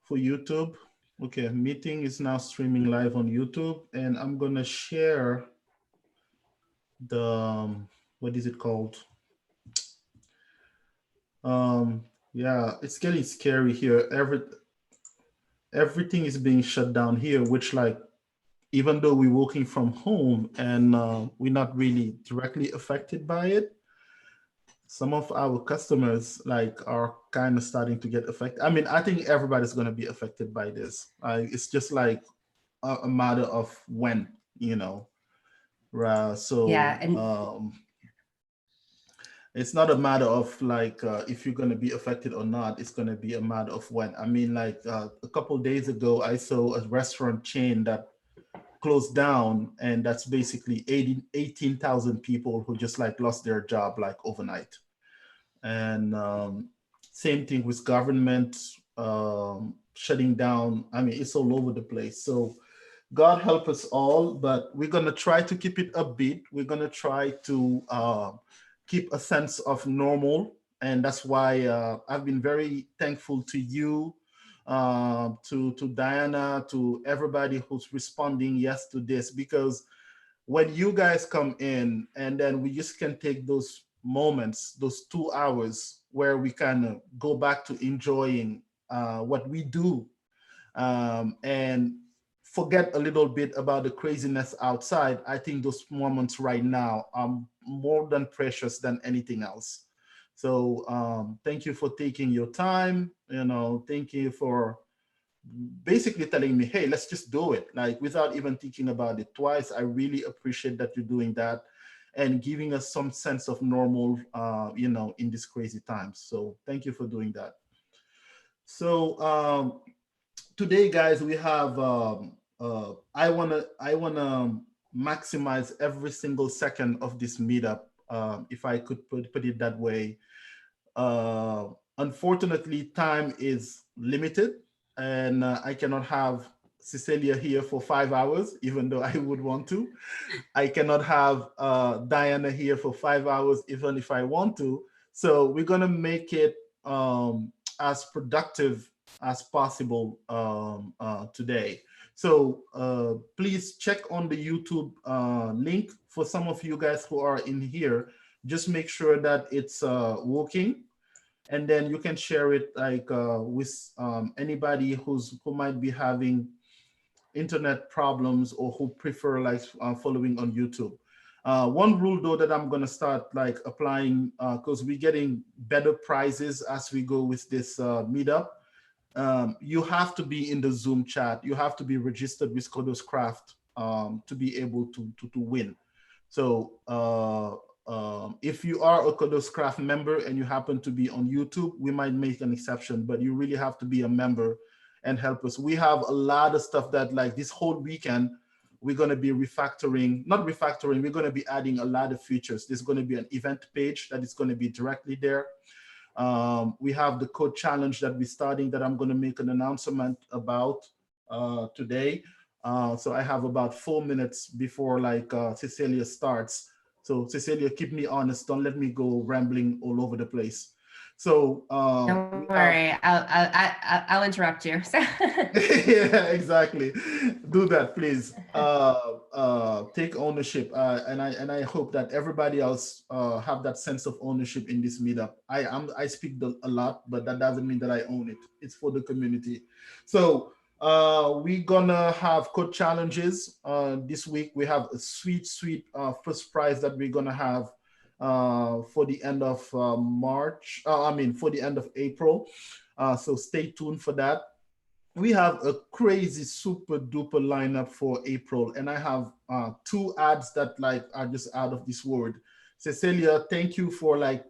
for YouTube. Okay, meeting is now streaming live on YouTube, and I'm gonna share the what is it called? Yeah, it's getting scary here. Everything is being shut down here, which like even though we're working from home and we're not really directly affected by it, some of our customers like are kind of starting to get affected. I mean, I think everybody's going to be affected by this. It's just like a matter of when, you know. Yeah, So and it's not a matter of like if you're going to be affected or not. It's going to be a matter of when. I mean, like a couple days ago, I saw a restaurant chain that closed down, and that's basically 18,000 people who just like lost their job like overnight. And same thing with government shutting down. I mean, it's all over the place. So God help us all, but we're gonna try to keep it upbeat. We're gonna try to keep a sense of normal, and that's why I've been very thankful to you, to Diana, to everybody who's responding yes to this, because when you guys come in and then we just can take those moments, those 2 hours where we kind of go back to enjoying what we do, and forget a little bit about the craziness outside. I think those moments right now are more than precious than anything else. So thank you for taking your time. Thank you for basically telling me, hey, let's just do it, like without even thinking about it twice. I really appreciate that you're doing that and giving us some sense of normal, in these crazy times. So thank you for doing that. So today, guys, we have. I wanna maximize every single second of this meetup, if I could put it that way. Uh, Unfortunately, time is limited, and I cannot have Cecelia here for 5 hours, even though I would want to. I cannot have Diana here for 5 hours, even if I want to. So we're gonna make it as productive as possible today. So please check on the YouTube link for some of you guys who are in here. Just make sure that it's working, and then you can share it like with anybody who might be having internet problems or who prefer like following on YouTube. One rule though that I'm gonna start like applying, because we're getting better prizes as we go with this meetup. You have to be in the Zoom chat. You have to be registered with Kodos Craft to be able to win. So if you are a Kodos Craft member and you happen to be on YouTube, we might make an exception, but you really have to be a member and help us. We have a lot of stuff that like this whole weekend, we're going to be not refactoring, we're going to be adding a lot of features. There's going to be an event page that is going to be directly there. We have the code challenge that we're starting that I'm going to make an announcement about today. So I have about 4 minutes before like Cecilia starts. So Cecilia, keep me honest. Don't let me go rambling all over the place. So don't we worry, have I'll interrupt you. yeah, exactly. Do that, please. Take ownership, and I hope that everybody else have that sense of ownership in this meetup. I speak a lot, but that doesn't mean that I own it. It's for the community. So we're gonna have code challenges this week. We have a sweet first prize that we're gonna have for the end of March. I mean, for the end of April. So stay tuned for that. We have a crazy super duper lineup for April, and I have two ads that like are just out of this world. Cecilia, thank you for like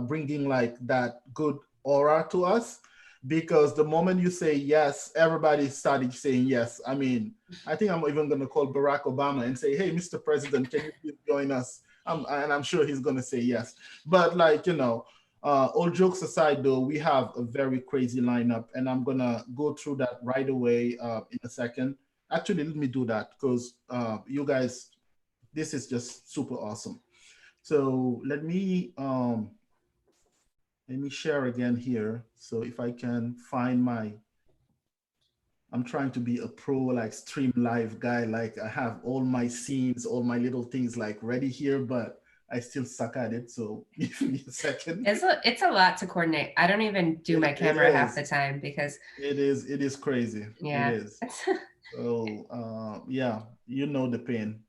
bringing like that good aura to us, because the moment you say yes, everybody started saying yes. I mean, I think I'm even gonna call Barack Obama and say, "Hey, Mr. President, can you please join us?" And I'm sure he's gonna say yes. But like all jokes aside, though, we have a very crazy lineup, and I'm gonna go through that right away in a second. Actually, let me do that because you guys, this is just super awesome. So let me share again here. So if I can find my I'm trying to be a pro, like stream live guy. Like I have all my scenes, all my little things like ready here, but I still suck at it. So give me a second. It's a lot to coordinate. I don't even do my It camera half the is. time because It is crazy. It yeah. is. So yeah, you know the pain.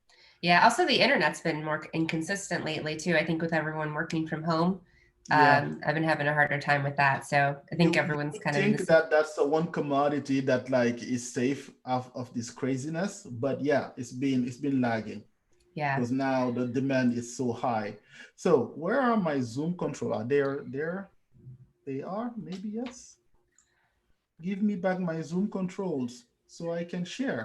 Yeah, also the internet's been more inconsistent lately too. I think with everyone working from home, Yeah. I've been having a harder time with that. So I think You everyone's would kind of in the think same. that that's the one commodity that like is safe of this craziness, but yeah, it's been lagging Yeah. because now the demand is so high. So where are my Zoom controller? There they are. Maybe yes. Give me back my Zoom controls so I can share.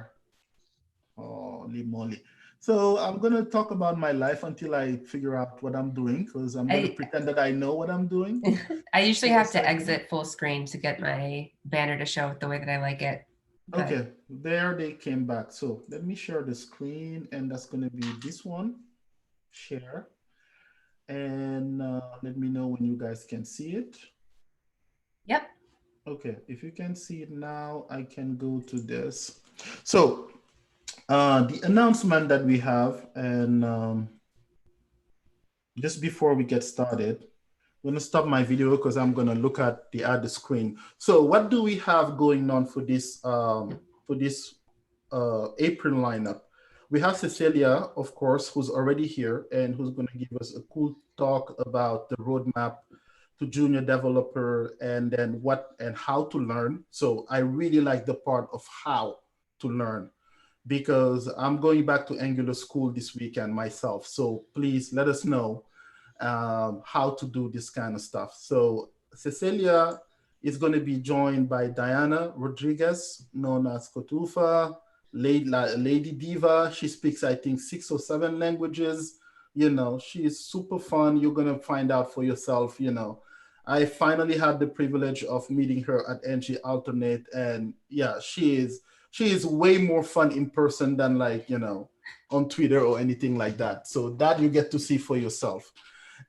Holy moly. So I'm gonna talk about my life until I figure out what I'm doing because I'm gonna I pretend that I know what I'm doing I usually for a have to second. exit full screen to get my banner to show it the way that I like it. But Okay, there they came back. So let me share the screen, and that's gonna be this one. Share, and let me know when you guys can see it. yep. Okay, if you can see it now, I can go to this. So the announcement that we have, and just before we get started, I'm gonna stop my video because I'm gonna look at the other screen. So what do we have going on for this April lineup? We have Cecelia, of course, who's already here and who's gonna give us a cool talk about the roadmap to junior developer and then what and how to learn. So I really like the part of how to learn because I'm going back to Angular school this weekend myself. So please let us know how to do this kind of stuff. So Cecilia is going to be joined by Diana Rodriguez, known as Kotufa, Lady Diva. She speaks, I think, 6 or 7 languages. You know, she is super fun. You're going to find out for yourself, you know. I finally had the privilege of meeting her at NG Alternate, and yeah, she is way more fun in person than like on Twitter or anything like that. So that you get to see for yourself.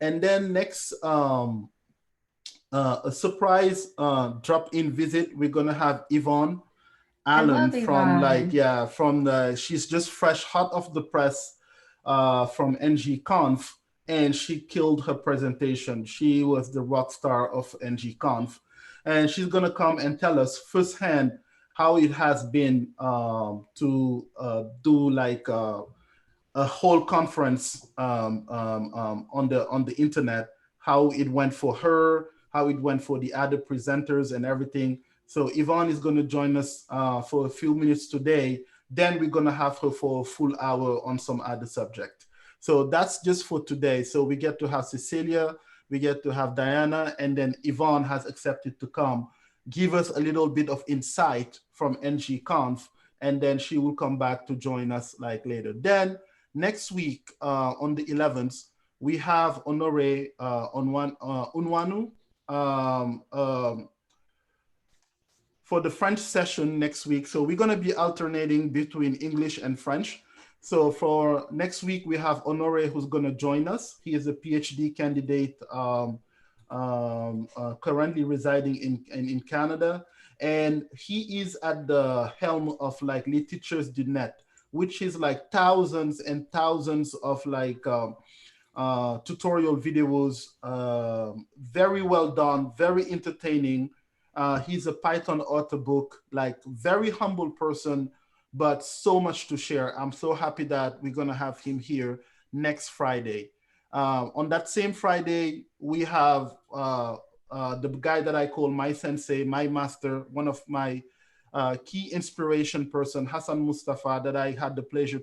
And then next, a surprise drop-in visit. We're gonna have Yvonne I Allen love from like Yvonne. yeah from the she's just fresh hot off the press from NG Conf, and she killed her presentation. She was the rock star of NG Conf, and she's gonna come and tell us firsthand how it has been to do like a whole conference on the internet, how it went for her, how it went for the other presenters and everything. So Yvonne is going to join us for a few minutes today. Then we're going to have her for a full hour on some other subject. So that's just for today. So we get to have Cecilia, we get to have Diana, and then Yvonne has accepted to come give us a little bit of insight from NG Conf, and then she will come back to join us like later. Then next week on the 11th, we have Honore Unwanu for the French session next week. So we're going to be alternating between English and French. So for next week, we have Honore who's going to join us. He is a PhD candidate currently residing in Canada. And he is at the helm of like Literatures.net, which is like thousands and thousands of like tutorial videos, very well done, very entertaining. He's a Python author book, like very humble person, but so much to share. I'm so happy that we're gonna have him here next Friday. On that same Friday, we have the guy that I call my sensei, my master, one of my key inspiration person, Hassan Mustafa, that I had the pleasure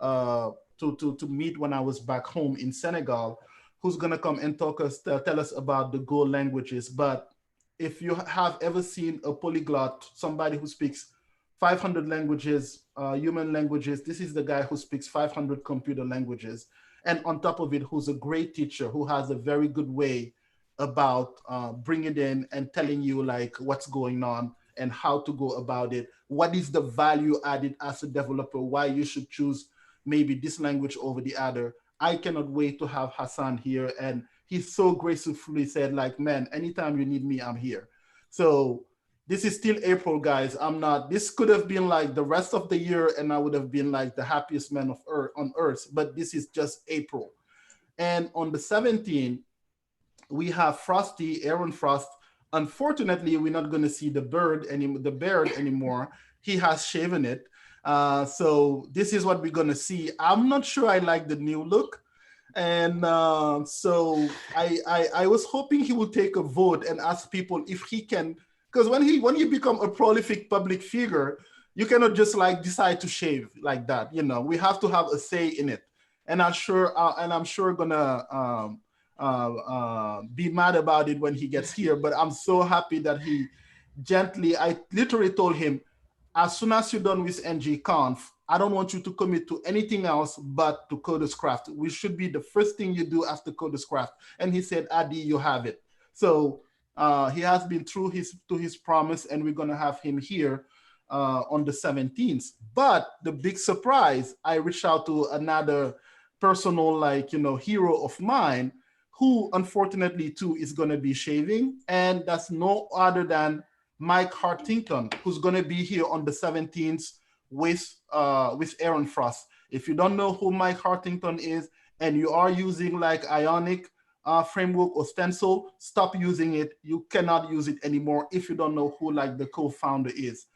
uh, to meet when I was back home in Senegal, who's gonna come and tell us about the Go languages. But if you have ever seen a polyglot, somebody who speaks 500 languages, human languages, this is the guy who speaks 500 computer languages. And on top of it, who's a great teacher, who has a very good way about bringing it in and telling you like what's going on and how to go about it. What is the value added as a developer? Why you should choose maybe this language over the other. I cannot wait to have Hassan here. And he so gracefully said, like, man, anytime you need me, I'm here. So this is still April, guys. I'm not. This could have been like the rest of the year, and I would have been like the happiest man of earth on earth. But this is just April. And on the 17th, we have Frosty, Aaron Frost. Unfortunately, we're not going to see the beard anymore. He has shaven it. So this is what we're going to see. I'm not sure I like the new look. And so I was hoping he would take a vote and ask people if he can, because when you become a prolific public figure, you cannot just like decide to shave like that. We have to have a say in it. And I'm sure gonna be mad about it when he gets here. But I'm so happy that I literally told him, as soon as you're done with ngconf, I don't want you to commit to anything else but to Coders Craft. We should be the first thing you do after Coders Craft. And he said, Adi, you have it. So he has been true to his promise, and we're gonna have him here on the 17th. But the big surprise, I reached out to another personal, hero of mine, who unfortunately too is gonna be shaving, and that's no other than Mike Hartington, who's going to be here on the 17th with Aaron Frost. If you don't know who Mike Hartington is, and you are using like Ionic framework or Stencil, stop using it. You cannot use it anymore if you don't know who like the co-founder is.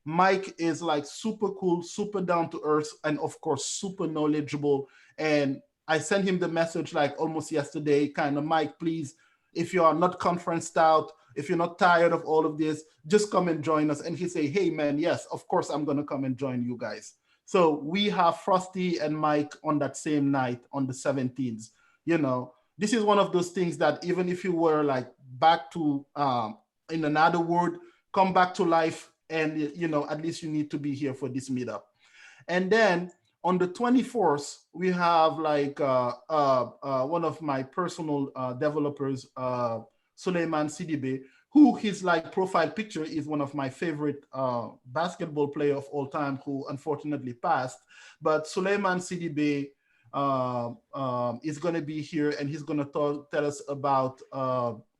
Mike is like super cool, super down to earth, and of course super knowledgeable. And I sent him the message like almost yesterday, kind of, Mike, please, if you are not conferenced out, if you're not tired of all of this, just come and join us. And he say, hey man, yes, of course I'm gonna come and join you guys. So we have Frosty and Mike on that same night on the 17th. This is one of those things that even if you were like back to, in another word, come back to life, and at least you need to be here for this meetup. And then on the 24th, we have like one of my personal developers, Suleiman Sidibe, who his like profile picture is one of my favorite basketball player of all time, who unfortunately passed. But Suleiman Sidibe is going to be here, and he's going to tell us about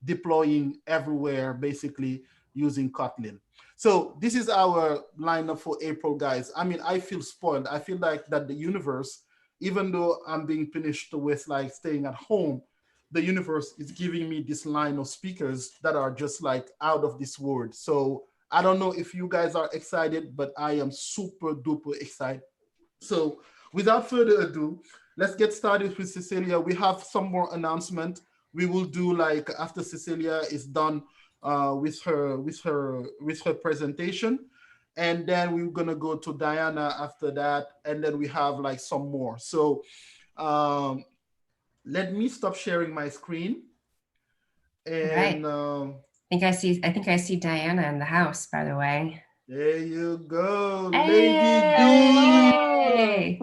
deploying everywhere, basically using Kotlin. So this is our lineup for April, guys. I mean, I feel spoiled. I feel like that the universe, even though I'm being punished with like staying at home, the universe is giving me this line of speakers that are just like out of this world. So I don't know if you guys are excited, but I am super duper excited. So without further ado, let's get started with Cecelia. We have some more announcement. We will do like after Cecelia is done with her presentation, and then we're gonna go to Diana after that, and then we have like some more. So um, let me stop sharing my screen. Right. And I think I see Diana in the house, by the way. there you go, Lady D. Hello. Hey!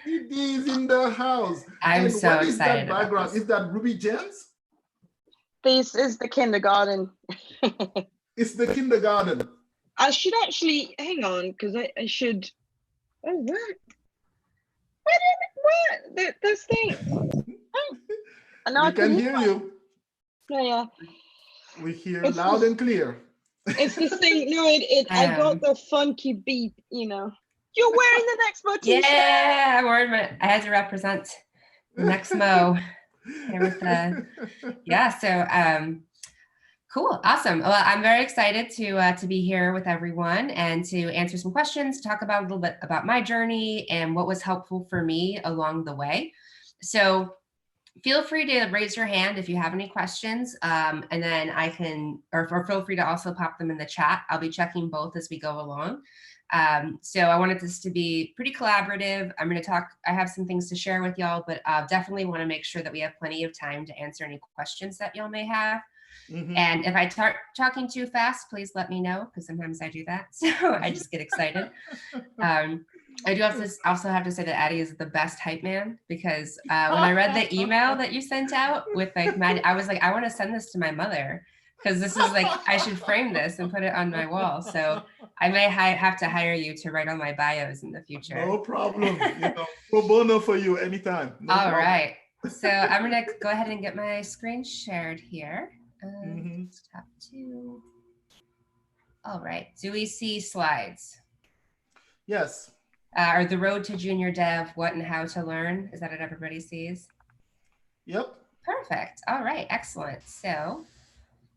Lady D is in the house. I'm And so what is that excited about background? this. Is that Ruby Gems? This is the kindergarten. It's the kindergarten. I should actually hang on because I should. Oh, what? What? This thing. Oh, now We can hear you. Yeah. We hear It's loud this, and clear. it's this thing. No, I got the funky beep. You're wearing the Nextmo t-shirt. Yeah, I had to represent the Nextmo here with the So cool, awesome. Well, I'm very excited to be here with everyone and to answer some questions, talk about a little bit about my journey and what was helpful for me along the way. So feel free to raise your hand if you have any questions, and then I can, or feel free to also pop them in the chat. I'll be checking both as we go along. So I wanted this to be pretty collaborative. I'm going to talk, I have some things to share with y'all, but definitely want to make sure that we have plenty of time to answer any questions that y'all may have. Mm-hmm. And if I start talking too fast, please let me know, because sometimes I do that. So I just get excited. I do also have to say that Addie is the best hype man, because when I read the email that you sent out with like I was like, I want to send this to my mother, because this is like, I should frame this and put it on my wall. So I may have to hire you to write on my bios in the future. No problem. Pro bono for you anytime. No All problem. right. So I'm going to go ahead and get my screen shared here. Tab 2. All right. Do we see slides? Yes. Or the road to junior dev, what and how to learn? Is that what everybody sees? Yep. Perfect. All right. Excellent. So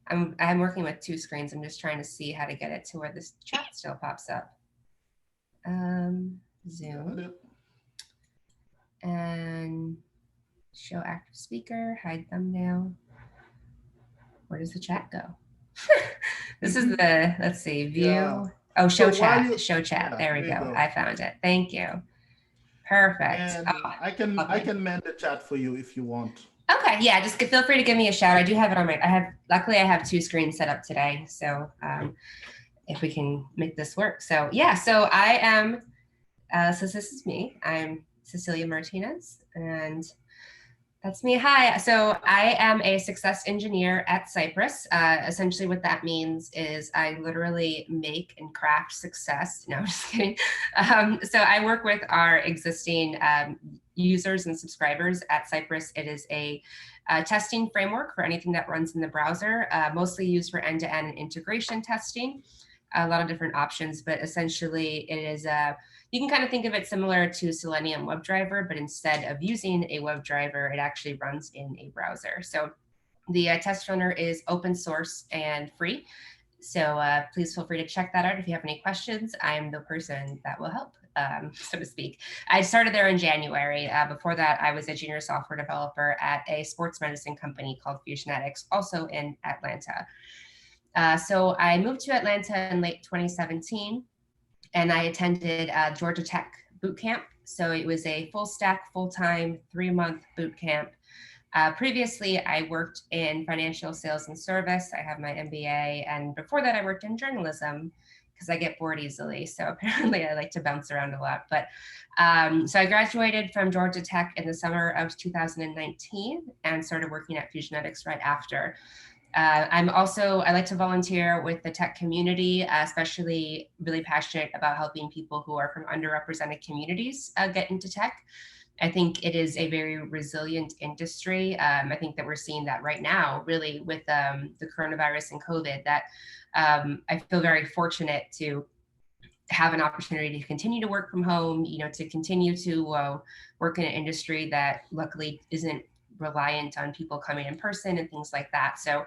I'm working with two screens. I'm just trying to see how to get it to where this chat still pops up. Zoom and show active speaker, hide thumbnail. Where does the chat go? This is the, let's see, view. Yeah. Oh, show So chat, show chat. yeah, There we you go. I found it. Thank you. Perfect. And Oh, I can mend the chat for you if you want. okay, yeah, just feel free to give me a shout. I do have it on luckily I have two screens set up today. So if we can make this work. So yeah, so I am, so this is me. I'm Cecelia Martinez, and that's me. Hi. So I am a success engineer at Cypress. Essentially what that means is I literally make and craft success. No, I'm just kidding. So I work with our existing users and subscribers at Cypress. It is a testing framework for anything that runs in the browser, mostly used for end-to-end integration testing. A lot of different options, but essentially it is you can kind of think of it similar to Selenium WebDriver, but instead of using a WebDriver, it actually runs in a browser. So the test runner is open source and free. So please feel free to check that out if you have any questions. I'm the person that will help, so to speak. I started there in January. Before that, I was a junior software developer at a sports medicine company called Fusionetics, also in Atlanta. So I moved to Atlanta in late 2017, and I attended Georgia Tech boot camp. So it was a full stack, full-time, 3-month boot camp. Previously, I worked in financial sales and service. I have my MBA, and before that, I worked in journalism because I get bored easily. So apparently, I like to bounce around a lot. But so I graduated from Georgia Tech in the summer of 2019 and started working at Fusionetics right after. I like to volunteer with the tech community, especially really passionate about helping people who are from underrepresented communities get into tech. I think it is a very resilient industry. I think that we're seeing that right now, really, with the coronavirus and COVID, that I feel very fortunate to have an opportunity to continue to work from home, to continue to work in an industry that luckily isn't reliant on people coming in person and things like that. So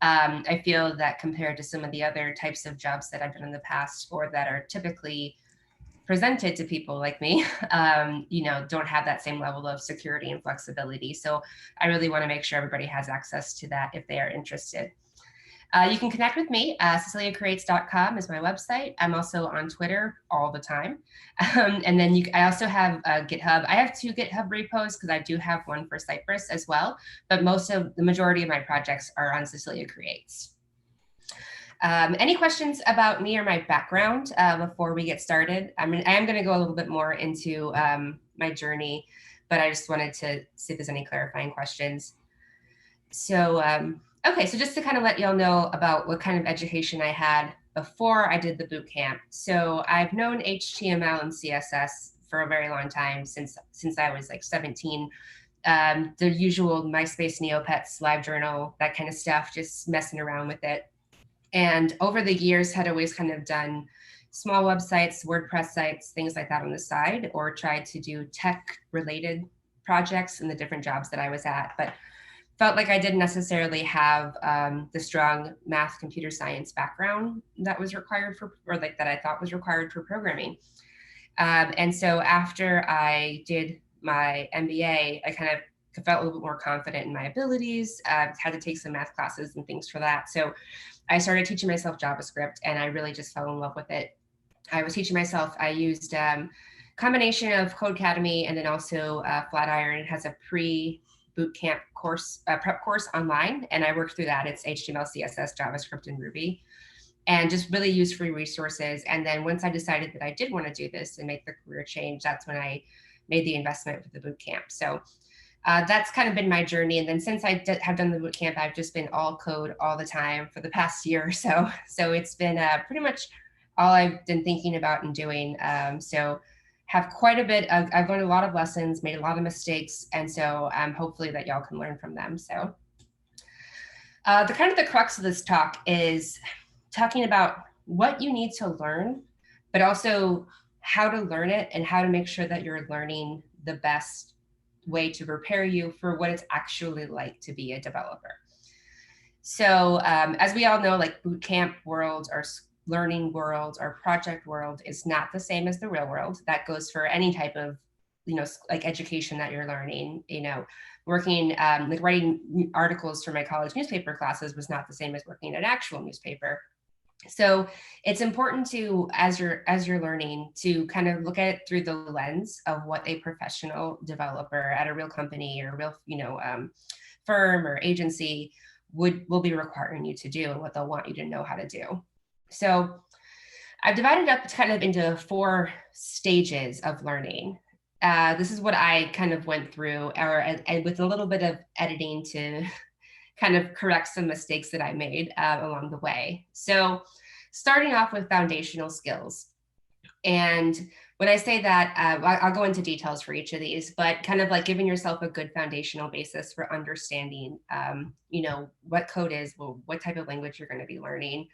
I feel that compared to some of the other types of jobs that I've done in the past, or that are typically presented to people like me, don't have that same level of security and flexibility. So I really want to make sure everybody has access to that if they are interested. You can connect with me. CeceliaCreates.com is my website. I'm also on Twitter all the time. And then I also have GitHub. I have 2 GitHub repos because I do have one for Cypress as well. But the majority of my projects are on Cecelia Creates. Any questions about me or my background before we get started? I am going to go a little bit more into my journey, but I just wanted to see if there's any clarifying questions. So, okay, so just to kind of let y'all know about what kind of education I had before I did the boot camp. So I've known HTML and CSS for a very long time, since I was like 17. The usual MySpace, Neopets, LiveJournal, that kind of stuff, just messing around with it. And over the years had always kind of done small websites, WordPress sites, things like that on the side, or tried to do tech related projects in the different jobs that I was at. But felt like I didn't necessarily have the strong math, computer science background that was required that I thought was required for programming. And so after I did my MBA, I kind of felt a little bit more confident in my abilities, had to take some math classes and things for that. So I started teaching myself JavaScript, and I really just fell in love with it. I was teaching myself, I used combination of Codecademy, and then also Flatiron has a pre-bootcamp course, prep course online, and I worked through that. It's HTML, CSS, JavaScript, and Ruby, and just really use free resources. And then once I decided that I did want to do this and make the career change, that's when I made the investment for the bootcamp. So that's kind of been my journey. And then since I have done the bootcamp, I've just been all code all the time for the past year or so. So it's been pretty much all I've been thinking about and doing. So have quite a bit of, I've learned a lot of lessons, made a lot of mistakes. And so hopefully that y'all can learn from them. So the crux of this talk is talking about what you need to learn, but also how to learn it and how to make sure that you're learning the best way to prepare you for what it's actually like to be a developer. So as we all know, like boot camp world or learning world or project world is not the same as the real world. That goes for any type of, like education that you're learning. Working, like writing articles for my college newspaper classes was not the same as working in an actual newspaper. So it's important to, as you're learning, to kind of look at it through the lens of what a professional developer at a real company or a real, firm or agency will be requiring you to do and what they'll want you to know how to do. So I've divided up kind of into 4 stages of learning. This is what I kind of went through, and with a little bit of editing to kind of correct some mistakes that I made along the way. So starting off with foundational skills. And when I say that, I'll go into details for each of these, but kind of like giving yourself a good foundational basis for understanding, what code is, what type of language you're going to be learning.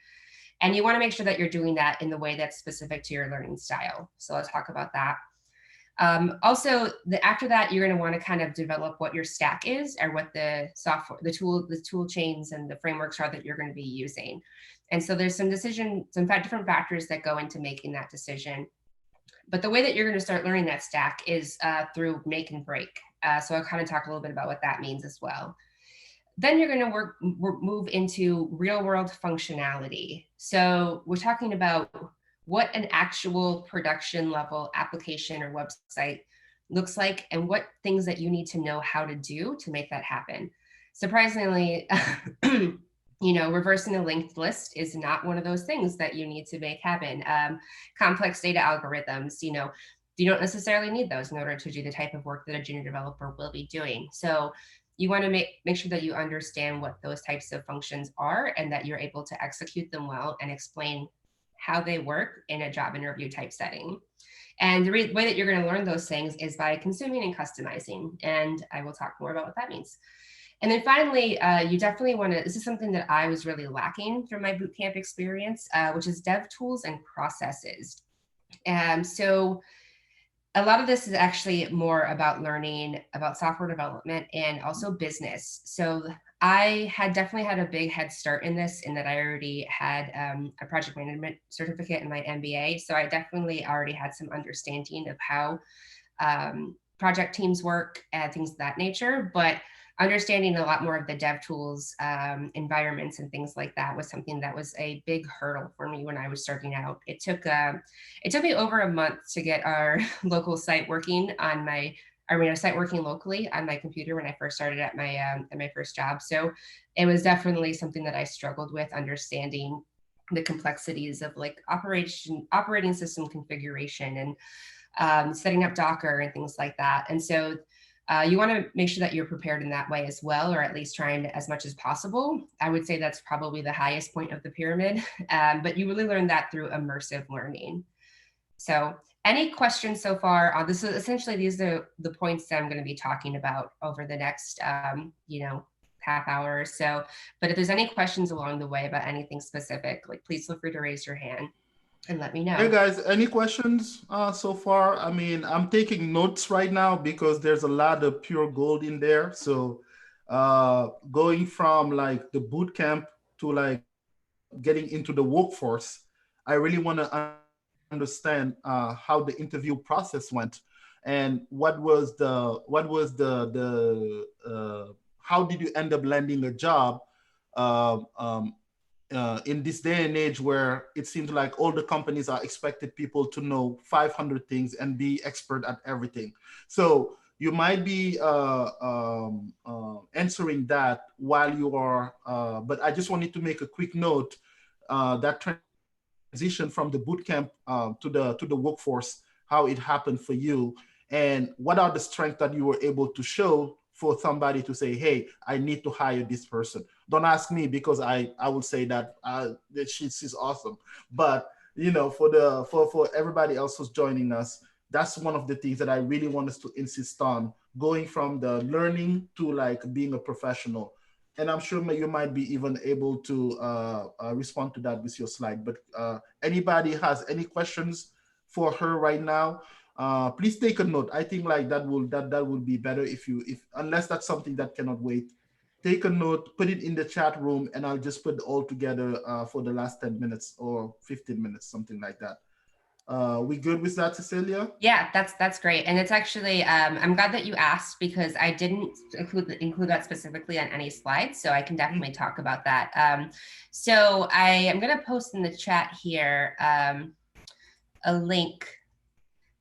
And you want to make sure that you're doing that in the way that's specific to your learning style. So let's talk about that. Also, after that, you're going to want to kind of develop what your stack is, or what the software, the tool chains and the frameworks are that you're going to be using. And so there's some different factors that go into making that decision. But the way that you're going to start learning that stack is through make and break. So I'll kind of talk a little bit about what that means as well. Then you're going to move into real world functionality. So we're talking about what an actual production level application or website looks like and what things that you need to know how to do to make that happen. Surprisingly, reversing a linked list is not one of those things that you need to make happen. Complex data algorithms, you don't necessarily need those in order to do the type of work that a junior developer will be doing. So you want to make sure that you understand what those types of functions are and that you're able to execute them well and explain how they work in a job interview type setting. And the way that you're going to learn those things is by consuming and customizing. And I will talk more about what that means. And then finally, you definitely want to, this is something that I was really lacking from my bootcamp experience, which is dev tools and processes. So a lot of this is actually more about learning about software development and also business. So I had definitely had a big head start in this, in that I already had a project management certificate in my MBA. So I definitely already had some understanding of how project teams work and things of that nature. But understanding a lot more of the dev tools, environments and things like that was something that was a big hurdle for me when I was starting out. It took me over a month to get our local site working on a site working locally on my computer when I first started at my first job. So it was definitely something that I struggled with, understanding the complexities of like operating system configuration and setting up Docker and things like that. And so you want to make sure that you're prepared in that way as well, or at least trying as much as possible. I would say that's probably the highest point of the pyramid, but you really learn that through immersive learning. So any questions so far on this? Essentially, these are the points that I'm going to be talking about over the next, half hour or so. But if there's any questions along the way about anything specific, like please feel free to raise your hand and let me know. Hey guys, any questions so far? I mean, I'm taking notes right now because there's a lot of pure gold in there. So going from like the boot camp to like getting into the workforce, I really want to understand how the interview process went, and how did you end up landing a job uh, um, in this day and age where it seems like all the companies are expected people to know 500 things and be expert at everything. So you might be answering that while you are, but I just wanted to make a quick note that transition from the boot camp to the workforce, how it happened for you, and what are the strengths that you were able to show for somebody to say, hey, I need to hire this person. Don't ask me because I would say that she's awesome. But for everybody else who's joining us, that's one of the things that I really want us to insist on, going from the learning to like being a professional. and I'm sure you might be even able to respond to that with your slide. But anybody has any questions for her right now, please take a note. I think like that will be better if you, if unless that's something that cannot wait. Take a note, put it in the chat room, and I'll just put it all together for the last 10 minutes or 15 minutes, something like that. We good with that, Cecelia? Yeah, that's great. And it's actually, I'm glad that you asked, because I didn't include that specifically on any slides. So I can definitely talk about that. So I am going to post in the chat here a link.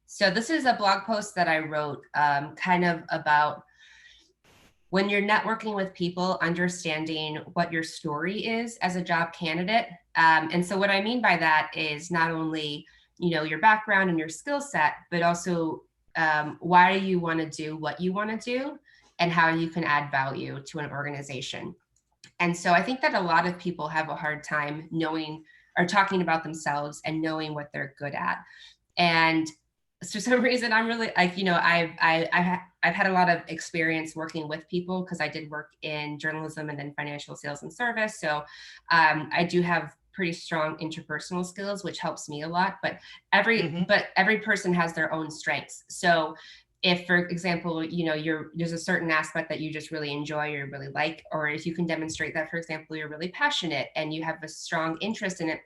So this is a blog post that I wrote kind of about when you're networking with people, understanding what your story is as a job candidate. And so what I mean by that is not only, you know, your background and your skill set, but also why you want to do what you want to do and how you can add value to an organization. And so I think that a lot of people have a hard time knowing or talking about themselves and knowing what they're good at. And for some reason, I'm really like, you know, I've had a lot of experience working with people because I did work in journalism and then financial sales and service. So I do have pretty strong interpersonal skills, which helps me a lot. But every person has their own strengths. So if, for example, you know, there's a certain aspect that you just really enjoy or really like, or if you can demonstrate that, for example, you're really passionate and you have a strong interest in it,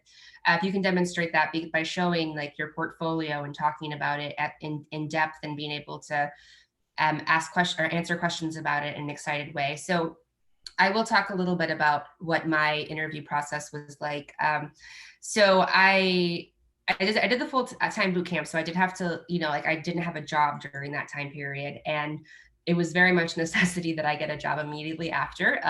if you can demonstrate that by showing like your portfolio and talking about it in depth and being able to ask questions or answer questions about it in an excited way. So I will talk a little bit about what my interview process was like. So I did the full time boot camp. So I did have to, you know, like I didn't have a job during that time period. And it was very much necessity that I get a job immediately after.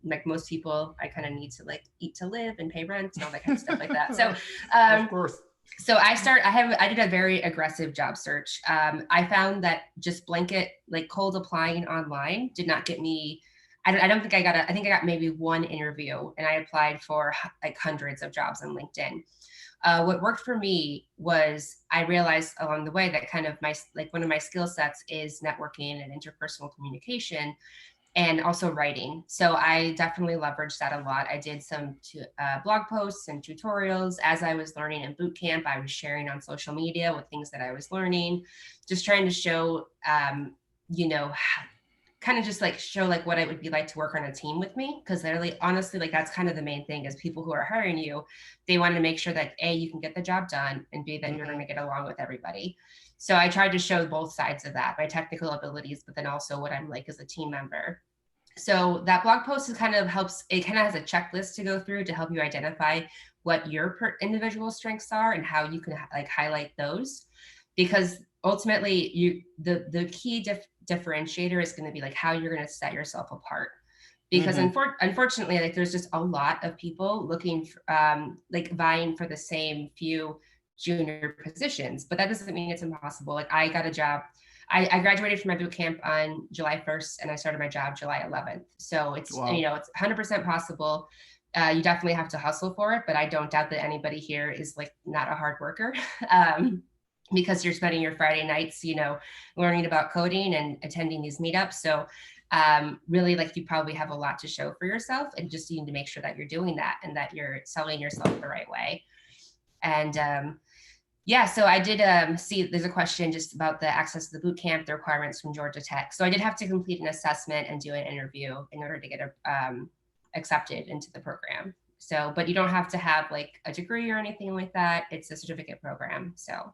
Like most people, I kind of need to like eat to live and pay rent and all that kind of stuff like that. So of course. So I did a very aggressive job search. I found that just blanket, like cold applying online did not get me, I don't think I got I think I got maybe one interview, and I applied for like hundreds of jobs on LinkedIn. What worked for me was I realized along the way that kind of one of my skill sets is networking and interpersonal communication and also writing. So I definitely leveraged that a lot. I did some blog posts and tutorials as I was learning in boot camp. I was sharing on social media with things that I was learning, just trying to show, you know, kind of just like show like what it would be like to work on a team with me. Cause literally, honestly, like that's kind of the main thing is people who are hiring you, they want to make sure that A, you can get the job done, and B, that you're going to get along with everybody. So I tried to show both sides of that, my technical abilities, but then also what I'm like as a team member. So that blog post is kind of helps, it kind of has a checklist to go through to help you identify what your individual strengths are and how you can like highlight those. Because ultimately the key differentiator is going to be like how you're going to set yourself apart. Because unfortunately, like there's just a lot of people looking for, like vying for the same few junior positions, but that doesn't mean it's impossible. Like I got a job, I graduated from my boot camp on July 1st and I started my job July 11th. So it's, you know, it's 100% possible. You definitely have to hustle for it, but I don't doubt that anybody here is like not a hard worker. Because you're spending your Friday nights, you know, learning about coding and attending these meetups. So really like you probably have a lot to show for yourself, and just you need to make sure that you're doing that and that you're selling yourself the right way. And yeah, so I did see there's a question just about the access to the boot camp, the requirements from Georgia Tech. So I did have to complete an assessment and do an interview in order to get accepted into the program. So, but you don't have to have like a degree or anything like that. It's a certificate program. So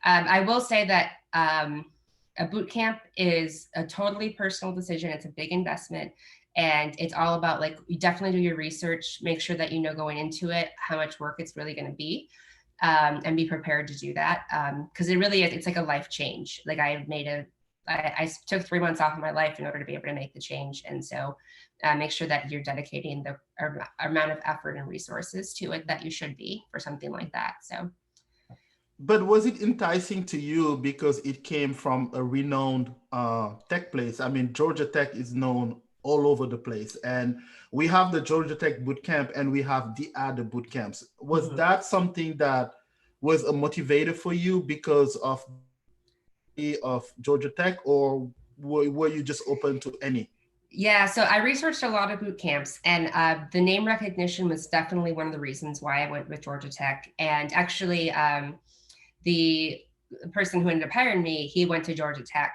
I will say that a boot camp is a totally personal decision. It's a big investment, and it's all about like, you definitely do your research, make sure that you know going into it how much work it's really going to be. And be prepared to do that. Because it really is, it's like a life change. Like I took 3 months off of my life in order to be able to make the change. And so make sure that you're dedicating the amount of effort and resources to it that you should be for something like that. So. But was it enticing to you because it came from a renowned tech place? I mean, Georgia Tech is known all over the place, and we have the Georgia Tech boot camp and we have the other boot camps. Was that something that was a motivator for you because of the renowned of Georgia Tech, or were you just open to any? Yeah, so I researched a lot of boot camps, and the name recognition was definitely one of the reasons why I went with Georgia Tech. And actually, the person who ended up hiring me, he went to Georgia Tech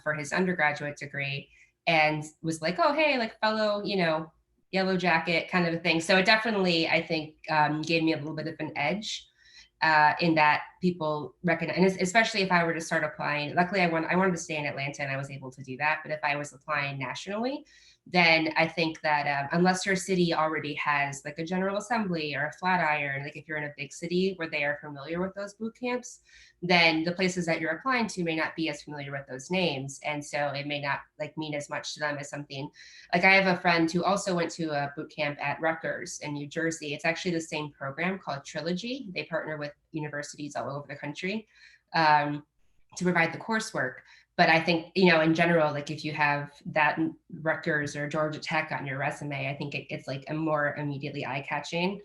for his undergraduate degree, and was like, "Oh, hey, like fellow, yellow jacket kind of a thing." So it definitely, I think, gave me a little bit of an edge in that people recognize, and especially if I were to start applying. Luckily, I wanted to stay in Atlanta, and I was able to do that. But if I was applying nationally, then I think that unless your city already has like a General Assembly or a Flatiron, like if you're in a big city where they are familiar with those boot camps, then the places that you're applying to may not be as familiar with those names, and so it may not like mean as much to them as something. Like I have a friend who also went to a boot camp at Rutgers in New Jersey. It's actually the same program called Trilogy. They partner with universities all over the country to provide the coursework. But I think, in general, like if you have that Rutgers or Georgia Tech on your resume, I think it's like a more immediately eye-catching.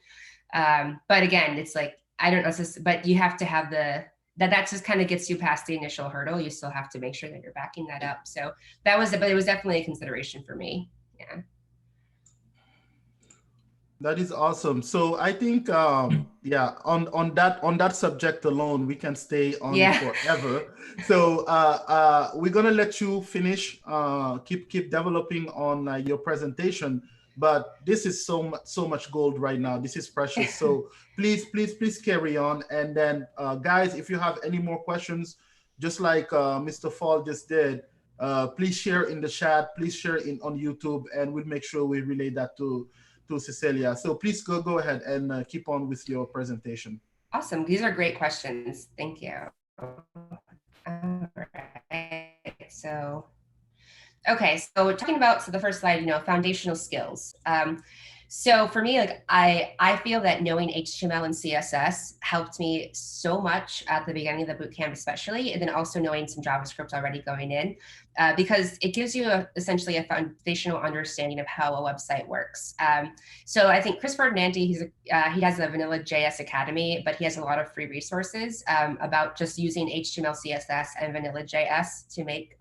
But again, it's like, I don't know, but you have to have that just kind of gets you past the initial hurdle. You still have to make sure that you're backing that up. So but it was definitely a consideration for me. Yeah. That is awesome. So I think, yeah, on that subject alone, we can stay on Yeah. forever. So we're gonna let you finish, keep developing on your presentation. But this is so much gold right now. This is precious. So please carry on. And then, guys, if you have any more questions, just like Mr. Fall just did, please share in the chat. Please share in on YouTube, and we'll make sure we relay that to Cecelia. So please go ahead and keep on with your presentation. Awesome. These are great questions. Thank you. All right. So talking about, the first slide, foundational skills. So for me, like I feel that knowing HTML and CSS helped me so much at the beginning of the bootcamp, especially, and then also knowing some JavaScript already going in, because it gives you essentially a foundational understanding of how a website works. So I think Chris Ferdinandi, he has a Vanilla JS Academy, but he has a lot of free resources about just using HTML, CSS, and Vanilla JS to make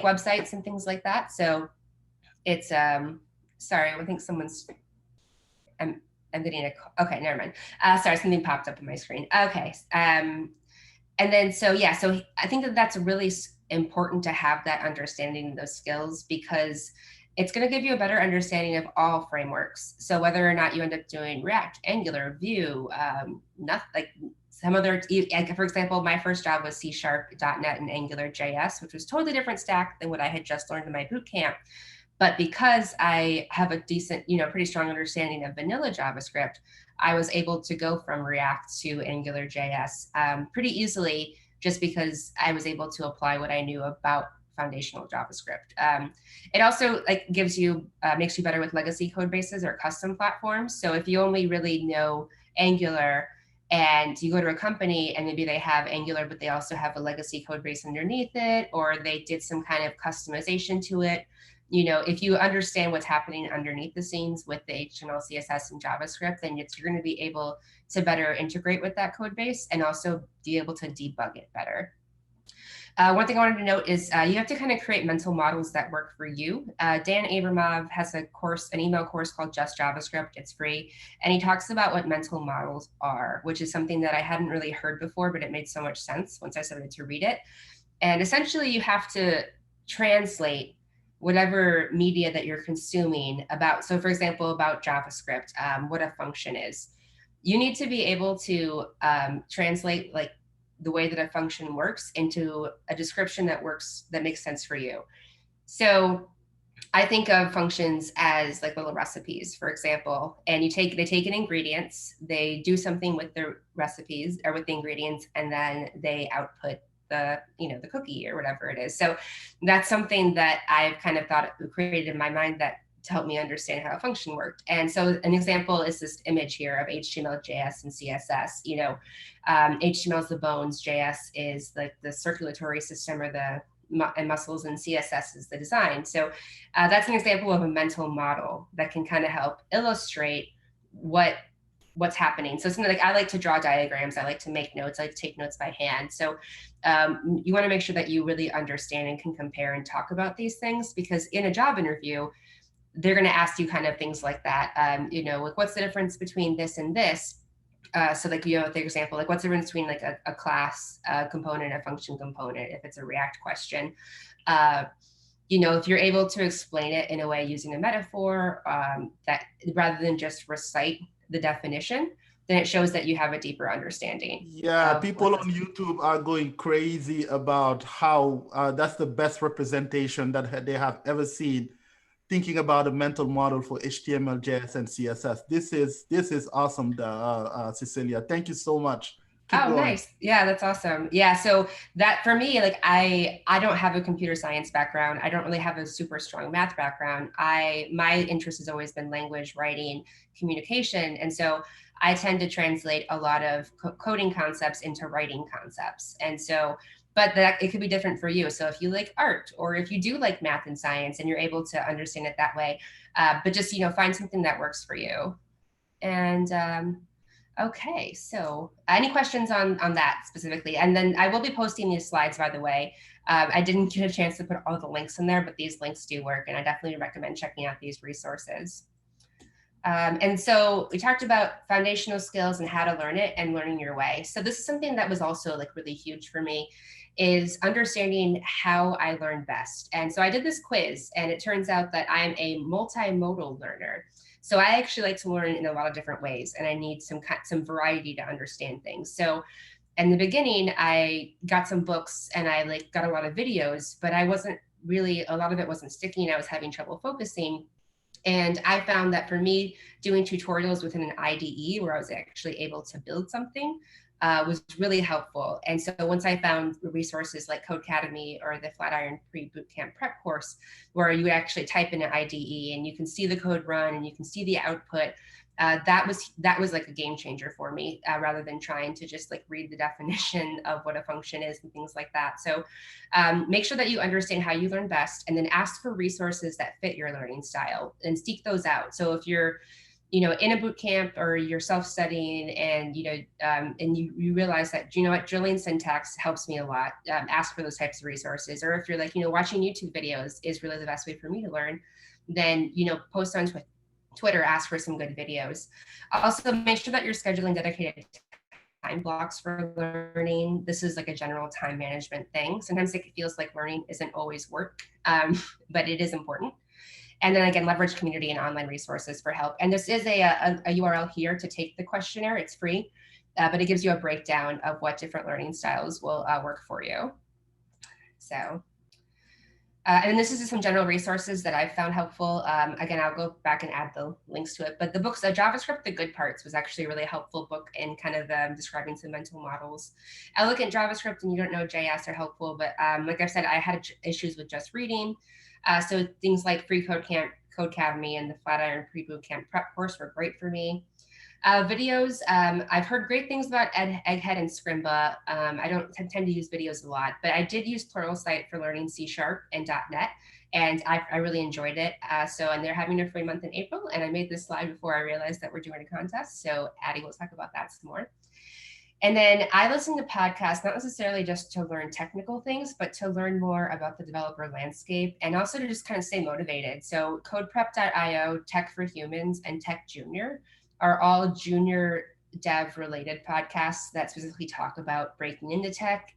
websites and things like that. So it's sorry, I think I'm getting okay, never mind. Sorry, something popped up on my screen. Okay. And then, so I think that's really important to have that understanding of those skills, because it's going to give you a better understanding of all frameworks. So whether or not you end up doing React, Angular, Vue, like some other, for example, my first job was C#, .NET, and Angular JS, which was totally different stack than what I had just learned in my boot camp. But because I have a decent, pretty strong understanding of vanilla JavaScript, I was able to go from React to Angular JS pretty easily, just because I was able to apply what I knew about foundational JavaScript. It also makes you better with legacy code bases or custom platforms. So if you only really know Angular and you go to a company and maybe they have Angular, but they also have a legacy code base underneath it, or they did some kind of customization to it, if you understand what's happening underneath the scenes with the HTML, CSS, and JavaScript, then you're going to be able to better integrate with that code base and also be able to debug it better. One thing I wanted to note is you have to kind of create mental models that work for you. Dan Abramov has an email course called Just JavaScript. It's free. And he talks about what mental models are, which is something that I hadn't really heard before, but it made so much sense once I started to read it. And essentially, you have to translate whatever media that you're consuming about. So for example, about JavaScript, what a function is. You need to be able to translate the way that a function works into a description that makes sense for you. So I think of functions as like little recipes, for example, and they take in ingredients, they do something with the recipes or with the ingredients, and then they output the cookie or whatever it is. So that's something that I've kind of created in my mind that to help me understand how a function worked. And so an example is this image here of HTML, JS, and CSS. HTML is the bones, JS is like the circulatory system or the muscles, and CSS is the design. So that's an example of a mental model that can kind of help illustrate what what's happening. So something like, I like to draw diagrams, I like to make notes, I like to take notes by hand. So you want to make sure that you really understand and can compare and talk about these things, because in a job interview, they're going to ask you kind of things like that. Like, what's the difference between this and this? So like, the example, like, what's the difference between like a class component, a function component, if it's a React question. If you're able to explain it in a way using a metaphor, that rather than just recite the definition, then it shows that you have a deeper understanding. Yeah, people on YouTube are going crazy about how that's the best representation that they have ever seen, thinking about a mental model for HTML, JS, and CSS. This is awesome, Cecelia. Thank you so much. Keep going. Nice. Yeah, that's awesome. Yeah, so that for me, like, I don't have a computer science background. I don't really have a super strong math background. My interest has always been language, writing, communication, and so I tend to translate a lot of coding concepts into writing concepts. And so, but that it could be different for you. So if you like art, or if you do like math and science and you're able to understand it that way, but just, find something that works for you. And okay, so any questions on that specifically? And then I will be posting these slides, by the way. I didn't get a chance to put all the links in there, but these links do work, and I definitely recommend checking out these resources. And so we talked about foundational skills and how to learn it and learning your way. So this is something that was also like really huge for me, is understanding how I learn best. And so I did this quiz, and it turns out that I'm a multimodal learner. So I actually like to learn in a lot of different ways, and I need some variety to understand things. So in the beginning, I got some books and I like got a lot of videos, but a lot of it wasn't sticking. I was having trouble focusing. And I found that for me, doing tutorials within an IDE where I was actually able to build something was really helpful. And so once I found resources like Codecademy or the Flatiron Pre-Bootcamp Prep course, where you actually type in an IDE and you can see the code run and you can see the output, that was like a game changer for me, rather than trying to just like read the definition of what a function is and things like that. So make sure that you understand how you learn best, and then ask for resources that fit your learning style and seek those out. So if you're in a boot camp or you're self-studying and, and you realize that, drilling syntax helps me a lot, ask for those types of resources. Or if you're like, watching YouTube videos is really the best way for me to learn, then, post on Twitter, ask for some good videos. Also, make sure that you're scheduling dedicated time blocks for learning. This is like a general time management thing. Sometimes it feels like learning isn't always work, but it is important. And then again, leverage community and online resources for help. And this is a URL here to take the questionnaire. It's free, but it gives you a breakdown of what different learning styles will work for you. So, and this is just some general resources that I've found helpful. Again, I'll go back and add the links to it. But the books, JavaScript, The Good Parts, was actually a really helpful book in kind of describing some mental models. Elegant JavaScript and You Don't Know JS are helpful. But like I said, I had issues with just reading. So things like Free Codecademy and the Flatiron Pre-Bootcamp Prep course were great for me. Videos, I've heard great things about Egghead and Scrimba. I don't tend to use videos a lot, but I did use Pluralsight for learning C# and .NET, and I really enjoyed it. And they're having a free month in April, and I made this slide before I realized that we're doing a contest, so Addie will talk about that some more. And then I listen to podcasts, not necessarily just to learn technical things, but to learn more about the developer landscape and also to just kind of stay motivated. So CodePrep.io, Tech for Humans, and Tech Junior are all junior dev related podcasts that specifically talk about breaking into tech.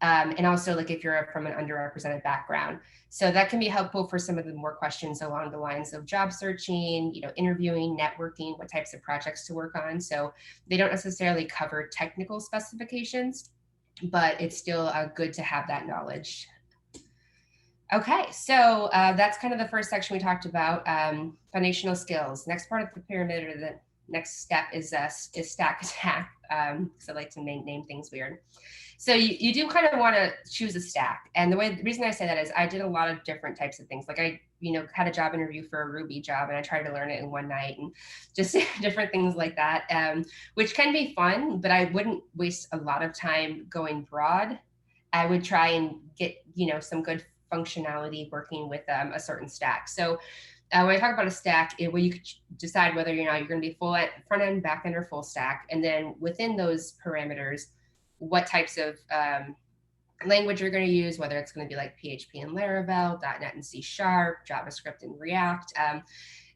And also like if you're from an underrepresented background. So that can be helpful for some of the more questions along the lines of job searching, interviewing, networking, what types of projects to work on. So they don't necessarily cover technical specifications, but it's still good to have that knowledge. Okay, so that's kind of the first section we talked about, foundational skills. Next part of the pyramid, or the next step is stack attack. Because I like to name things weird. So you do kind of want to choose a stack. And the reason I say that is I did a lot of different types of things. Like I, had a job interview for a Ruby job and I tried to learn it in one night and just different things like that, which can be fun, but I wouldn't waste a lot of time going broad. I would try and get, some good functionality working with a certain stack. So when I talk about a stack, well, you could decide whether or not you're going to be full front end, back end, or full stack. And then within those parameters, what types of language you're going to use, whether it's going to be like PHP and Laravel, .NET and C#, JavaScript and React.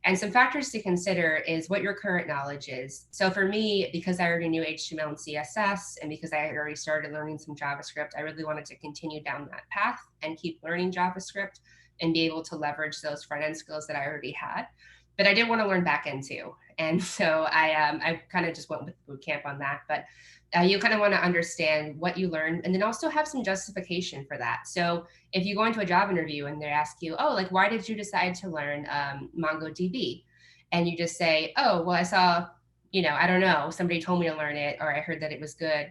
And some factors to consider is what your current knowledge is. So for me, because I already knew HTML and CSS, and because I had already started learning some JavaScript, I really wanted to continue down that path and keep learning JavaScript and be able to leverage those front end skills that I already had. But I did want to learn back end too. And so I kind of just went with boot camp on that. But you kind of want to understand what you learned and then also have some justification for that. So if you go into a job interview and they ask you, oh, like, why did you decide to learn MongoDB? And you just say, oh, well, I saw, I don't know, somebody told me to learn it, or I heard that it was good.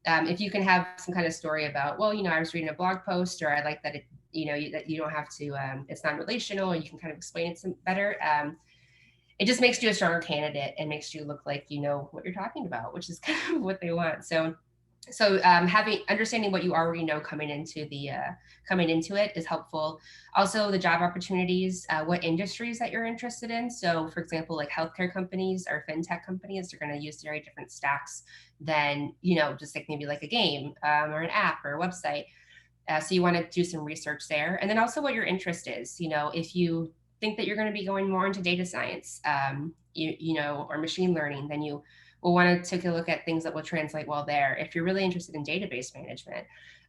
If you can have some kind of story about, well, I was reading a blog post, or I like that it, that you don't have to, it's non-relational, or you can kind of explain it some better. It just makes you a stronger candidate and makes you look like you know what you're talking about, which is kind of what they want. So understanding what you already know coming into it is helpful. Also, the job opportunities, what industries that you're interested in. So, for example, like healthcare companies or fintech companies are going to use very different stacks than just like maybe like a game or an app or a website. So you want to do some research there, and then also what your interest is. If you think that you're going to be going more into data science, or machine learning, then you will want to take a look at things that will translate well there. If you're really interested in database management,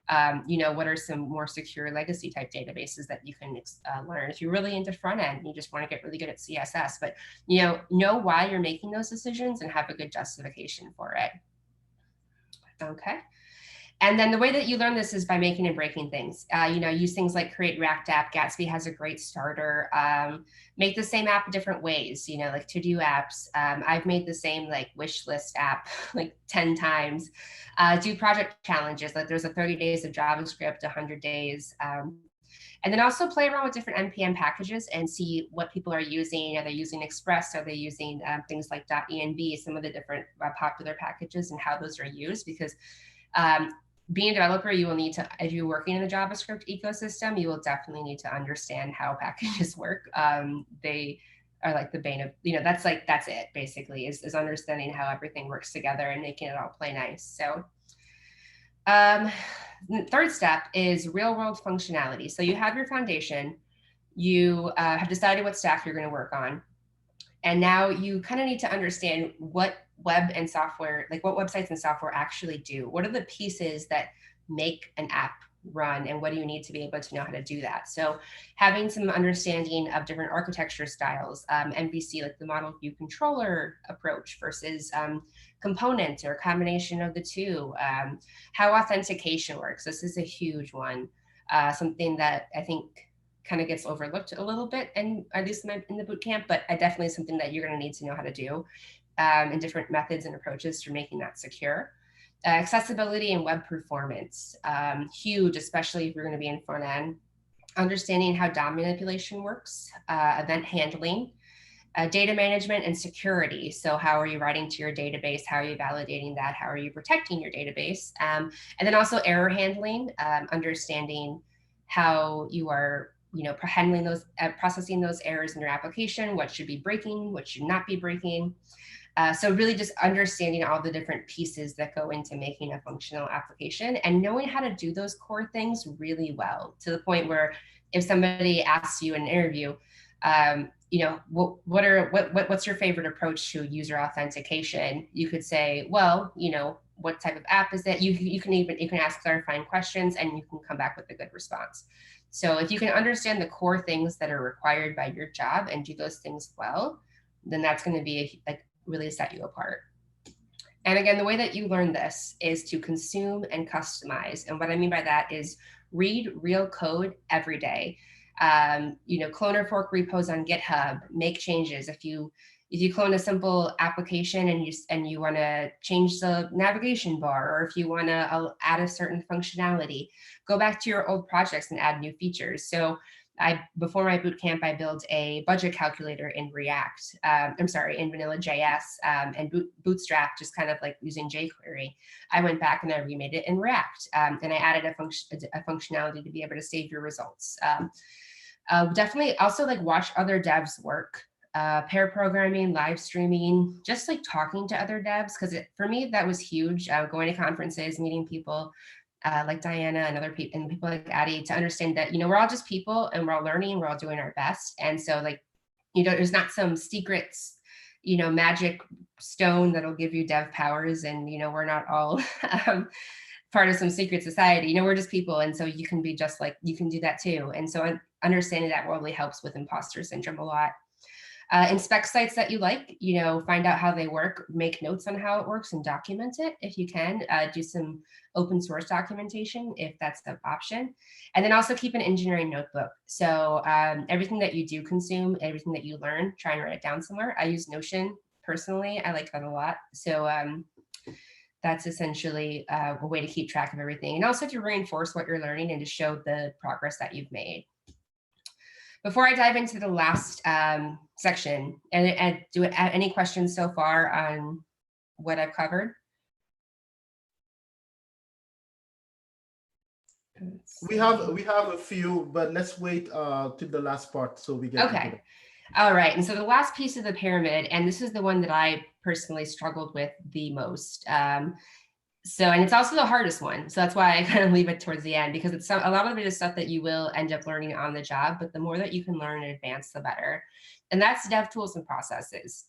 what are some more secure legacy type databases that you can learn? If you're really into front end, you just want to get really good at CSS, but know why you're making those decisions and have a good justification for it. Okay. And then the way that you learn this is by making and breaking things. Use things like Create React App. Gatsby has a great starter. Make the same app different ways, like to-do apps. I've made the same like wish list app like 10 times. Do project challenges, like there's a 30 days of JavaScript, 100 days. And then also play around with different NPM packages and see what people are using. Are they using Express? Are they using things like .env, some of the different popular packages and how those are used? Because being a developer, you will need to, if you're working in the JavaScript ecosystem, you will definitely need to understand how packages work. They are like the bane of, that's it basically, is understanding how everything works together and making it all play nice. So third step is real world functionality. So you have your foundation, you have decided what stack you're going to work on. And now you kind of need to understand what web and software, like what websites and software actually do. What are the pieces that make an app run, and what do you need to be able to know how to do that? So having some understanding of different architecture styles, MVC, like the model view controller approach versus component or combination of the two, how authentication works. This is a huge one, something that I think kind of gets overlooked a little bit, and at least in the boot camp, but definitely something that you're going to need to know how to do, and different methods and approaches for making that secure. Accessibility and web performance, huge, especially if you're going to be in front end. Understanding how DOM manipulation works, event handling, data management and security. So how are you writing to your database? How are you validating that? How are you protecting your database? And then also error handling, understanding how you are handling those, processing those errors in your application, what should be breaking, what should not be breaking. So really just understanding all the different pieces that go into making a functional application and knowing how to do those core things really well, to the point where if somebody asks you in an interview, what's your favorite approach to user authentication? You could say, well, what type of app is it? You can ask clarifying questions and you can come back with a good response. So if you can understand the core things that are required by your job and do those things well, then that's going to be really set you apart. And again, the way that you learn this is to consume and customize. And what I mean by that is read real code every day. Clone or fork repos on GitHub, make changes. If you clone a simple application and you want to change the navigation bar, or if you want to add a certain functionality, go back to your old projects and add new features. So before my bootcamp, I built a budget calculator in React, in Vanilla.js, and Bootstrap, just kind of like using jQuery. I went back and I remade it in React, and I added a functionality to be able to save your results. Definitely also like watch other devs work, pair programming, live streaming, just like talking to other devs. Cause for me, that was huge. Going to conferences, meeting people like Diana and other people and people like Addie to understand that, we're all just people and we're all learning, we're all doing our best. And so like, there's not some secrets, magic stone that'll give you dev powers. And, we're not all part of some secret society. We're just people. And so you can be just like, you can do that too. And so understanding that really helps with imposter syndrome a lot. Inspect sites that you like, find out how they work, make notes on how it works and document it if you can. Do some open source documentation if that's the option. And then also keep an engineering notebook. So everything that you do consume, everything that you learn, try and write it down somewhere. I use Notion personally. I like that a lot. So that's essentially a way to keep track of everything. And also to reinforce what you're learning and to show the progress that you've made. Before I dive into the last section, and do any questions so far on what I've covered? We have a few, but let's wait to the last part so we get okay. All right, and so the last piece of the pyramid, and this is the one that I personally struggled with the most. And it's also the hardest one. So that's why I kind of leave it towards the end, because it's a lot of it is stuff that you will end up learning on the job, but the more that you can learn in advance, the better. And that's dev tools and processes.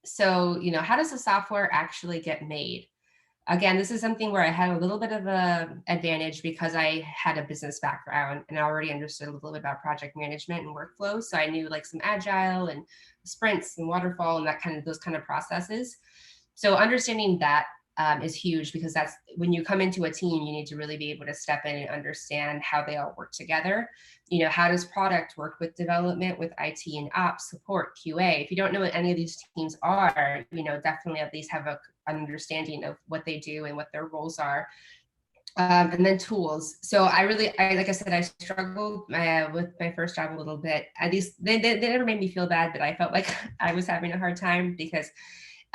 So, how does the software actually get made? Again, this is something where I had a little bit of a advantage because I had a business background and I already understood a little bit about project management and workflow. So I knew like some agile and sprints and waterfall and those kind of processes. So understanding that is huge, because that's when you come into a team, you need to really be able to step in and understand how they all work together. How does product work with development, with IT and ops, support, QA? If you don't know what any of these teams are, definitely at least have an understanding of what they do and what their roles are. And then tools. So like I said, I struggled with my first job a little bit. At least they never made me feel bad, but I felt like I was having a hard time because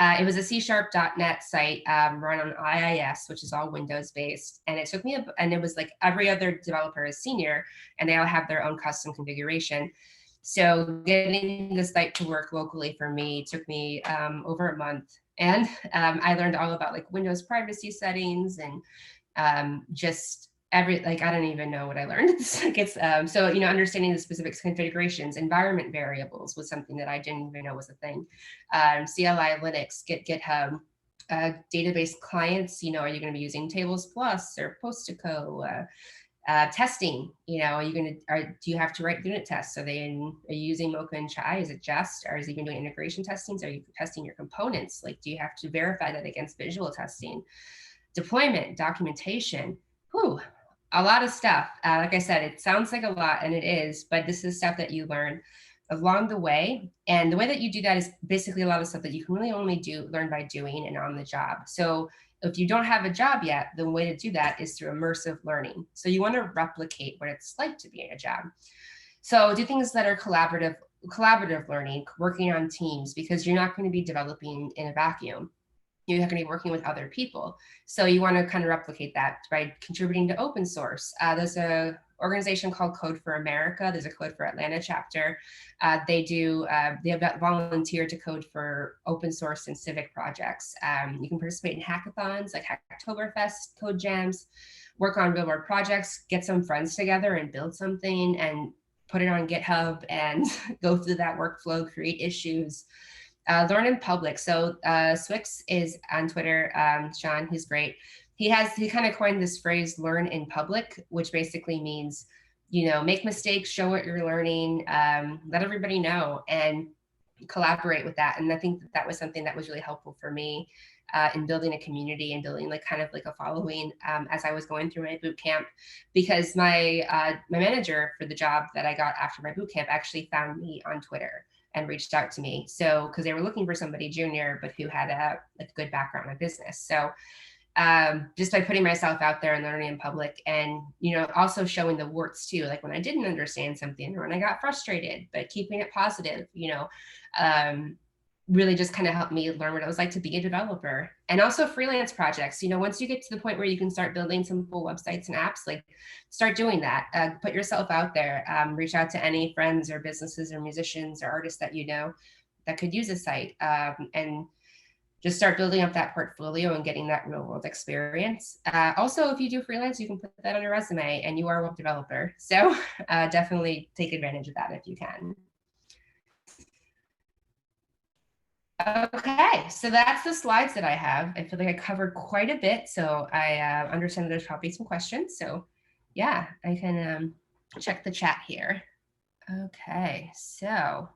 it was a C#.NET site run on IIS, which is all Windows based. And it took me, and it was like every other developer is senior and they all have their own custom configuration. So getting the site to work locally for me took me over a month. And I learned all about like Windows privacy settings and just I don't even know what I learned. So, understanding the specific configurations, environment variables was something that I didn't even know was a thing. CLI, Linux, GitHub, database clients, are you going to be using Tables Plus or Post2Co? Testing, do you have to write unit tests? Are you using Mocha and Chai? Is it Jest? Or is it even doing integration testings? Are you testing your components? Like, do you have to verify that against visual testing? Deployment, documentation, a lot of stuff. Like I said, it sounds like a lot, and it is, but this is stuff that you learn along the way. And the way that you do that is basically a lot of stuff that you can really only learn by doing and on the job. So if you don't have a job yet, the way to do that is through immersive learning. So you want to replicate what it's like to be in a job. So do things that are collaborative learning, working on teams, because you're not going to be developing in a vacuum. You're going to be working with other people. So you want to kind of replicate that by contributing to open source. There's an organization called Code for America. There's a Code for Atlanta chapter. They have volunteered to code for open source and civic projects. You can participate in hackathons like Hacktoberfest, code jams, work on real world projects, get some friends together and build something and put it on GitHub and go through that workflow, create issues. Learn in public. So Swix is on Twitter. Sean, he's great. He kind of coined this phrase, learn in public, which basically means, make mistakes, show what you're learning, let everybody know, and collaborate with that. And I think that was something that was really helpful for me in building a community and building kind of a following as I was going through my boot camp, because my manager for the job that I got after my boot camp actually found me on Twitter and reached out to me. So, because they were looking for somebody junior, but who had a good background in business. So just by putting myself out there and learning in public and, also showing the warts too, like when I didn't understand something or when I got frustrated, but keeping it positive, really just kind of helped me learn what it was like to be a developer. And also freelance projects. You know, once you get to the point where you can start building simple websites and apps, like start doing that. Put yourself out there. Reach out to any friends or businesses or musicians or artists that you know that could use a site, and just start building up that portfolio and getting that real world experience. Also, if you do freelance, you can put that on your resume and you are a web developer. So definitely take advantage of that if you can. Okay, so that's the slides that I have. I feel like I covered quite a bit, so I understand there's probably some questions. So yeah, I can check the chat here. Okay, so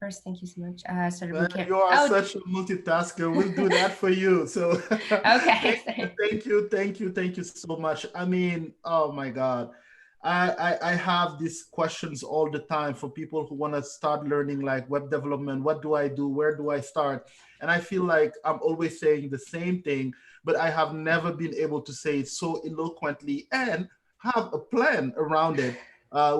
first, thank you so much. You are such a multitasker. We'll do that for you. So okay. thank you so much. I mean, oh my God. I have these questions all the time for people who want to start learning like web development. What do I do? Where do I start? And I feel like I'm always saying the same thing, but I have never been able to say it so eloquently and have a plan around it,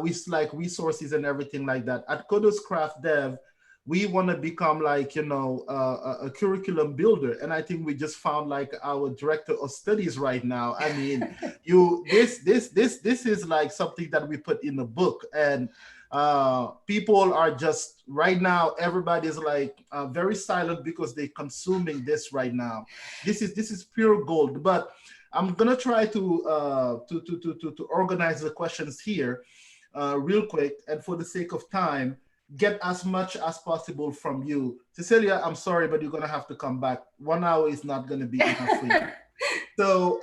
with like resources and everything like that. At Kodos Craft Dev, we want to become like, you know, a curriculum builder, and I think we just found like our director of studies right now. I mean, this is like something that we put in the book, and people are just right now, everybody's like very silent because they're consuming this right now. This is pure gold. But I'm gonna try to organize the questions here real quick, and for the sake of time, get as much as possible from you. Cecelia, I'm sorry, but you're gonna have to come back. 1 hour is not gonna be enough for you. So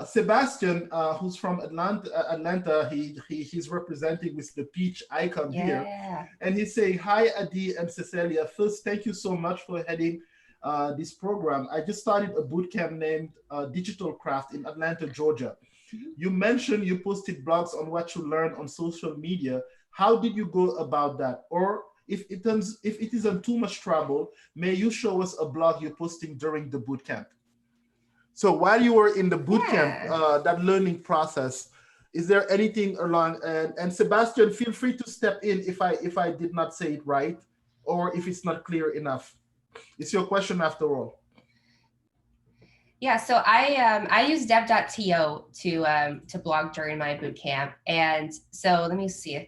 Sebastian, who's from Atlanta, he's representing with the peach icon here, and he's saying, "Hi, Adi and Cecelia. First, thank you so much for heading this program. I just started a bootcamp named Digital Craft in Atlanta, Georgia. You mentioned you posted blogs on what you learned on social media. How did you go about that? Or if it isn't too much trouble, may you show us a blog you're posting during the bootcamp?" So while you were in the bootcamp, that learning process, is there anything along? And Sebastian, feel free to step in if I did not say it right, or if it's not clear enough. It's your question after all. Yeah, so I use dev.to to blog during my boot camp, and so let me see if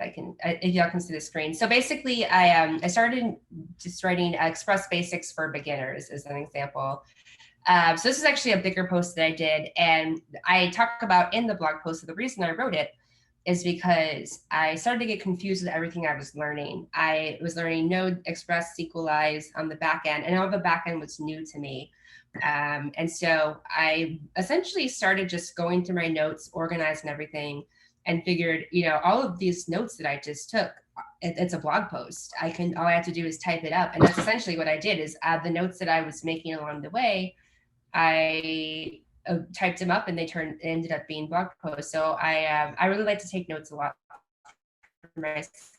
y'all can see the screen. So basically, I started just writing Express Basics for Beginners as an example. So this is actually a bigger post that I did, and I talk about in the blog post. So the reason I wrote it is because I started to get confused with everything I was learning. I was learning Node, Express, SQLize on the back end, and all the back end was new to me. And so I essentially started just going through my notes, organizing everything, and figured, you know, all of these notes that I just took, it's a blog post. All I have to do is type it up. And that's essentially what I did, is add the notes that I was making along the way. I typed them up and they ended up being blog posts. So I really like to take notes a lot for myself.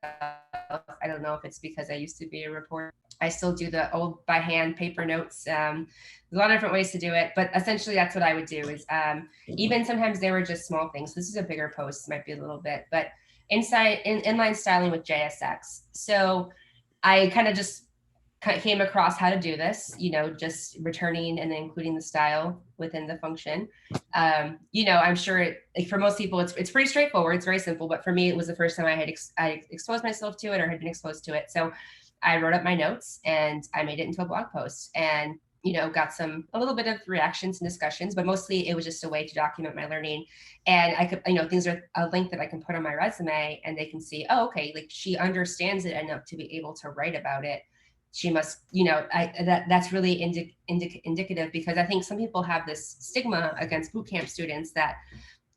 I don't know if it's because I used to be a reporter. I still do the old by hand paper notes. There's a lot of different ways to do it, but essentially that's what I would do. Is even sometimes they were just small things. This is a bigger post, might be a little bit, but inline styling with JSX. So I kind of just came across how to do this, you know, just returning and then including the style within the function. You know, I'm sure for most people, it's pretty straightforward. It's very simple, but for me, it was the first time I exposed myself to it or had been exposed to it. So I wrote up my notes and I made it into a blog post, and, you know, got a little bit of reactions and discussions, but mostly it was just a way to document my learning. And I could, you know, things are a link that I can put on my resume and they can see, oh, okay, like she understands it enough to be able to write about it. She must, you know, that's really indicative, because I think some people have this stigma against bootcamp students that,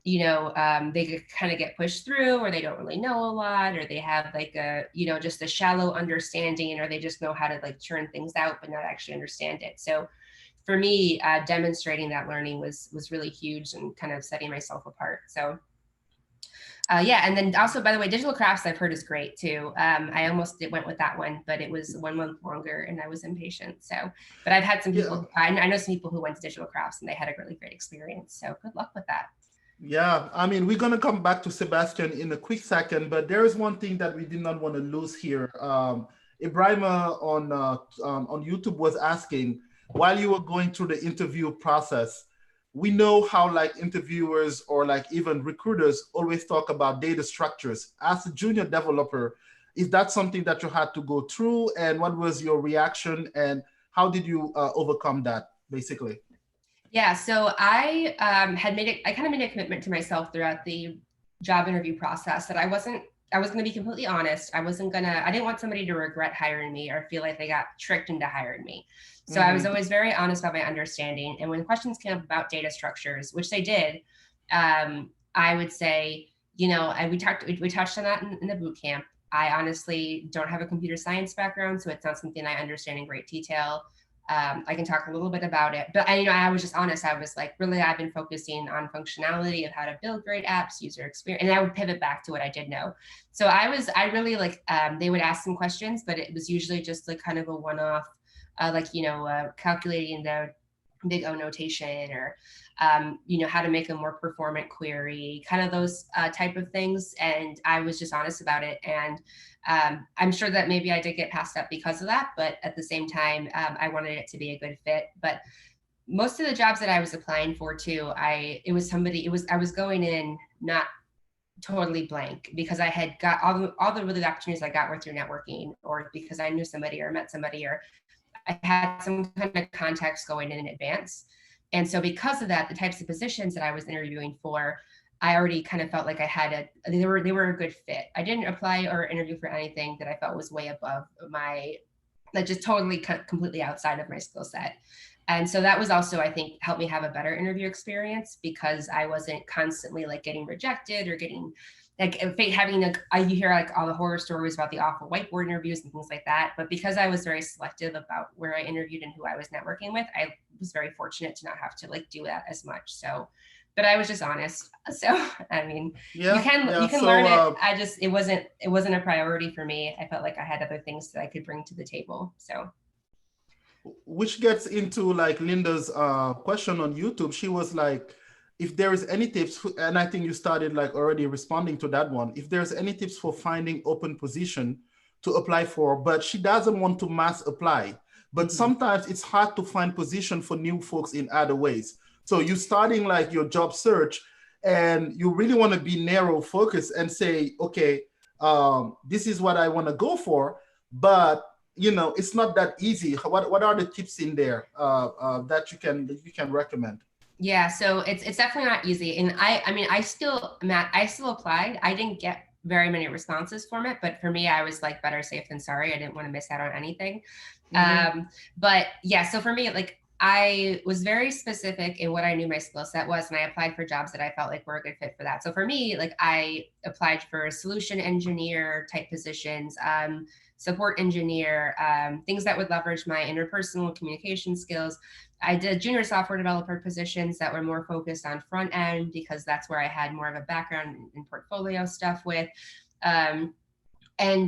you know, they kind of get pushed through, or they don't really know a lot, or they have like you know, just a shallow understanding, or they just know how to like churn things out but not actually understand it. So for me, demonstrating that learning was really huge and kind of setting myself apart. So yeah, and then also, by the way, digital crafts I've heard is great too. I almost went with that one, but it was 1 month longer and I was impatient. So, but I've had some people, I know some people who went to digital crafts and they had a really great experience. So good luck with that. Yeah, I mean, we're going to come back to Sebastian in a quick second, but there is one thing that we did not want to lose here. Ibrahima on YouTube was asking, while you were going through the interview process, we know how like interviewers or like even recruiters always talk about data structures. As a junior developer, is that something that you had to go through? And what was your reaction? And how did you overcome that, basically? Yeah, so I kind of made a commitment to myself throughout the job interview process that I was going to be completely honest. I didn't want somebody to regret hiring me or feel like they got tricked into hiring me. So I was always very honest about my understanding. And when questions came up about data structures, which they did, I would say, we touched on that in the boot camp. I honestly don't have a computer science background, so it's not something I understand in great detail. I can talk a little bit about it, but I was just honest. I was like, really, I've been focusing on functionality of how to build great apps, user experience, and I would pivot back to what I did know. So I really like, they would ask some questions, but it was usually just like kind of a one-off, calculating the big O notation or, how to make a more performant query, kind of those type of things. And I was just honest about it. And I'm sure that maybe I did get passed up because of that, but at the same time, I wanted it to be a good fit. But most of the jobs that I was applying for too, I was going in not totally blank because I had got all the really opportunities I got were through networking or because I knew somebody or met somebody or I had some kind of context going in advance. And so because of that, the types of positions that I was interviewing for, I already kind of felt like they were a good fit. I didn't apply or interview for anything that I felt was way above like just totally completely outside of my skill set. And so that was also, I think, helped me have a better interview experience because I wasn't constantly like getting rejected or getting like having you hear like all the horror stories about the awful whiteboard interviews and things like that. But because I was very selective about where I interviewed and who I was networking with, I was very fortunate to not have to like do that as much. So, but I was just honest. So, I mean, you can learn it. It wasn't a priority for me. I felt like I had other things that I could bring to the table. So. Which gets into like Linda's question on YouTube. She was like, if there is any tips, and I think you started like already responding to that one, if there's any tips for finding open position to apply for, but she doesn't want to mass apply. But sometimes it's hard to find position for new folks in other ways. So you're starting like your job search and you really want to be narrow focused and say, okay, this is what I want to go for, but it's not that easy. What are the tips in there that you can recommend? Yeah, so it's definitely not easy. And I still applied. I didn't get very many responses from it, but for me, I was like better safe than sorry. I didn't want to miss out on anything. But yeah, so for me, like I was very specific in what I knew my skill set was, and I applied for jobs that I felt like were a good fit for that. So for me, like I applied for solution engineer type positions, support engineer, things that would leverage my interpersonal communication skills. I did junior software developer positions that were more focused on front end because that's where I had more of a background in portfolio stuff with. And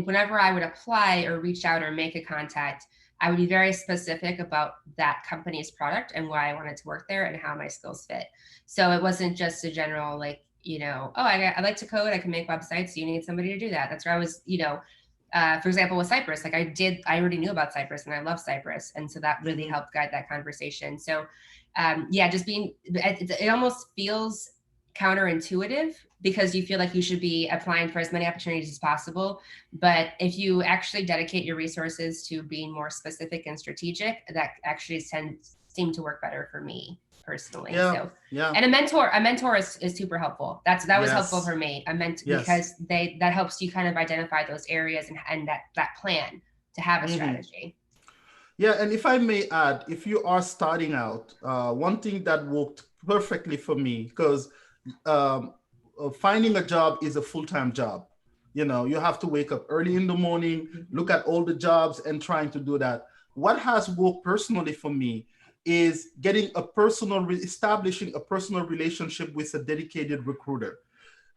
whenever I would apply or reach out or make a contact, I would be very specific about that company's product and why I wanted to work there and how my skills fit. So it wasn't just a general like, I like to code, I can make websites, so you need somebody to do that. That's where I was, for example, with Cypress, like I already knew about Cypress and I love Cypress. And so that really helped guide that conversation. So it almost feels counterintuitive because you feel like you should be applying for as many opportunities as possible. But if you actually dedicate your resources to being more specific and strategic, that actually seem to work better for me personally. And a mentor is super helpful. That was helpful for me. Because that helps you kind of identify those areas and that plan to have a strategy. Yeah, and if I may add, if you are starting out, one thing that worked perfectly for me, because finding a job is a full-time job. You have to wake up early in the morning, look at all the jobs and trying to do that. What has worked personally for me is establishing a personal relationship with a dedicated recruiter.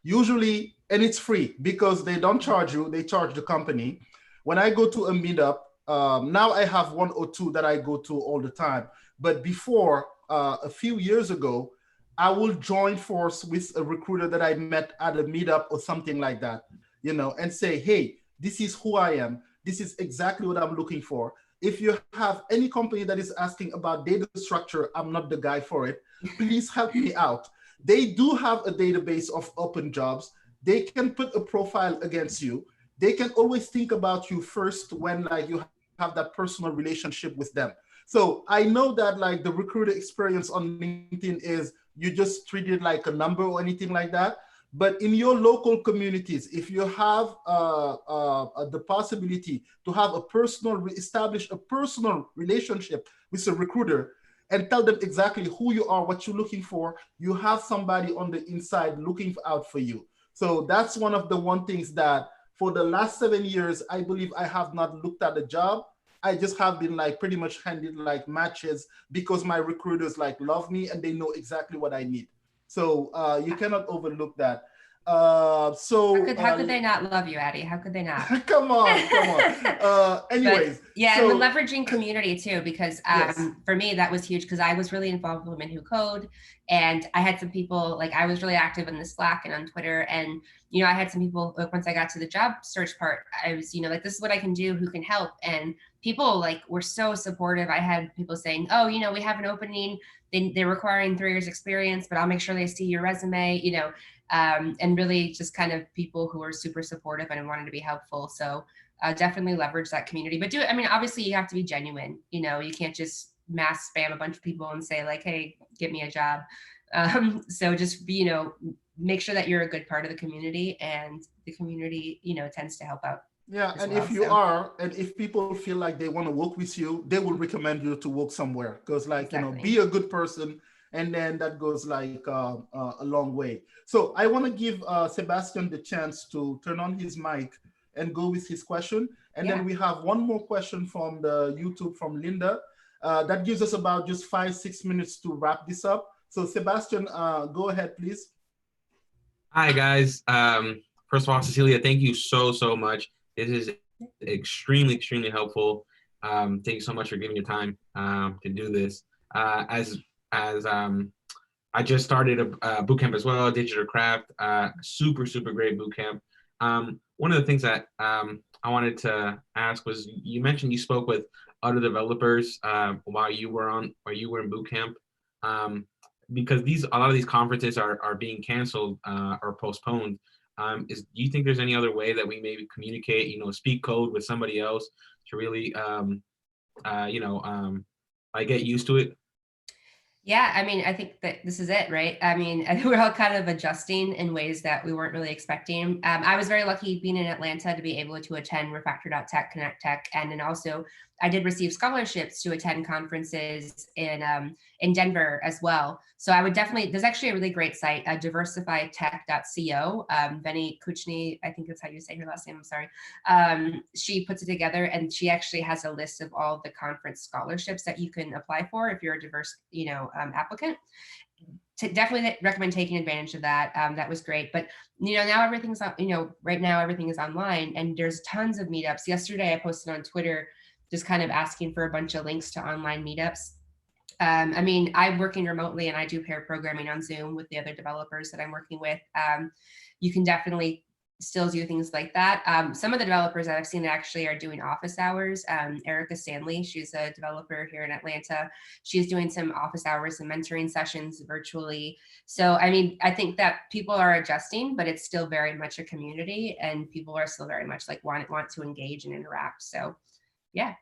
Usually, and it's free because they don't charge you, they charge the company. When I go to a meetup, now I have one or two that I go to all the time. But before, a few years ago, I will join force with a recruiter that I met at a meetup or something like that, and say, hey, this is who I am. this is exactly what I'm looking for. If you have any company that is asking about data structure, I'm not the guy for it. Please help me out. They do have a database of open jobs. They can put a profile against you. They can always think about you first when like you have that personal relationship with them. So I know that like the recruiter experience on LinkedIn is you just treat it like a number or anything like that. But in your local communities, if you have the possibility to have a establish a personal relationship with a recruiter and tell them exactly who you are, what you're looking for, you have somebody on the inside looking out for you. So that's one things that for the last 7 years, I believe I have not looked at a job. I just have been like pretty much handed like matches because my recruiters like love me and they know exactly what I need. So you cannot overlook that. How could they not love you, Addie? How could they not? Come on, come on. Anyways, but, yeah, so, and the leveraging community too, because yes. for me that was huge because I was really involved with Women Who Code, and I had some people like I was really active in the Slack and on Twitter, and I had some people like once I got to the job search part, I was like this is what I can do, who can help, and people like were so supportive. I had people saying, oh, we have an opening. They're requiring 3 years experience, but I'll make sure they see your resume. And really just kind of people who are super supportive and wanted to be helpful. So definitely leverage that community. But obviously you have to be genuine. You can't just mass spam a bunch of people and say like, hey, get me a job. So just make sure that you're a good part of the community, and the community, tends to help out. Yeah, and if you are, and if people feel like they want to work with you, they will recommend you to work somewhere. Because like, Exactly. be a good person, and then that goes like a long way. So I want to give Sebastian the chance to turn on his mic and go with his question. And then we have one more question from the YouTube from Linda. That gives us about just 5-6 minutes to wrap this up. So Sebastian, go ahead, please. Hi, guys. First of all, Cecelia, thank you so much. This is extremely helpful. Thank you so much for giving your time to do this. As I just started a boot camp as well, Digital Craft, super great boot camp. One of the things that I wanted to ask was, you mentioned you spoke with other developers while you were in boot camp, because a lot of these conferences are being canceled or postponed. Do you think there's any other way that we maybe communicate, speak code with somebody else to really, get used to it? Yeah, I mean, I think that this is it, right? I mean, I think we're all kind of adjusting in ways that we weren't really expecting. I was very lucky being in Atlanta to be able to attend Refactor.tech, Connect Tech, and then also I did receive scholarships to attend conferences in Denver as well. So I would definitely, there's actually a really great site, diversifytech.co. Benny Kuchny, I think that's how you say her last name, I'm sorry. She puts it together, and she actually has a list of all the conference scholarships that you can apply for if you're a diverse, applicant. Definitely recommend taking advantage of that. That was great. But now everything's right now everything is online, and there's tons of meetups. Yesterday I posted on Twitter just kind of asking for a bunch of links to online meetups. I mean, I'm working remotely and I do pair programming on Zoom with the other developers that I'm working with. You can definitely still do things like that. Some of the developers that I've seen actually are doing office hours. Erica Stanley, she's a developer here in Atlanta. She's doing some office hours and mentoring sessions virtually. So, I mean, I think that people are adjusting, but it's still very much a community, and people are still very much like want to engage and interact. So, yeah.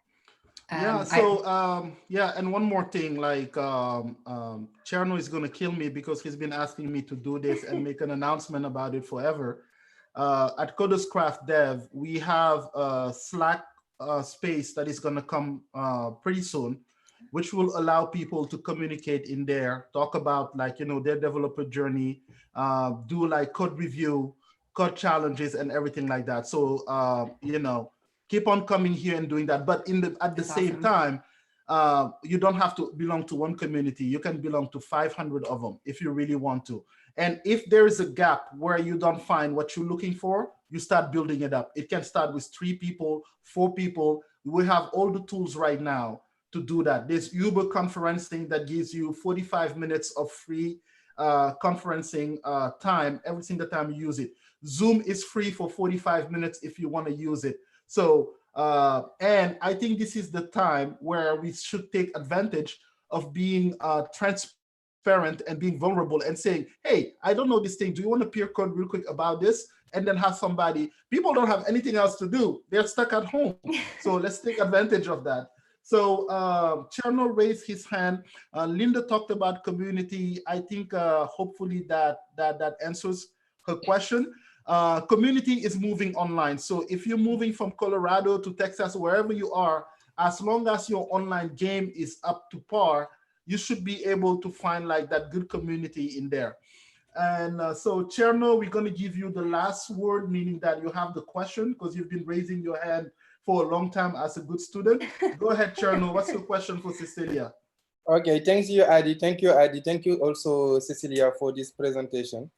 And one more thing, like Cherno is gonna kill me because he's been asking me to do this and make an announcement about it forever. At Coders Craft Dev, we have a Slack space that is gonna come pretty soon, which will allow people to communicate in there, talk about like, their developer journey, do like code review, code challenges and everything like that. So, keep on coming here and doing that. But at the same time, you don't have to belong to one community. You can belong to 500 of them if you really want to. And if there is a gap where you don't find what you're looking for, you start building it up. It can start with 3 people, 4 people. We have all the tools right now to do that. There's Uber conferencing that gives you 45 minutes of free conferencing time every single time you use it. Zoom is free for 45 minutes if you want to use it. So And I think this is the time where we should take advantage of being transparent and being vulnerable and saying, hey, I don't know this thing. Do you want to peer code real quick about this? And then have somebody, people don't have anything else to do. They're stuck at home. So let's take advantage of that. So Cherno raised his hand. Linda talked about community. I think hopefully that answers her question. Community is moving online. So if you're moving from Colorado to Texas, wherever you are, as long as your online game is up to par, you should be able to find like that good community in there. And so Cherno, we're going to give you the last word, meaning that you have the question because you've been raising your hand for a long time as a good student. Go ahead, Cherno. What's your question for Cecelia? Okay, thank you, Adi. Thank you, Adi. Thank you also, Cecelia, for this presentation.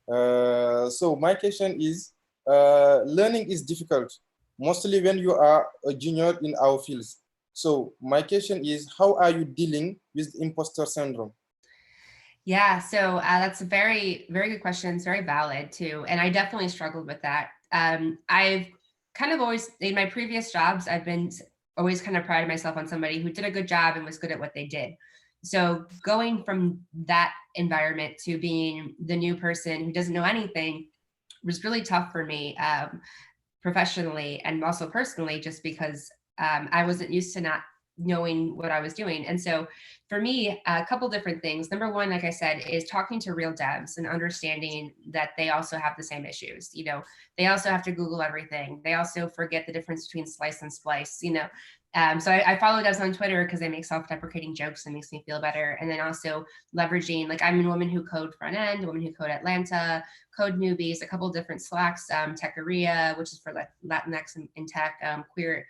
So my question is, learning is difficult, mostly when you are a junior in our fields. So my question is, how are you dealing with imposter syndrome? Yeah, so that's a very, very good question. It's very valid too. And I definitely struggled with that. I've kind of always, in my previous jobs, I've been always kind of prided myself on somebody who did a good job and was good at what they did. So going from that environment to being the new person who doesn't know anything was really tough for me professionally and also personally, just because I wasn't used to not knowing what I was doing. And so for me, a couple different things. Number one, like I said, is talking to real devs and understanding that they also have the same issues. You know, they also have to Google everything. They also forget the difference between slice and splice, you know. So I follow devs on Twitter because they make self-deprecating jokes and makes me feel better. And then also leveraging, like I'm a woman who code front end, a woman who code Atlanta, code newbies, a couple different Slacks, Techaria, which is for Latinx in tech, queer,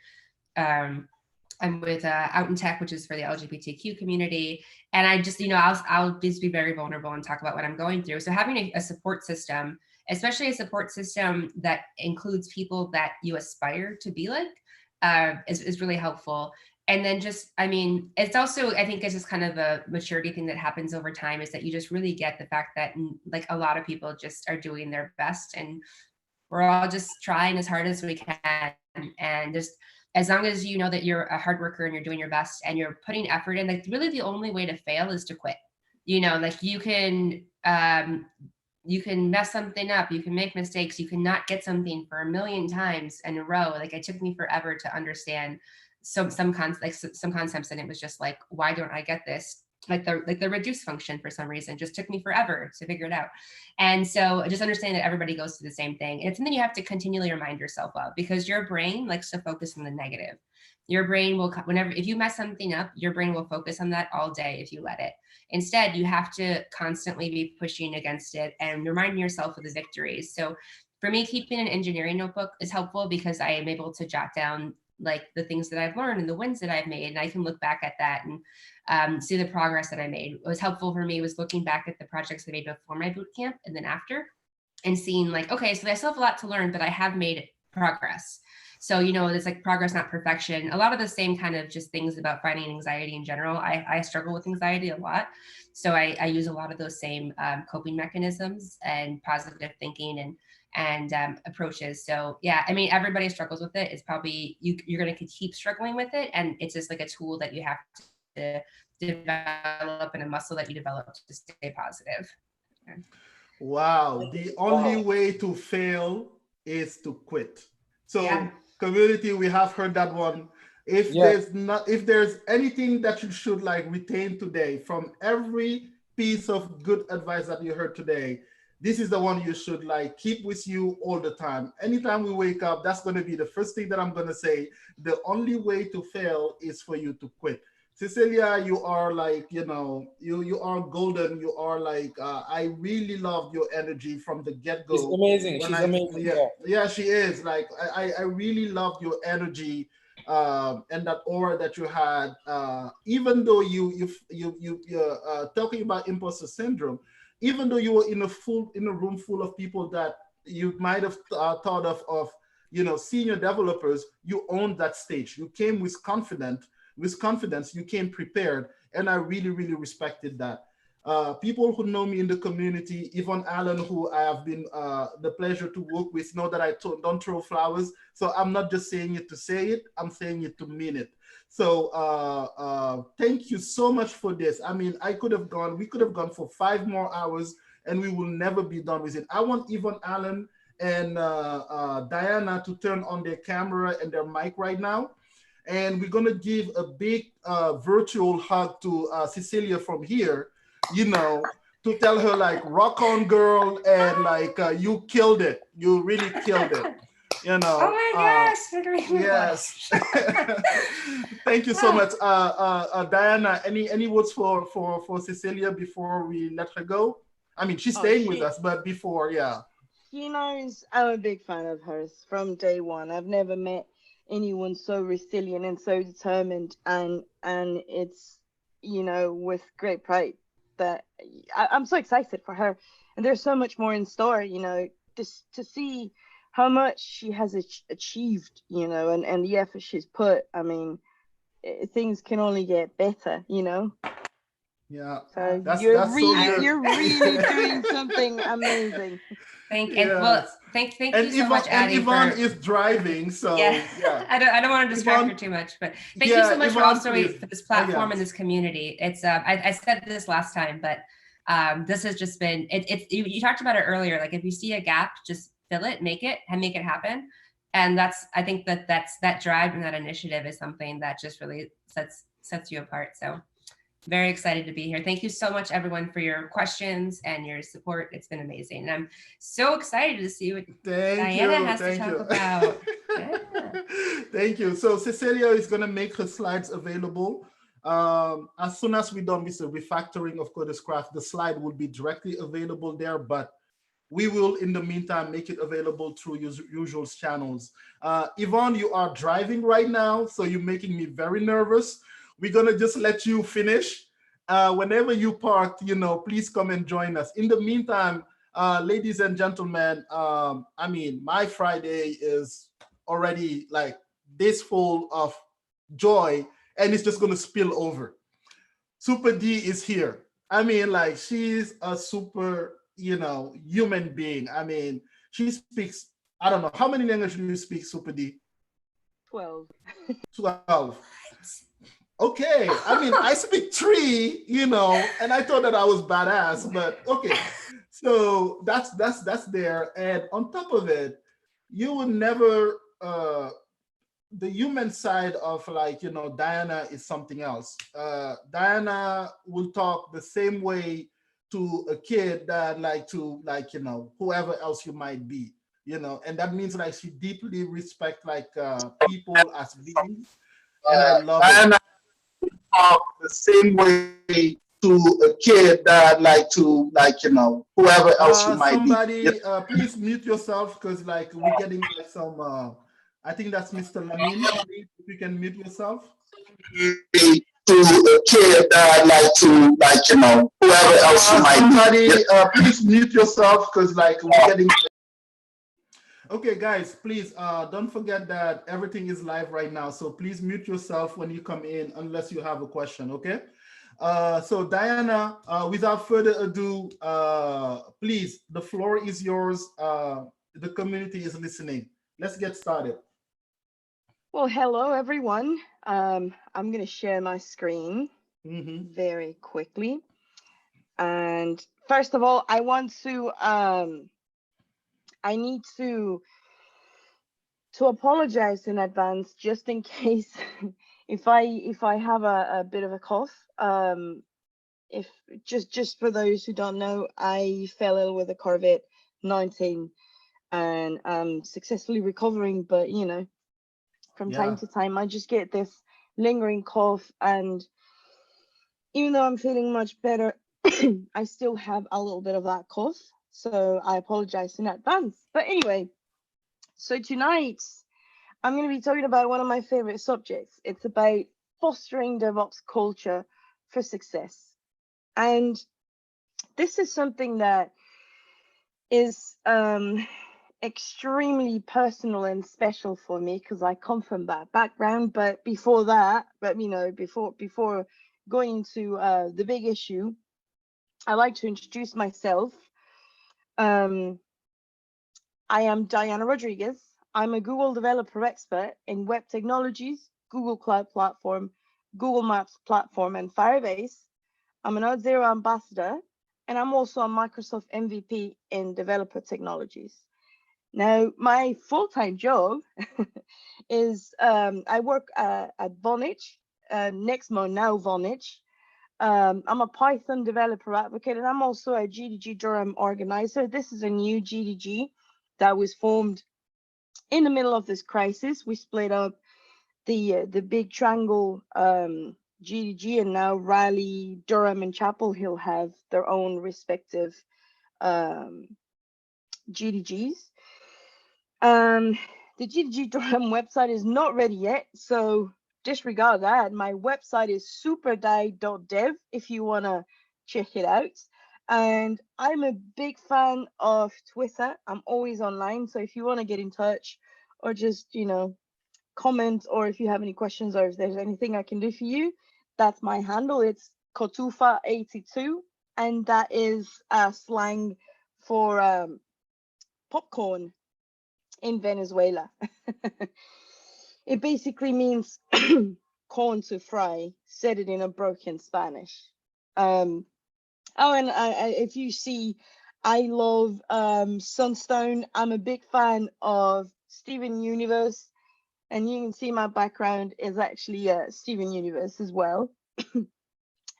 I'm with Out in Tech, which is for the LGBTQ community. And I just, you know, I'll just be very vulnerable and talk about what I'm going through. So having a support system, especially a support system that includes people that you aspire to be like, is really helpful. And then just, I mean, it's also, I think it's just kind of a maturity thing that happens over time, is that you just really get the fact that like a lot of people just are doing their best and we're all just trying as hard as we can. And just, as long as you know that you're a hard worker and you're doing your best and you're putting effort in, like really the only way to fail is to quit. You know, like you can mess something up, you can make mistakes, you can not get something for a million times in a row. Like it took me forever to understand some concepts, and it was just like, why don't I get this? Like the reduce function for some reason just took me forever to figure it out. And so just understand that everybody goes through the same thing. And it's something you have to continually remind yourself of, because your brain likes to focus on the negative. Your brain will, if you mess something up, your brain will focus on that all day if you let it. Instead, you have to constantly be pushing against it and reminding yourself of the victories. So for me, keeping an engineering notebook is helpful because I am able to jot down like the things that I've learned and the wins that I've made. And I can look back at that and see the progress that I made. What was helpful for me was looking back at the projects I made before my boot camp and then after, and seeing like, okay, so I still have a lot to learn, but I have made progress. So, you know, it's like progress, not perfection. A lot of the same kind of just things about fighting anxiety in general. I struggle with anxiety a lot. So I use a lot of those same coping mechanisms and positive thinking and approaches. So yeah, I mean, everybody struggles with it. It's probably, you're going to keep struggling with it. And it's just like a tool that you have to develop and a muscle that you develop to stay positive. Wow. The only way to fail is to quit. So Yeah. Community, we have heard that one. If there's anything that you should like retain today from every piece of good advice that you heard today, this is the one you should like keep with you all the time. Anytime we wake up, that's going to be the first thing that I'm going to say. The only way to fail is for you to quit. Cecelia, you are like, you know, you are golden. You are like, I really love your energy from the get-go. She's amazing. When She's amazing. Yeah, she is. Like, I really love your energy and that aura that you had. Even though you're talking about imposter syndrome, even though you were in a room full of people that you might have thought of, you know, senior developers, you owned that stage. You came with confidence, you came prepared, and I really, really respected that. People who know me in the community, Yvonne Allen, who I have been the pleasure to work with, know that I don't throw flowers. So I'm not just saying it to say it, I'm saying it to mean it. So thank you so much for this. I mean, we could have gone for 5 more hours and we will never be done with it. I want Yvonne Allen and Diana to turn on their camera and their mic right now. And we're gonna give a big virtual hug to Cecelia from here, to tell her like, rock on girl, and like you killed it. You really killed it. Oh my gosh, yes. Thank you so much. Diana, any words for Cecelia before we let her go? I mean, she's staying with us, but before, yeah. She knows I'm a big fan of hers from day one. I've never met anyone so resilient and so determined, and it's, with great pride that I'm so excited for her, and there's so much more in store, just to see how much she has achieved, and the effort she's put. I mean, things can only get better. Yeah, so that's you're so good. you're really doing something amazing. Thank you so much, Addie. And Yvonne is driving, so yeah. I don't want to distract her too much, but thank you so much Yvonne, for this platform and this community. It's I said this last time, but this has just been you talked about it earlier. Like, if you see a gap, just fill it, make it happen. And I think that drive and that initiative is something that just really sets you apart. So very excited to be here. Thank you so much, everyone, for your questions and your support. It's been amazing. And I'm so excited to see what Diana has to talk about. Yeah. Thank you. So Cecelia is going to make her slides available. As soon as we're done with the refactoring of Codescraft, the slide will be directly available there, but we will, in the meantime, make it available through usual channels. Yvonne, you are driving right now, so you're making me very nervous. We're gonna just let you finish. Whenever you park, please come and join us. In the meantime, ladies and gentlemen, I mean, my Friday is already like this full of joy, and it's just gonna spill over. Super D is here. I mean, like, she's a super, human being. I mean, she speaks, I don't know, how many languages do you speak, Super D? 12. 12. Okay, I mean, I speak 3, and I thought that I was badass, but okay. So that's there. And on top of it, you would never, the human side of, like, Diana is something else. Diana will talk the same way to a kid that whoever else you might be, and that means like she deeply respect like people as beings, and I love Diana it. Talk the same way to a kid that whoever else you might be. Please mute yourself, because like we're getting like some I think that's Mr. Lamin. Please, if you can mute yourself. To a kid that whoever else you might be. Please mute yourself, because like we're getting. Okay, guys, please don't forget that everything is live right now. So please mute yourself when you come in, unless you have a question, okay? So Diana, without further ado, please, the floor is yours. The community is listening. Let's get started. Well, hello, everyone. I'm going to share my screen very quickly. And first of all, I want to, I need to apologize in advance, just in case if I have a bit of a cough. If just for those who don't know, I fell ill with a COVID-19, and I'm successfully recovering, but from time to time I just get this lingering cough, and even though I'm feeling much better, I still have a little bit of that cough, so I apologize in advance. But anyway, so tonight I'm going to be talking about one of my favorite subjects. It's about fostering DevOps culture for success. And this is something that is extremely personal and special for me, because I come from that background. But before that, before going into the big issue, I like to introduce myself. I am Diana Rodriguez. I'm a Google developer expert in web technologies, Google Cloud Platform, Google Maps Platform, and Firebase. I'm an Auth0 ambassador, and I'm also a Microsoft MVP in developer technologies. Now, my full-time job is I work at Vonage, Nexmo, now Vonage. I'm a Python developer advocate, and I'm also a GDG Durham organizer. This is a new GDG that was formed in the middle of this crisis. We split up the big triangle GDG, and now Raleigh, Durham, and Chapel Hill have their own respective GDGs. The GDG Durham website is not ready yet, so disregard that. My website is superdie.dev if you want to check it out. And I'm a big fan of Twitter. I'm always online, so if you want to get in touch or just, comment, or if you have any questions or if there's anything I can do for you, that's my handle. It's Cotufa82, and that is slang for popcorn in Venezuela. It basically means corn to fry, said it in a broken Spanish. And if you see, I love Sunstone. I'm a big fan of Steven Universe, and you can see my background is actually Steven Universe as well.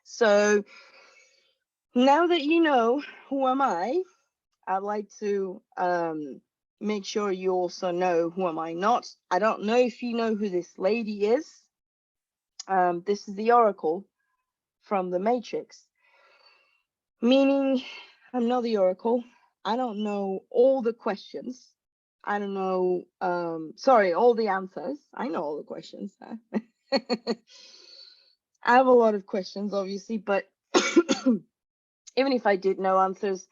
So now that you know who am I, I'd like to make sure you also know who am I not. I don't know if you know who this lady is. This is the Oracle from the Matrix, meaning I'm not the Oracle. I don't know all the questions. I don't know, all the answers. I know all the questions. I have a lot of questions, obviously, but even if I did know answers,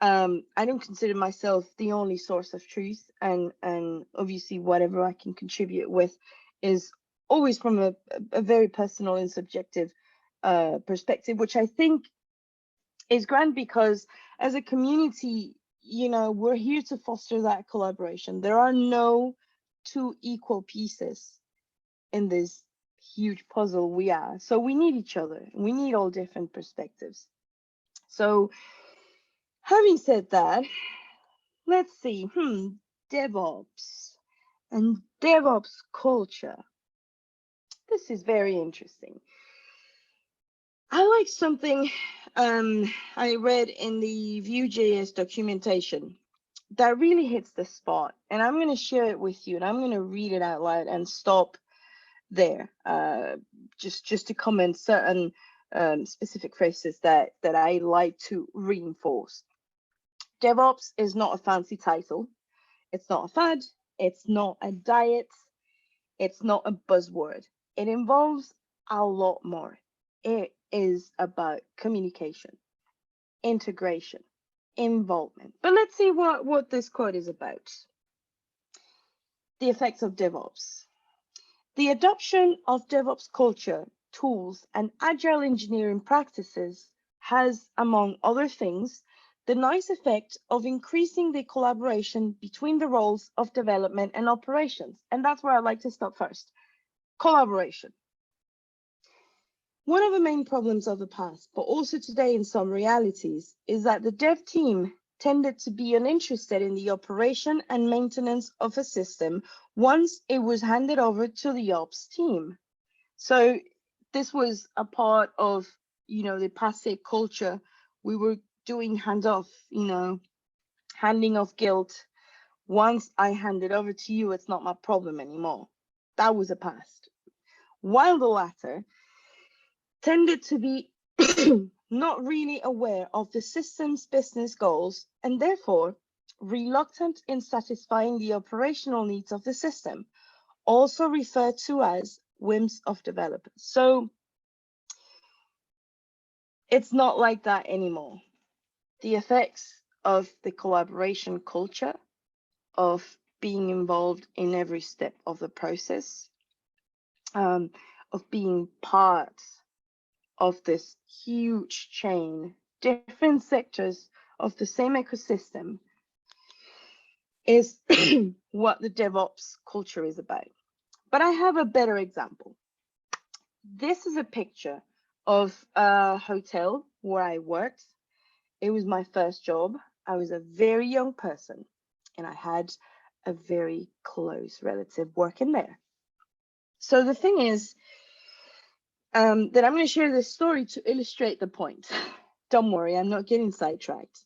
I don't consider myself the only source of truth, and obviously whatever I can contribute with is always from a very personal and subjective perspective, which I think is grand, because as a community, we're here to foster that collaboration. There are no two equal pieces in this huge puzzle we are. So we need each other. We need all different perspectives. So having said that, let's see, DevOps and DevOps culture. This is very interesting. I like something I read in the Vue.js documentation that really hits the spot, and I'm going to share it with you, and I'm going to read it out loud and stop there, just to comment certain specific phrases that I like to reinforce. DevOps is not a fancy title. It's not a fad. It's not a diet. It's not a buzzword. It involves a lot more. It is about communication, integration, involvement. But let's see what this quote is about. The effects of DevOps. The adoption of DevOps culture, tools, and agile engineering practices has, among other things, the nice effect of increasing the collaboration between the roles of development and operations. And that's where I'd like to stop first. Collaboration. One of the main problems of the past, but also today in some realities, is that the dev team tended to be uninterested in the operation and maintenance of a system once it was handed over to the ops team. So this was a part of, the passive culture. We were doing handoff, handing off guilt. Once I hand it over to you, it's not my problem anymore. That was a past. While the latter tended to be not really aware of the system's business goals, and therefore reluctant in satisfying the operational needs of the system, also referred to as whims of developers. So it's not like that anymore. The effects of the collaboration culture, of being involved in every step of the process, of being part of this huge chain different sectors of the same ecosystem is what the DevOps culture is about. But I have a better example. This is a picture of a hotel where I worked. It was my first job. I was a very young person and I had a very close relative working there. So the thing is that I'm going to share this story to illustrate the point. Don't worry, I'm not getting sidetracked.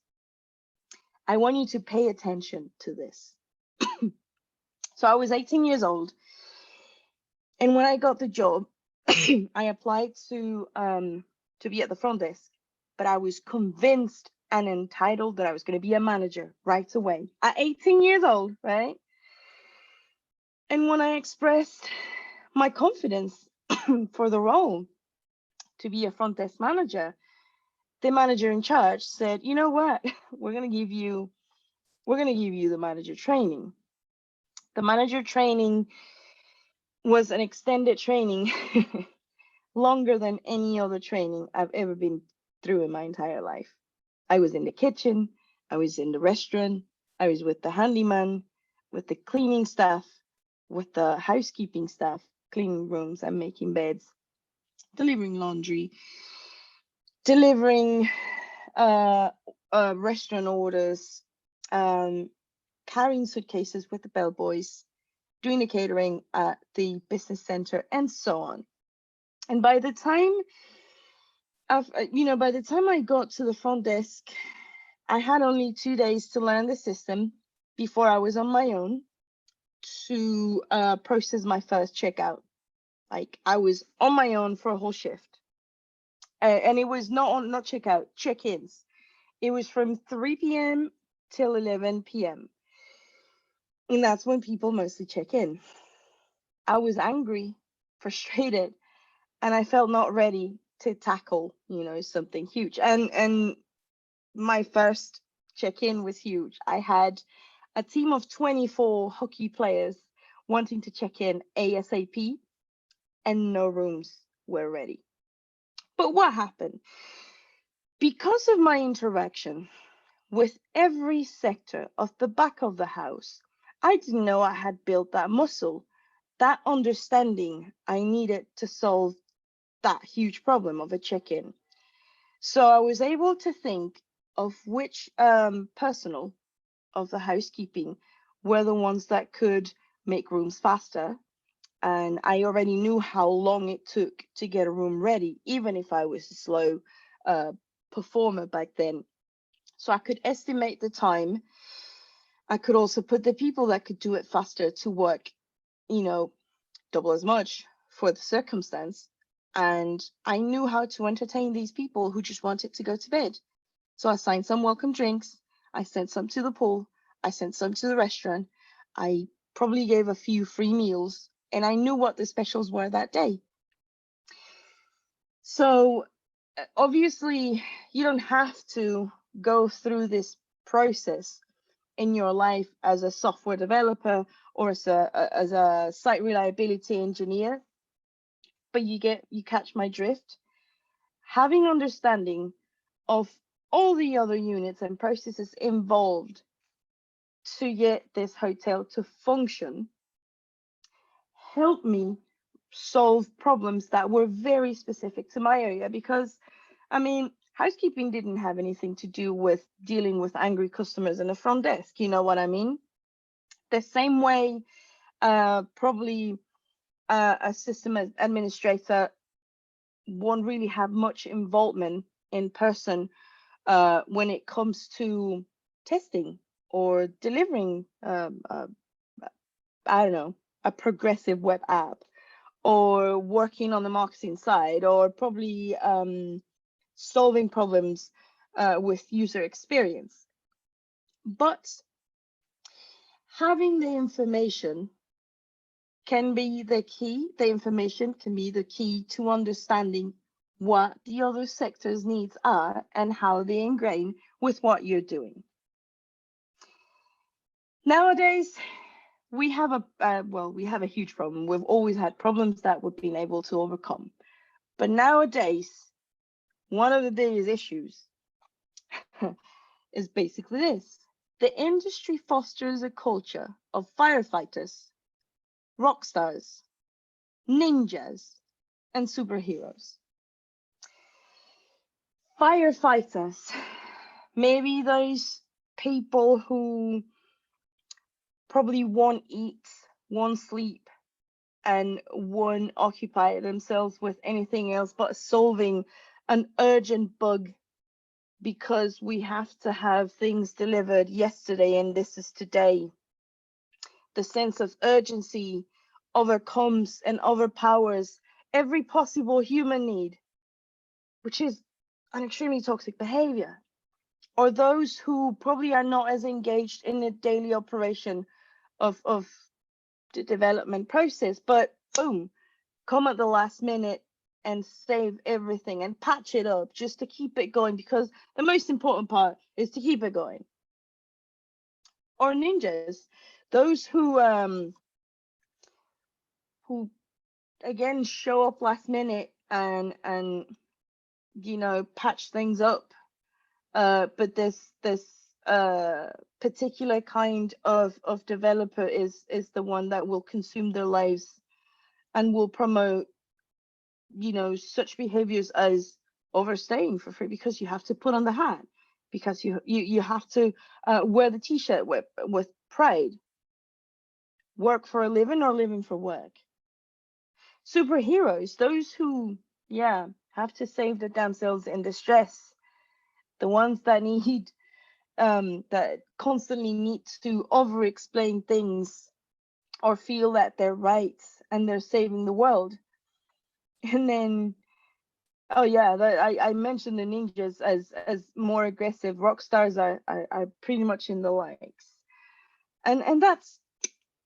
I want you to pay attention to this. So I was 18 years old. And when I got the job, I applied to be at the front desk, but I was convinced and entitled that I was going to be a manager right away at 18 years old, right? And when I expressed my confidence for the role to be a front desk manager, the manager in charge said, "You know what? We're going to give you the manager training." The manager training was an extended training, longer than any other training I've ever been through in my entire life. I was in the kitchen, I was in the restaurant, I was with the handyman, with the cleaning staff, with the housekeeping staff, cleaning rooms and making beds, delivering laundry, delivering restaurant orders, carrying suitcases with the bellboys, doing the catering at the business center, and so on. And by the time I got to the front desk, I had only 2 days to learn the system before I was on my own to process my first checkout. Like I was on my own for a whole shift, and it was not checkout, check-ins. It was from 3 p.m. till 11 p.m. And that's when people mostly check in. I was angry, frustrated, and I felt not ready to tackle, something huge. And my first check-in was huge. I had a team of 24 hockey players wanting to check in ASAP, and no rooms were ready. But what happened? Because of my interaction with every sector of the back of the house, I didn't know I had built that muscle, that understanding I needed to solve that huge problem of a check-in. So I was able to think of which personnel of the housekeeping were the ones that could make rooms faster. And I already knew how long it took to get a room ready, even if I was a slow performer back then. So I could estimate the time. I could also put the people that could do it faster to work, double as much for the circumstance. And I knew how to entertain these people who just wanted to go to bed. So I signed some welcome drinks. I sent some to the pool. I sent some to the restaurant. I probably gave a few free meals, and I knew what the specials were that day. So obviously, you don't have to go through this process in your life as a software developer or as a site reliability engineer, but you catch my drift. Having understanding of all the other units and processes involved to get this hotel to function helped me solve problems that were very specific to my area, because housekeeping didn't have anything to do with dealing with angry customers in the front desk, you know what I mean? The same way probably a system administrator won't really have much involvement in person when it comes to testing or delivering I don't know, a progressive web app, or working on the marketing side, or probably solving problems with user experience. But having the information can be the key. The information can be the key to understanding what the other sector's needs are and how they ingrain with what you're doing. Nowadays, we have a huge problem. We've always had problems that we've been able to overcome. But nowadays, one of the biggest issues is basically this. The industry fosters a culture of firefighters, rock stars, ninjas, and superheroes. Firefighters, maybe those people who probably won't eat, won't sleep, and won't occupy themselves with anything else but solving an urgent bug because we have to have things delivered yesterday and this is today. The sense of urgency overcomes and overpowers every possible human need, which is an extremely toxic behavior. Or those who probably are not as engaged in the daily operation of the development process, but boom, come at the last minute and save everything and patch it up just to keep it going, because the most important part is to keep it going. Or ninjas, those who again show up last minute and you know, patch things up, but this particular kind of developer is the one that will consume their lives and will promote, you know, such behaviors as overstaying for free because you have to put on the hat, because you have to wear the t-shirt with pride, work for a living or living for work. Superheroes, those who, yeah, have to save the damsels in distress, the ones that need that constantly need to over explain things or feel that they're right and they're saving the world. And then, oh yeah, I mentioned the ninjas as more aggressive. Rock stars are pretty much in the likes, and that's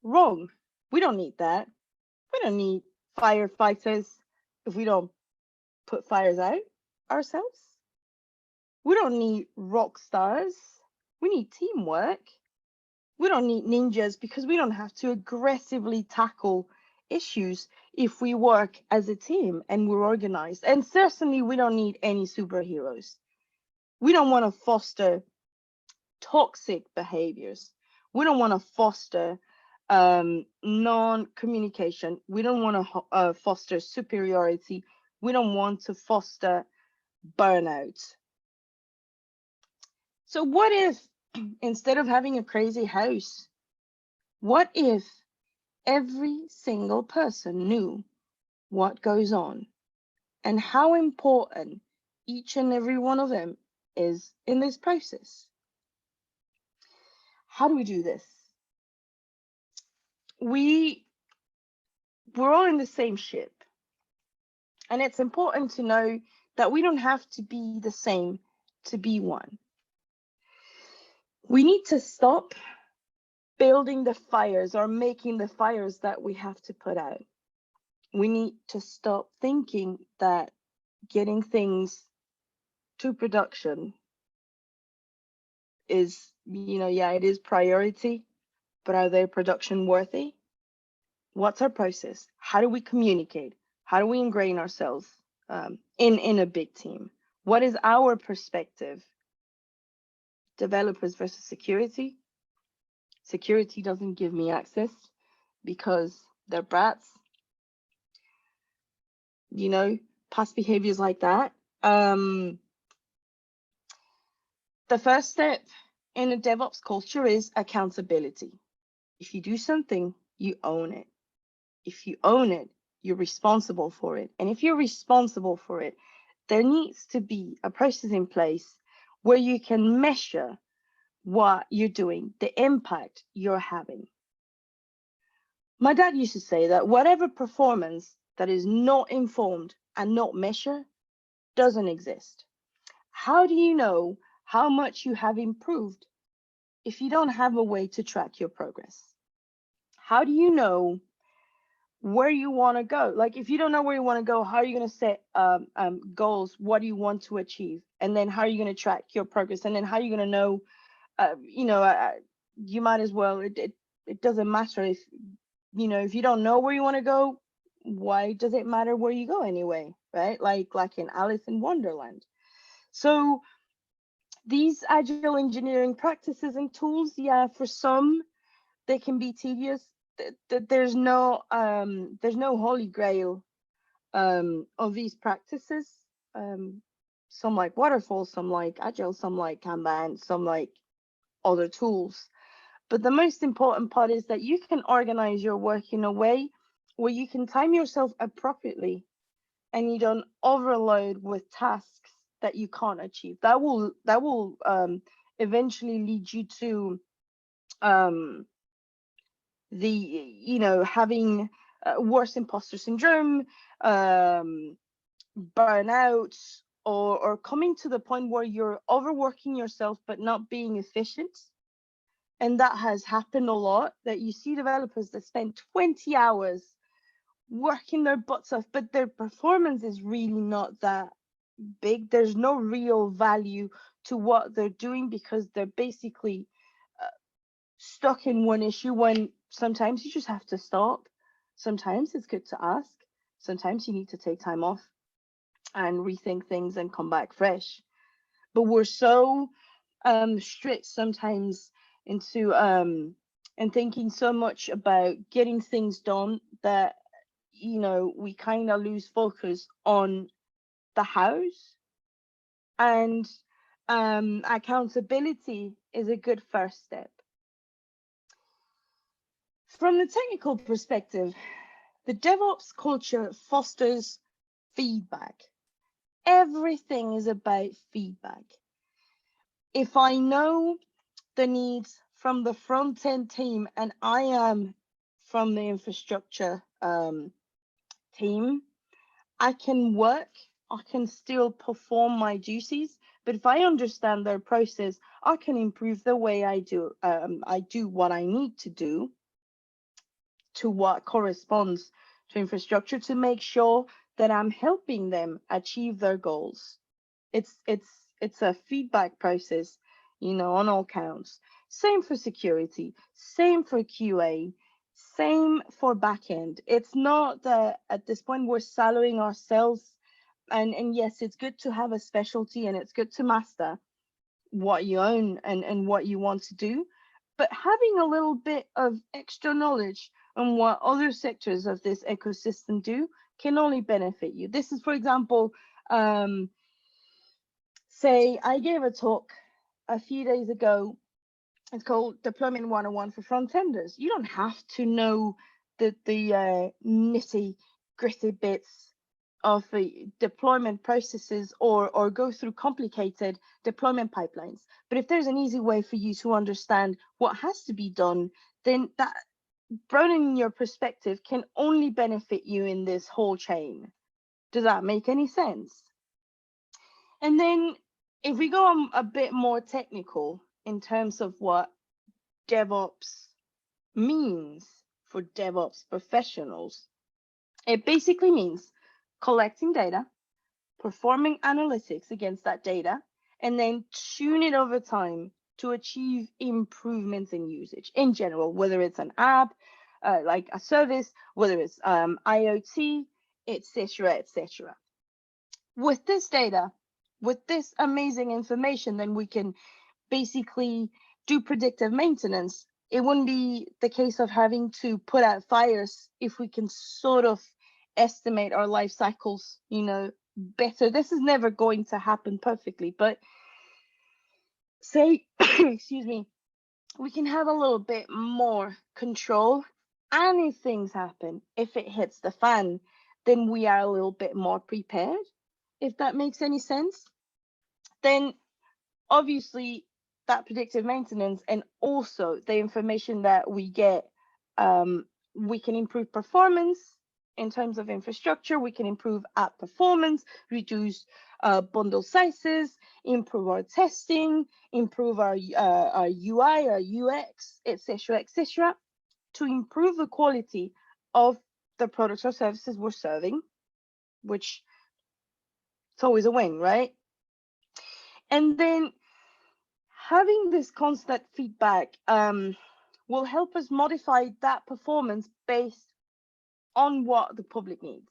wrong. We don't need that. We don't need firefighters if we don't put fires out ourselves. We don't need rock stars. We need teamwork. We don't need ninjas because we don't have to aggressively tackle issues if we work as a team and we're organized. And certainly we don't need any superheroes. We don't want to foster toxic behaviors. We don't want to foster non-communication. We don't want to foster superiority. We don't want to foster burnout. So what if instead of having a crazy house, what if every single person knew what goes on and how important each and every one of them is in this process? How do we do this? We're all in the same ship, and it's important to know that we don't have to be the same to be one. We need to stop building the fires or making the fires that we have to put out. We need to stop thinking that getting things to production is, you know, yeah, it is priority, but are they production worthy? What's our process? How do we communicate? How do we ingrain ourselves in a big team? What is our perspective? Developers versus security. Security doesn't give me access because they're brats. You know, past behaviors like that. The first step in a DevOps culture is accountability. If you do something, you own it. If you own it, you're responsible for it. And if you're responsible for it, there needs to be a process in place where you can measure what you're doing, the impact you're having. My dad used to say that whatever performance that is not informed and not measured doesn't exist. How do you know how much you have improved if you don't have a way to track your progress? How do you know where you want to go? Like, if you don't know where you want to go, how are you going to set goals? What do you want to achieve? And then how are you going to track your progress? And then how are you going to know, you might as well, it doesn't matter if, you know, if you don't know where you want to go, why does it matter where you go anyway, right? Like in Alice in Wonderland. So These agile engineering practices and tools, yeah, for some they can be tedious. There's no holy grail of these practices. Some like waterfall, some like agile, some like Kanban, some like other tools. But the most important part is that you can organize your work in a way where you can time yourself appropriately and you don't overload with tasks that you can't achieve. That will eventually lead you to having worse imposter syndrome, burnout, or coming to the point where you're overworking yourself but not being efficient. And that has happened a lot, that you see developers that spend 20 hours working their butts off, but their performance is really not that big. There's no real value to what they're doing because they're basically stuck in one issue, when sometimes you just have to stop. Sometimes it's good to ask. Sometimes you need to take time off and rethink things and come back fresh. But we're so strict sometimes into and thinking so much about getting things done that we kind of lose focus on the hows. And accountability is a good first step. From the technical perspective, the DevOps culture fosters feedback. Everything is about feedback. If I know the needs from the front end team and I am from the infrastructure team, I can still perform my duties. But if I understand their process, I can improve the way I do what I need to do to what corresponds to infrastructure, to make sure that I'm helping them achieve their goals. It's a feedback process, on all counts. Same for security, same for QA, same for backend. It's not that at this point we're siloing ourselves. And yes, it's good to have a specialty and it's good to master what you own and what you want to do. But having a little bit of extra knowledge on what other sectors of this ecosystem do can only benefit you. This is, for example, say I gave a talk a few days ago. It's called Deployment 101 for Frontenders. You don't have to know the nitty gritty bits of the deployment processes or go through complicated deployment pipelines. But if there's an easy way for you to understand what has to be done, then that broadening your perspective can only benefit you in this whole chain. Does that make any sense? And then if we go on a bit more technical in terms of what DevOps means for DevOps professionals, it basically means collecting data, performing analytics against that data, and then tune it over time to achieve improvements in usage in general, whether it's an app, like a service, whether it's IoT, etc., etc. With this data, with this amazing information, then we can basically do predictive maintenance. It wouldn't be the case of having to put out fires if we can sort of estimate our life cycles, better. This is never going to happen perfectly, but say, excuse me, we can have a little bit more control. And if things happen, if it hits the fan, then we are a little bit more prepared, if that makes any sense. Then obviously that predictive maintenance and also the information that we get, we can improve performance in terms of infrastructure. We can improve app performance, reduce bundle sizes, improve our testing, improve our UI, our UX, etc., etc., to improve the quality of the products or services we're serving, which it's always a win, right? And then having this constant feedback will help us modify that performance based on what the public needs.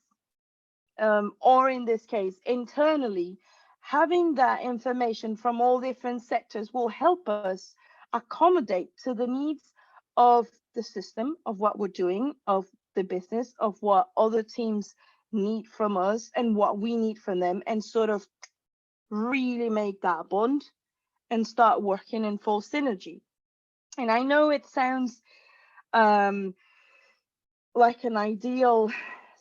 Or in this case, internally, having that information from all different sectors will help us accommodate to the needs of the system, of what we're doing, of the business, of what other teams need from us and what we need from them, and sort of really make that bond and start working in full synergy. And I know it sounds like an ideal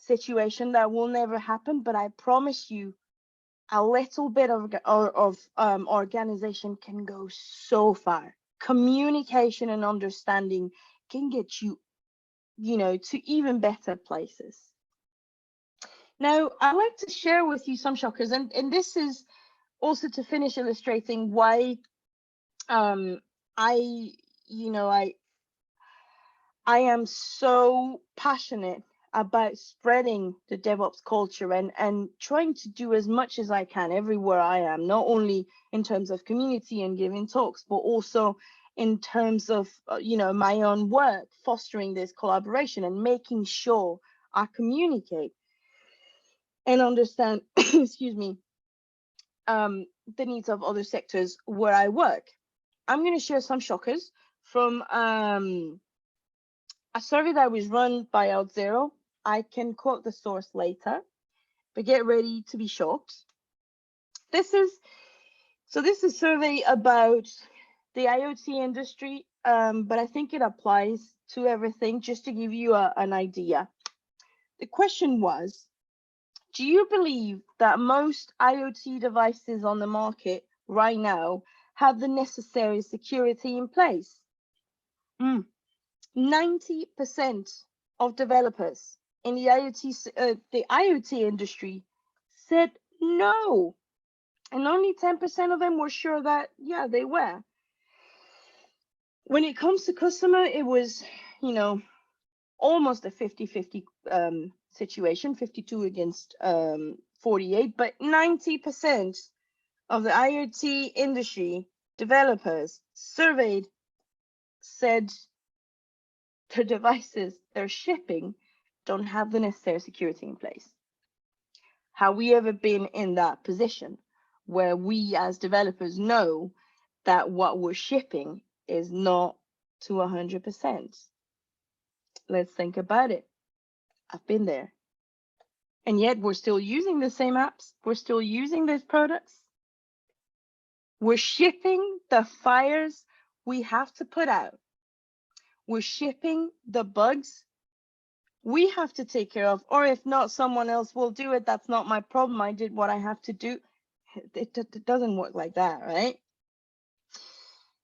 situation that will never happen, but I promise you, a little bit of organization can go so far. Communication and understanding can get you, to even better places. Now, I'd like to share with you some shockers, and this is also to finish illustrating why I am so passionate about spreading the DevOps culture and trying to do as much as I can everywhere I am, not only in terms of community and giving talks, but also in terms of, my own work, fostering this collaboration and making sure I communicate and understand, excuse me, the needs of other sectors where I work. I'm going to share some shockers from a survey that was run by OutZero. I can quote the source later, but get ready to be shocked. This is a survey about the IoT industry, but I think it applies to everything, just to give you an idea. The question was, do you believe that most IoT devices on the market right now have the necessary security in place? 90% of developers in the IoT industry said no, and only 10% of them were sure that, yeah, they were. When it comes to customer, it was, almost a 50-50 situation, 52 against 48, but 90% of the IoT industry developers surveyed said their devices they're shipping don't have the necessary security in place. Have we ever been in that position where we as developers know that what we're shipping is not to 100%? Let's think about it. I've been there. And yet we're still using the same apps. We're still using these products. We're shipping the fires we have to put out. We're shipping the bugs we have to take care of, or if not, someone else will do it. That's not my problem. I did what I have to do. It doesn't work like that, right?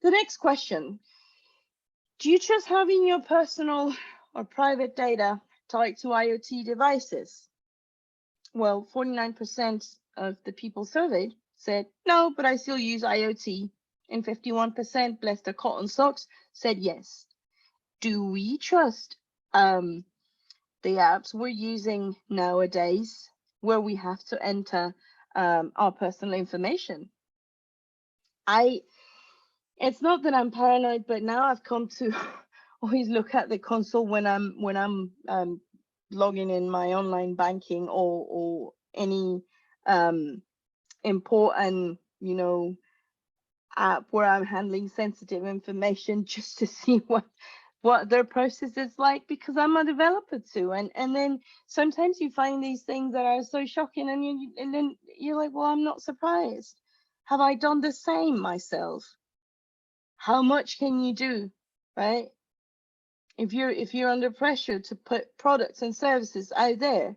The next question. Do you trust having your personal or private data tied to IoT devices? Well, 49% of the people surveyed said no, but I still use IoT. And 51%, bless their cotton socks, said yes. Do we trust the apps we're using nowadays where we have to enter our personal information? It's not that I'm paranoid, but now I've come to always look at the console when I'm logging in my online banking or any important, app where I'm handling sensitive information, just to see what their process is like, because I'm a developer too. And then sometimes you find these things that are so shocking, and then you're like, well, I'm not surprised. Have I done the same myself? How much can you do, right? If you're under pressure to put products and services out there,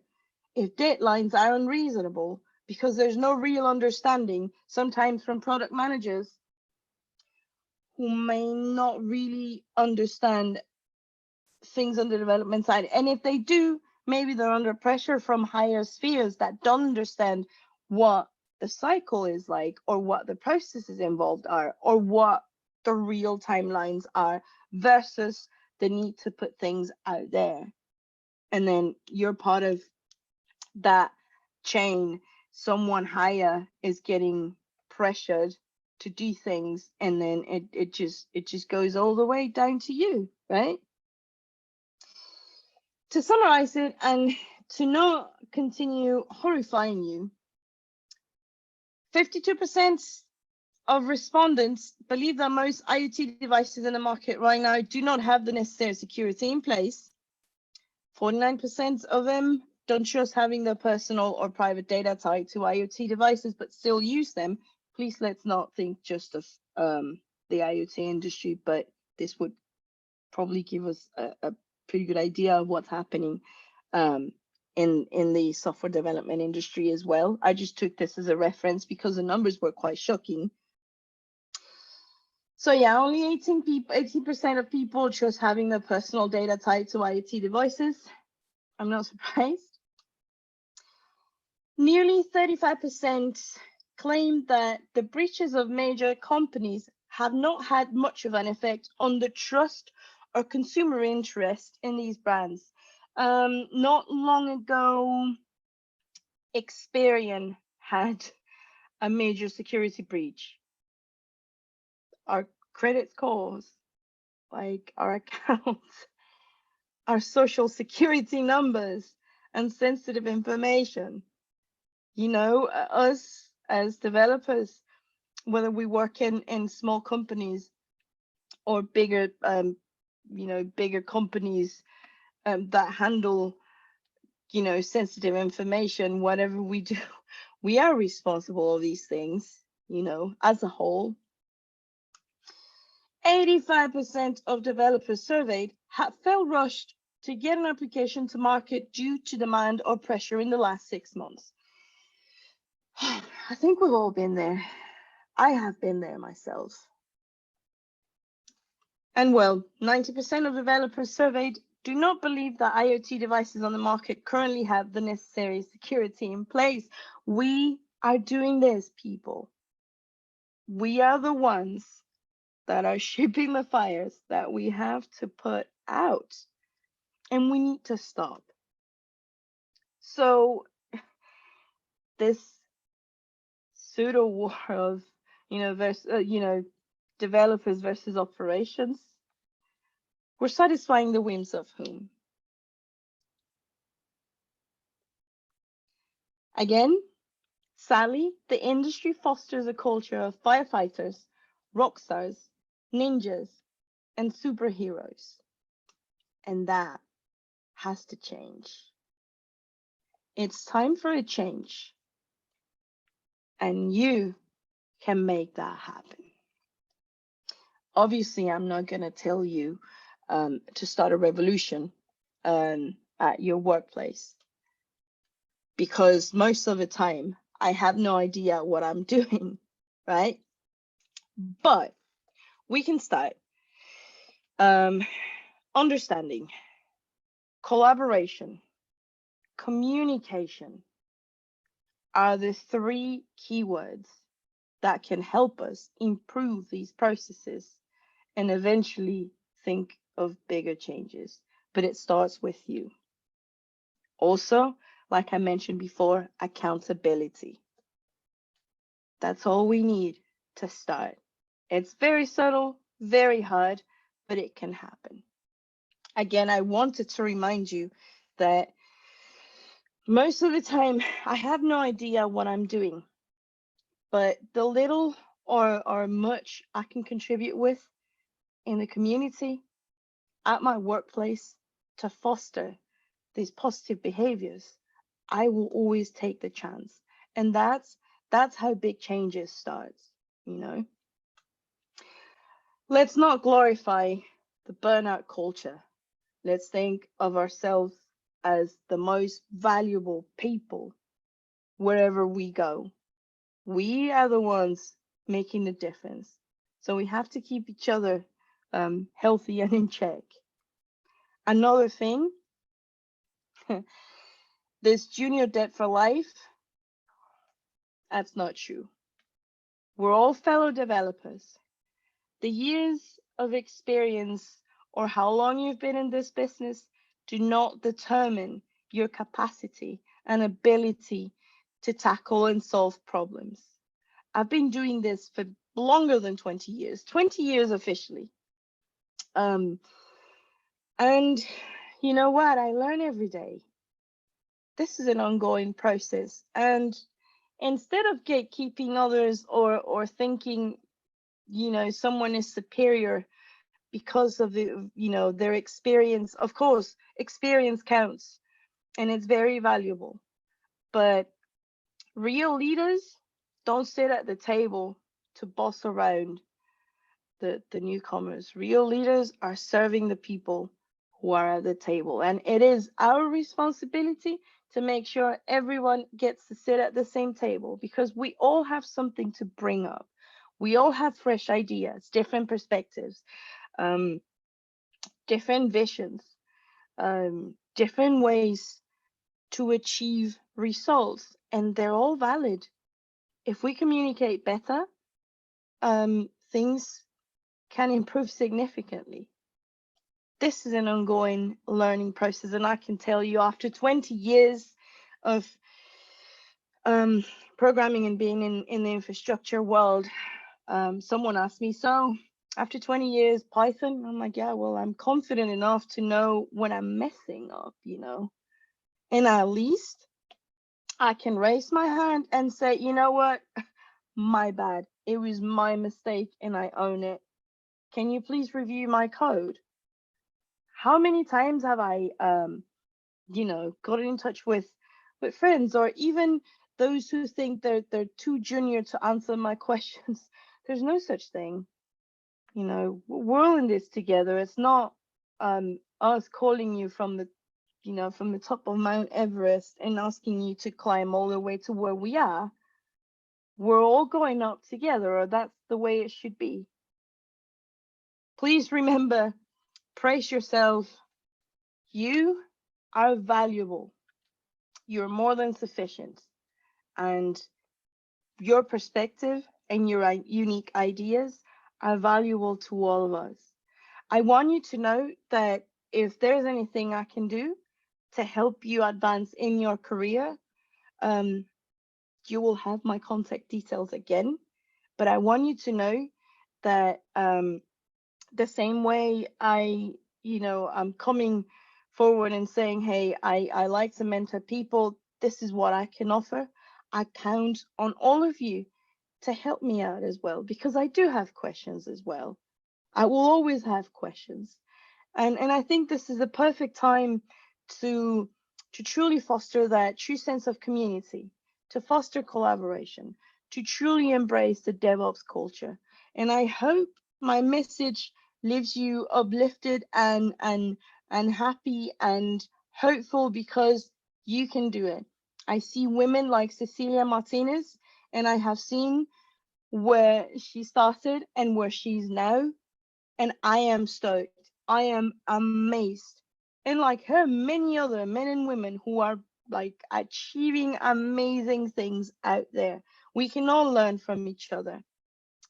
if deadlines are unreasonable because there's no real understanding, sometimes from product managers who may not really understand things on the development side, and if they do, maybe they're under pressure from higher spheres that don't understand what the cycle is like, or what the processes involved are, or what the real timelines are, versus the need to put things out there. And then you're part of that chain. Someone higher is getting pressured to do things, and then it just goes all the way down to you, right? To summarize it, and to not continue horrifying you, 52% of respondents believe that most IoT devices in the market right now do not have the necessary security in place. 49% of them don't trust having their personal or private data tied to IoT devices, but still use them. Please let's not think just of the IoT industry, but this would probably give us a pretty good idea of what's happening in the software development industry as well. I just took this as a reference because the numbers were quite shocking. So yeah, only 18% of people trust having their personal data tied to IoT devices. I'm not surprised. Nearly 35% claim that the breaches of major companies have not had much of an effect on the trust or consumer interest in these brands. Not long ago, Experian had a major security breach. Our credit scores, like our accounts, our social security numbers, and sensitive information. You know, us as developers, whether we work in small companies or bigger, bigger companies that handle, sensitive information, whatever we do, we are responsible for these things, as a whole. 85% of developers surveyed have felt rushed to get an application to market due to demand or pressure in the last 6 months. I think we've all been there. I have been there myself. And well, 90% of developers surveyed do not believe that IoT devices on the market currently have the necessary security in place. We are doing this, people. We are the ones that are shipping the fires that we have to put out, and we need to stop. So this pseudo war of developers versus operations, we're satisfying the whims of whom? Again, sadly, the industry fosters a culture of firefighters, rock stars, ninjas, and superheroes. And that has to change. It's time for a change. And you can make that happen. Obviously, I'm not going to tell you to start a revolution at your workplace, because most of the time I have no idea what I'm doing, right? But we can start. Understanding, collaboration, communication are the 3 keywords that can help us improve these processes and eventually think of bigger changes. But it starts with you. Also, like I mentioned before, accountability. That's all we need to start. It's very subtle, very hard, but it can happen. Again, I wanted to remind you that most of the time I have no idea what I'm doing, but the little or much I can contribute with in the community, at my workplace, to foster these positive behaviors, I will always take the chance. And that's how big changes starts, Let's not glorify the burnout culture. Let's think of ourselves as the most valuable people wherever we go. We are the ones making the difference. So we have to keep each other healthy and in check. Another thing, this junior debt for life, that's not true. We're all fellow developers. The years of experience or how long you've been in this business do not determine your capacity and ability to tackle and solve problems. I've been doing this for longer than 20 years officially. And you know what? I learn every day. This is an ongoing process, and instead of gatekeeping others or thinking, someone is superior because of their experience. Of course, experience counts and it's very valuable, but real leaders don't sit at the table to boss around the newcomers. Real leaders are serving the people who are at the table, and it is our responsibility to make sure everyone gets to sit at the same table, because we all have something to bring up. We all have fresh ideas, different perspectives, um, different visions, different ways to achieve results, and they're all valid. If we communicate better, things can improve significantly. This is an ongoing learning process, and I can tell you, after 20 years of programming and being in the infrastructure world, someone asked me, so after 20 years, Python? I'm like, yeah, well, I'm confident enough to know when I'm messing up, and at least I can raise my hand and say, you know what, my bad. It was my mistake and I own it. Can you please review my code? How many times have I, gotten in touch with friends, or even those who think they're too junior to answer my questions? There's no such thing. We're all in this together. It's not us calling you from the top of Mount Everest and asking you to climb all the way to where we are. We're all going up together, or that's the way it should be. Please remember, praise yourself. You are valuable. You're more than sufficient. And your perspective and your unique ideas are valuable to all of us. I want you to know that if there's anything I can do to help you advance in your career, you will have my contact details again. But I want you to know that the same way I'm coming forward and saying, hey, I like to mentor people. This is what I can offer. I count on all of you to help me out as well, because I do have questions as well. I will always have questions. And I think this is the perfect time to truly foster that true sense of community, to foster collaboration, to truly embrace the DevOps culture. And I hope my message leaves you uplifted and happy and hopeful, because you can do it. I see women like Cecelia Martinez, and I have seen where she started and where she's now, and I am stoked. I am amazed. And like her, many other men and women who are like achieving amazing things out there. We can all learn from each other.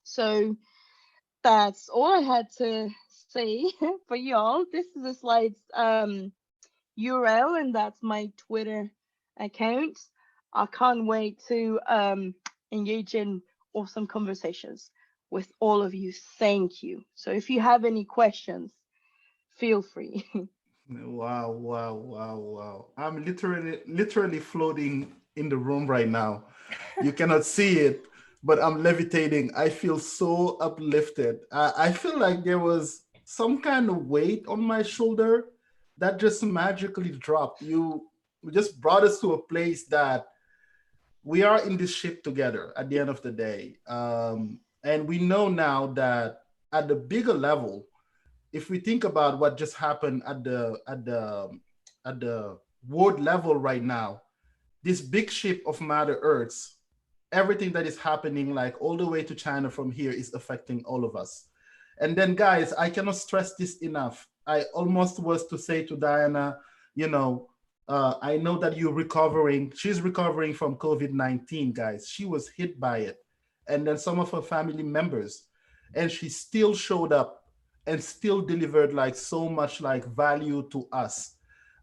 So that's all I had to say for y'all. This is the slides URL, and that's my Twitter account. I can't wait to engage in awesome conversations with all of you. Thank you. So if you have any questions, feel free. Wow, wow, wow, wow. I'm literally floating in the room right now. You cannot see it, but I'm levitating. I feel so uplifted. I feel like there was some kind of weight on my shoulder that just magically dropped. You just brought us to a place that we are in this ship together at the end of the day. And we know now that at the bigger level, if we think about what just happened at the world level right now, this big ship of Mother Earth, everything that is happening, like all the way to China from here, is affecting all of us. And then, guys, I cannot stress this enough. I almost was to say to Diana, you know, I know that you're recovering. She's recovering from COVID-19, guys. She was hit by it. And then some of her family members. And she still showed up and still delivered like so much like value to us.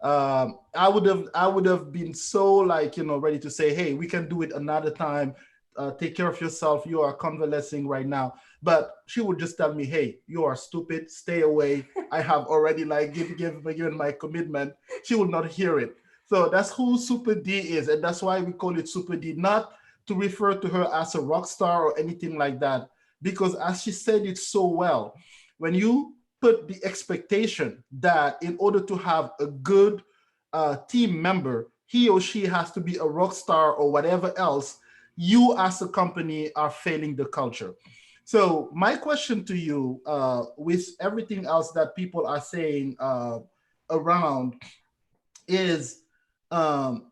I would have been so like, ready to say, hey, we can do it another time. Take care of yourself. You are convalescing right now. But she would just tell me, hey, you are stupid. Stay away. I have already like given my commitment. She will not hear it. So that's who Super D is. And that's why we call it Super D, not to refer to her as a rock star or anything like that, because as she said it so well, when you put the expectation that in order to have a good team member, he or she has to be a rock star or whatever else, you as a company are failing the culture. So my question to you, with everything else that people are saying around, is um,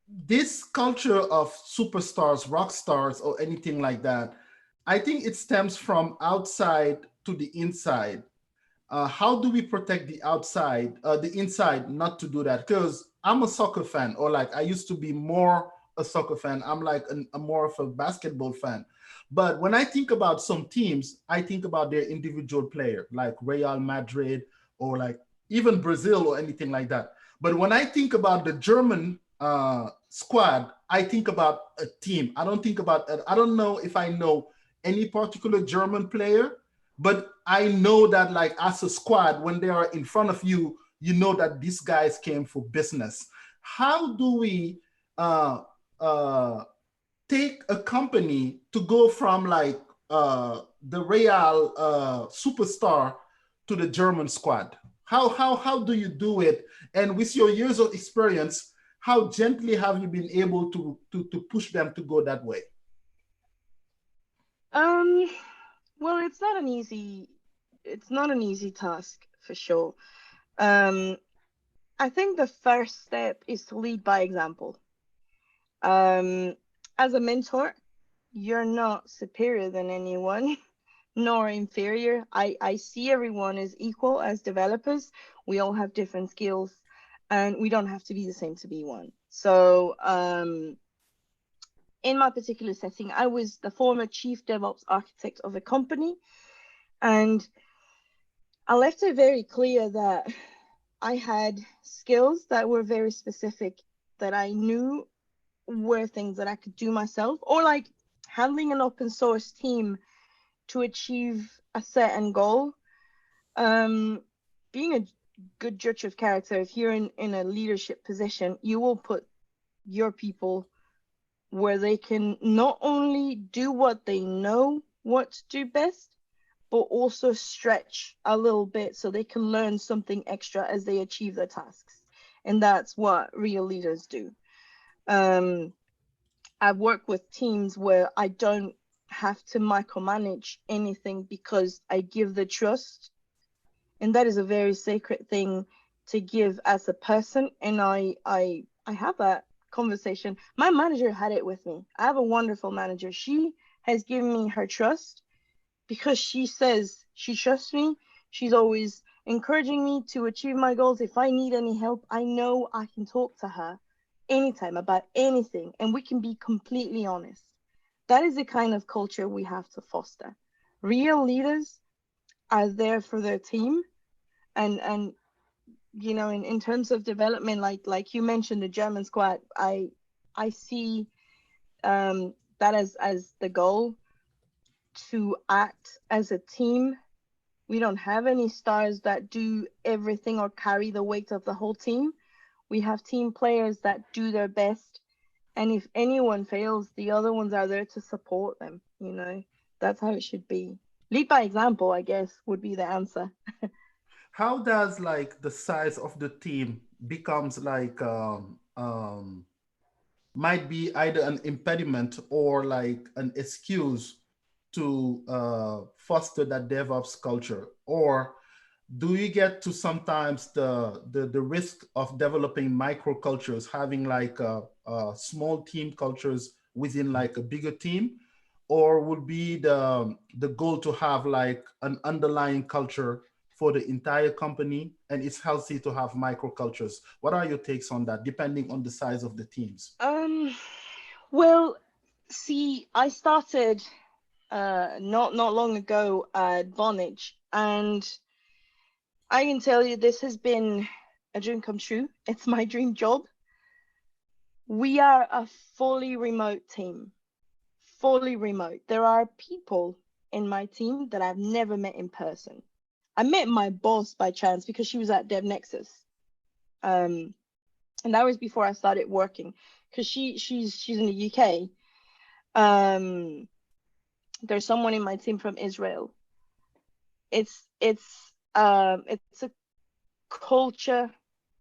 this culture of superstars, rock stars, or anything like that, I think it stems from outside to the inside. How do we protect the outside, the inside, not to do that? Because I'm a soccer fan, or like I used to be more a soccer fan. I'm like a more of a basketball fan. But when I think about some teams, I think about their individual player, like Real Madrid or like even Brazil or anything like that. But when I think about the German squad, I think about a team. I don't think about, I don't know if I know any particular German player, but I know that like as a squad, when they are in front of you, you know that these guys came for business. How do we uh, uh, take a company to go from like the Real superstar to the German squad? How do you do it? And with your years of experience, how gently have you been able to push them to go that way? Um, well, it's not an easy task for sure. Um, I think the first step is to lead by example. Um, as a mentor, you're not superior than anyone, nor inferior. I see everyone as equal as developers. We all have different skills, and we don't have to be the same to be one. So, in my particular setting, I was the former chief DevOps architect of a company, and I left it very clear that I had skills that were very specific that I knew were things that I could do myself, or like handling an open source team to achieve a certain goal. Being a good judge of character, if you're in a leadership position, you will put your people where they can not only do what they know what to do best, but also stretch a little bit so they can learn something extra as they achieve their tasks. And that's what real leaders do. I've worked with teams where I don't have to micromanage anything because I give the trust. And that is a very sacred thing to give as a person. And I have that conversation. My manager had it with me. I have a wonderful manager. She has given me her trust because she says she trusts me. She's always encouraging me to achieve my goals. If I need any help, I know I can talk to her anytime about anything, and we can be completely honest. That is the kind of culture we have to foster. Real leaders are there for their team, and you know, in terms of development, like you mentioned, the German squad, I see that as the goal, to act as a team. We don't have any stars that do everything or carry the weight of the whole team. We have team players that do their best. And if anyone fails, the other ones are there to support them. You know, that's how it should be. Lead by example, I guess, would be the answer. How does like the size of the team becomes like might be either an impediment or like an excuse to foster that DevOps culture? Or do you get to sometimes the risk of developing microcultures, having like small team cultures within like a bigger team? Or would be the goal to have like an underlying culture for the entire company, and it's healthy to have microcultures? What are your takes on that, depending on the size of the teams? Well, see, I started not long ago at Vonage, and I can tell you this has been a dream come true. It's my dream job. We are a fully remote team. Fully remote. There are people in my team that I've never met in person. I met my boss by chance because she was at DevNexus. And that was before I started working, because she's in the UK. There's someone in my team from Israel. It's a culture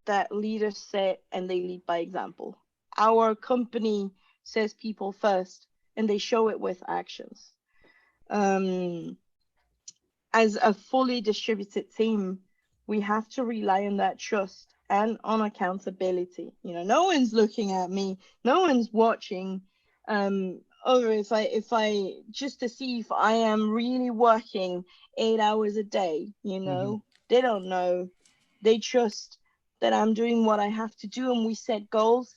that leaders set and they lead by example. Our company says people first, and they show it with actions. As a fully distributed team, we have to rely on that trust and on accountability. You know, no one's looking at me, no one's watching. Or if I just to see if I am really working 8 hours a day, you know, they don't know. They trust that I'm doing what I have to do, and we set goals,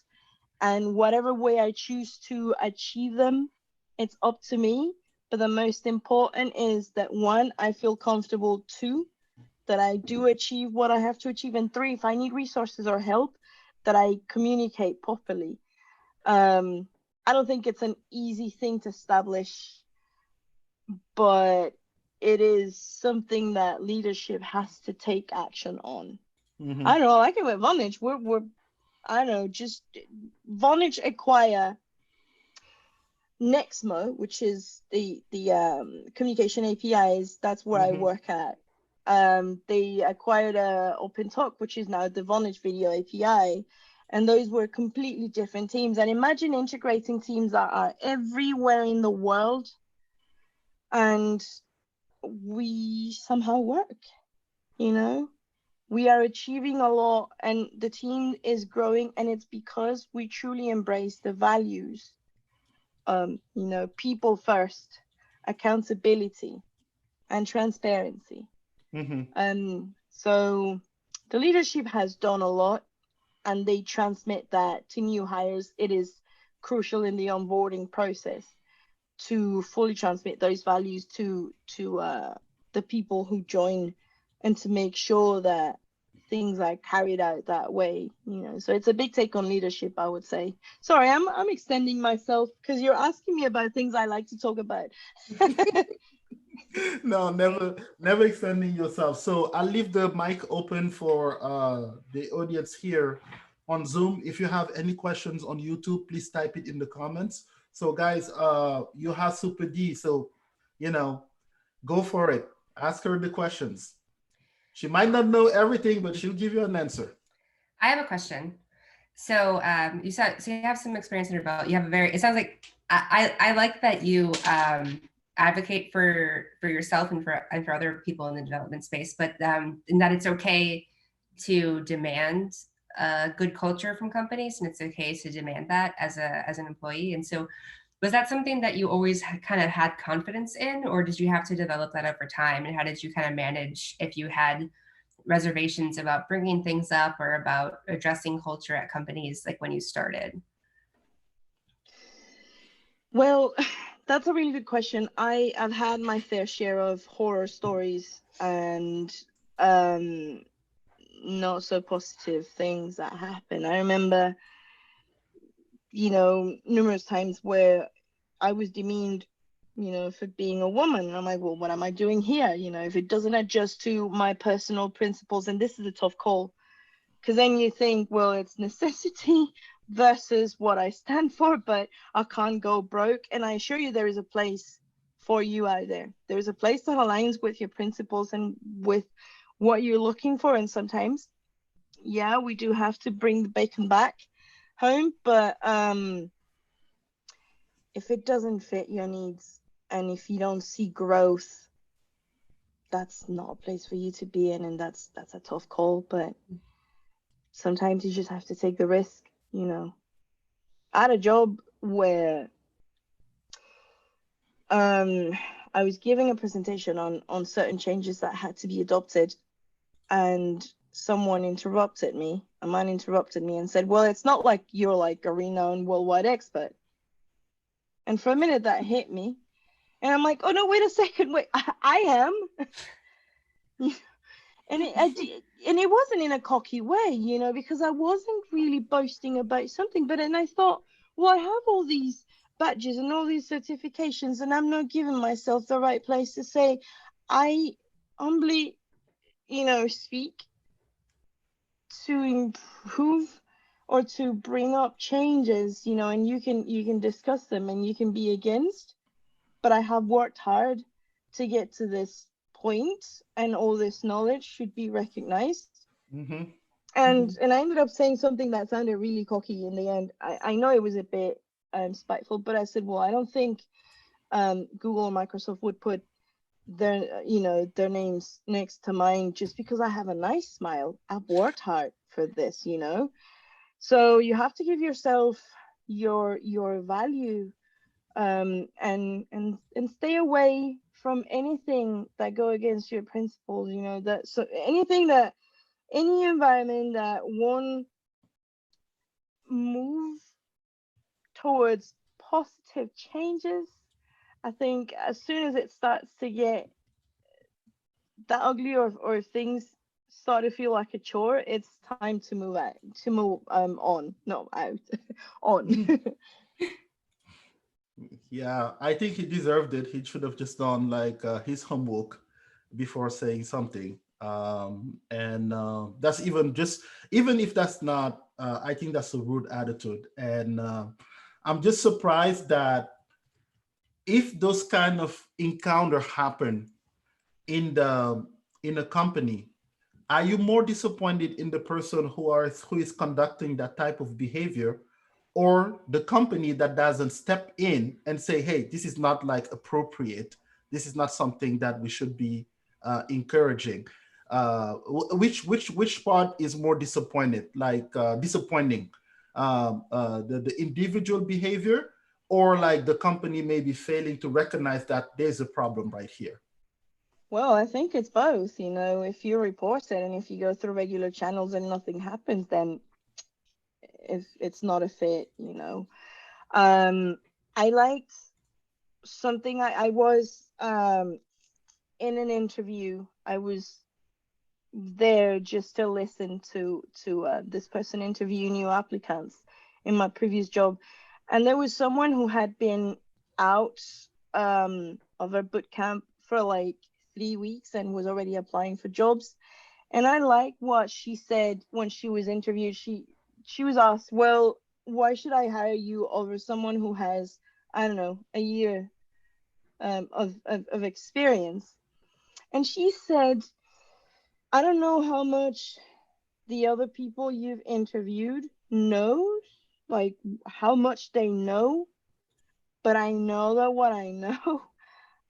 and whatever way I choose to achieve them, it's up to me. But the most important is that, one, I feel comfortable, two, that I do achieve what I have to achieve, and three, if I need resources or help, that I communicate properly. I don't think it's an easy thing to establish, but it is something that leadership has to take action on. I don't know, like it with Vonage, we're I don't know, just Vonage acquire Nexmo, which is the communication APIs. That's where I work at. They acquired OpenTalk, which is now the Vonage Video API, and those were completely different teams. And imagine integrating teams that are everywhere in the world, and we somehow work. You know, we are achieving a lot, and the team is growing, and it's because we truly embrace the values. You know, people first, accountability, and transparency. So the leadership has done a lot, and they transmit that to new hires. It is crucial in the onboarding process to fully transmit those values to the people who join, and to make sure that things are carried out that way, you know. So it's a big take on leadership, I would say. Sorry, I'm extending myself because you're asking me about things I like to talk about. No, never extending yourself. So I'll leave the mic open for the audience here on Zoom. If you have any questions on YouTube, please type it in the comments. So guys, you have Super D, so you know, go for it. Ask her the questions. She might not know everything, but she'll give you an answer. I have a question. So you said, so you have some experience in your belt. You have a very, it sounds like, I like that you advocate for yourself and for other people in the development space, but in that it's okay to demand a good culture from companies, and it's okay to demand that as an employee. And so was that something that you always kind of had confidence in, or did you have to develop that over time? And how did you kind of manage if you had reservations about bringing things up or about addressing culture at companies, like when you started? Well, that's a really good question. I've had my fair share of horror stories and not so positive things that happen. I remember, you know, numerous times where I was demeaned, you know, for being a woman. I'm like, well, what am I doing here? You know, if it doesn't adjust to my personal principles, and this is a tough call, because then you think, well, it's necessity versus what I stand for, but I can't go broke. And I assure you, there is a place for you out there. There is a place that aligns with your principles and with what you're looking for. And sometimes, yeah, we do have to bring the bacon back home, but if it doesn't fit your needs, and if you don't see growth, that's not a place for you to be in, and that's a tough call. But sometimes you just have to take the risk, you know. I had a job where I was giving a presentation on certain changes that had to be adopted, and someone interrupted me. A man interrupted me and said, well, it's not like you're like a renowned worldwide expert. And for a minute that hit me, and I'm like, oh no, wait a second, wait, I am. And it wasn't in a cocky way, you know, because I wasn't really boasting about something. But then I thought, well, I have all these badges and all these certifications, and I'm not giving myself the right place to say, I humbly, you know, speak to improve or to bring up changes, and you can discuss them and you can be against, but I have worked hard to get to this point, and all this knowledge should be recognized. Mm-hmm. And I ended up saying something that sounded really cocky in the end. I know it was a bit spiteful, but I said, well, I don't think Google or Microsoft would put their names next to mine just because I have a nice smile. I've worked hard for this. So you have to give yourself your value, and stay away from anything that go against your principles. Any environment that won't move towards positive changes. I think as soon as it starts to get that ugly, or things start to feel like a chore, it's time to move out, on, not out, on. Yeah, I think he deserved it. He should have just done like his homework before saying something. And that's even if that's not, I think that's a rude attitude. And I'm just surprised that if those kind of encounter happen in a company, are you more disappointed in the person who is conducting that type of behavior, or the company that doesn't step in and say, hey, this is not like appropriate, this is not something that we should be encouraging? Which part is more disappointed, like disappointing, the individual behavior, or like the company maybe failing to recognize that there's a problem right here? Well, I think it's both. If you report it and if you go through regular channels and nothing happens, then if it's not a fit. I liked something. I was in an interview. I was there just to listen to this person interview new applicants in my previous job, and there was someone who had been out of a boot camp for like 3 weeks and was already applying for jobs. And I like what she said when she was interviewed. She was asked, well, why should I hire you over someone who has, I don't know, a year of experience? And she said, I don't know how much the other people you've interviewed knows, like how much they know, but I know that what I know,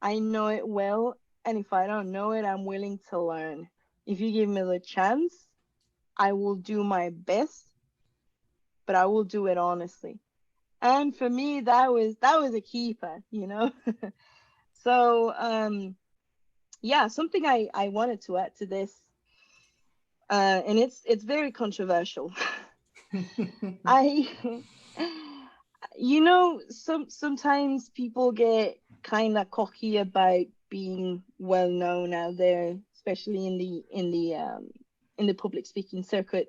I know it well. And if I don't know it, I'm willing to learn. If you give me the chance, I will do my best, but I will do it honestly. And for me, that was a keeper. So yeah, something I wanted to add to this, and it's very controversial. I sometimes people get kind of cocky about being well known out there, especially in the public speaking circuit.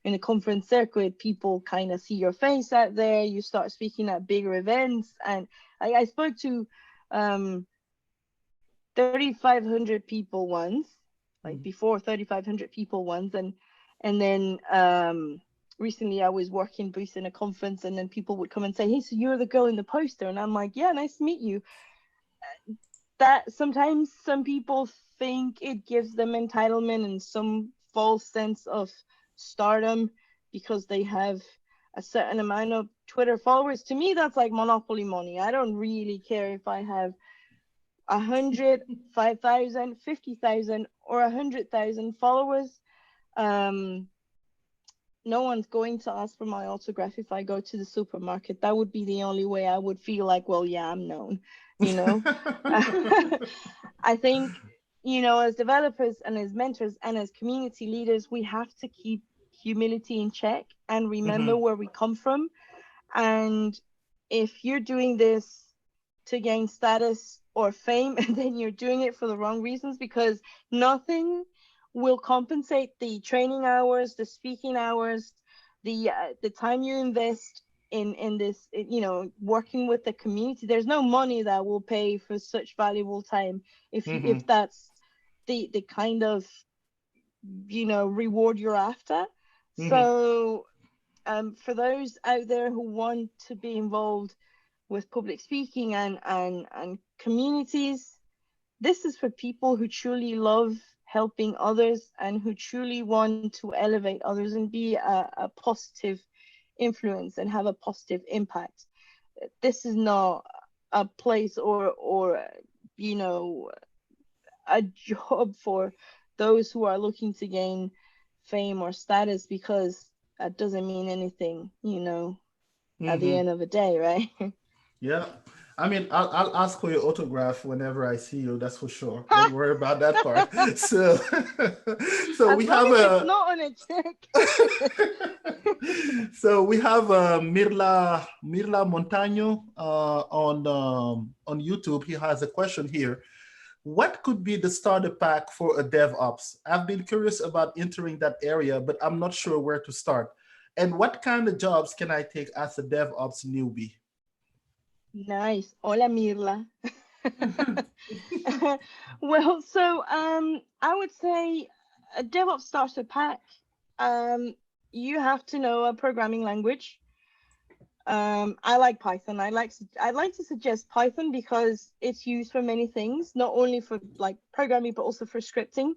In the conference circuit, people kind of see your face out there. You start speaking at bigger events, and I spoke to 3,500 people once, like before 3,500 people once, and then recently I was working booth in a conference, and then people would come and say, hey, so you're the girl in the poster, and I'm like, yeah, nice to meet you. That sometimes some people think it gives them entitlement and some false sense of stardom because they have a certain amount of Twitter followers. To me, that's like monopoly money. I don't really care if I have 100, 5,000, 50,000, or 100,000 followers. No one's going to ask for my autograph if I go to the supermarket. That would be the only way I would feel like, well, yeah, I'm known. I think, as developers and as mentors and as community leaders, we have to keep humility in check and remember where we come from. And if you're doing this to gain status or fame, and then you're doing it for the wrong reasons, because nothing will compensate the training hours, the speaking hours, the time you invest in this, working with the community. There's no money that will pay for such valuable time if that's the kind of reward you're after. So for those out there who want to be involved with public speaking and communities, this is for people who truly love helping others and who truly want to elevate others and be a positive influence and have a positive impact. This is not a place or you know, a job for those who are looking to gain fame or status, because that doesn't mean anything, you know, at the Mm-hmm. end of the day, right? Yeah. I mean, I'll ask for your autograph whenever I see you. That's for sure. Don't worry about that part. So, so As we long have as it's a. not on a check. So we have Mirla Montaño on YouTube. He has a question here. What could be the starter pack for a DevOps? I've been curious about entering that area, but I'm not sure where to start. And what kind of jobs can I take as a DevOps newbie? Nice. Hola, Mirla. Well, so I would say a DevOps starter pack. Um, you have to know a programming language. I like Python. I'd like to suggest Python because it's used for many things, not only for like programming, but also for scripting.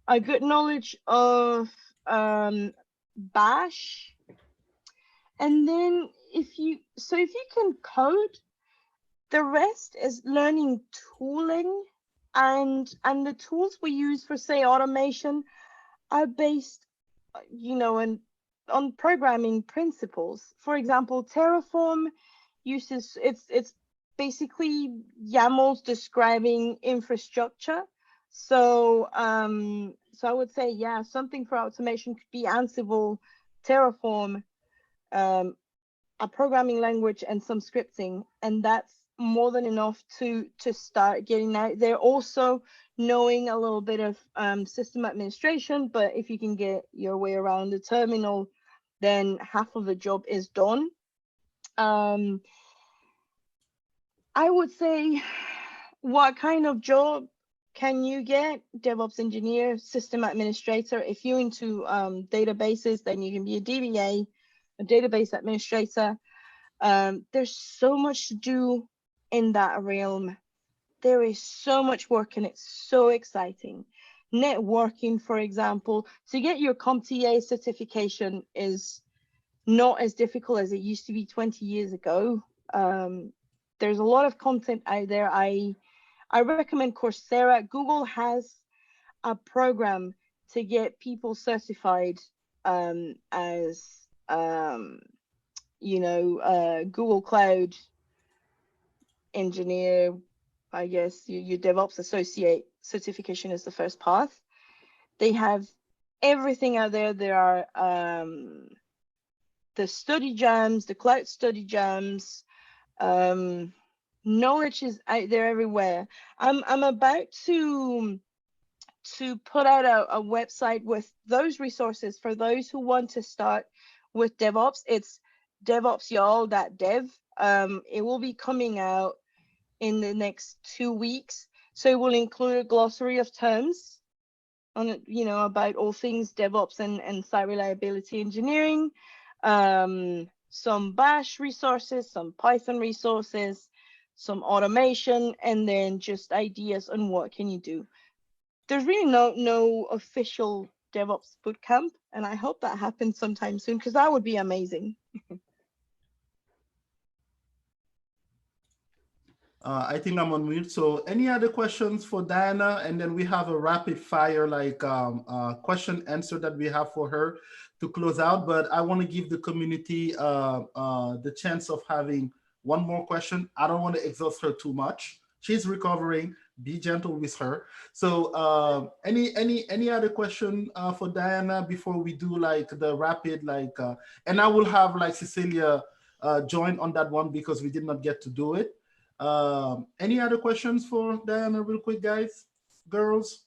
A good knowledge of Bash, and then if you can code, the rest is learning tooling, and the tools we use for, say, automation are based, you know, on programming principles. For example, Terraform uses it's basically YAMLs describing infrastructure. So I would say, yeah, something for automation could be Ansible, Terraform, um, a programming language, and some scripting, and that's more than enough to start getting out there. Also, knowing a little bit of system administration, but if you can get your way around the terminal, then half of the job is done. I would say, what kind of job can you get? DevOps engineer, system administrator. If you're into databases, then you can be a DBA, a database administrator. There's so much to do in that realm. There is so much work and it's so exciting. Networking, for example, to get your CompTIA certification is not as difficult as it used to be 20 years ago. There's a lot of content out there. I recommend Coursera. Google has a program to get people certified as Google Cloud engineer. I guess your DevOps associate certification is the first path. They have everything out there. There are the study jams, the cloud study jams. Knowledge is out there everywhere. I'm about to put out a website with those resources for those who want to start with DevOps. It's devopsyall.dev. It will be coming out in the next 2 weeks. So it will include a glossary of terms on it, you know, about all things DevOps and site reliability engineering. Some Bash resources, some Python resources, some automation, and then just ideas on what can you do. There's really no official DevOps bootcamp, and I hope that happens sometime soon, because that would be amazing. I think I'm on mute. So any other questions for Diana? And then we have a rapid fire question answer that we have for her to close out. But I want to give the community the chance of having one more question. I don't want to exhaust her too much. She's recovering. Be gentle with her. So any other question for Diana before we do like the rapid and I will have like Cecelia join on that one because we did not get to do it. Any other questions for Diana real quick, guys, girls?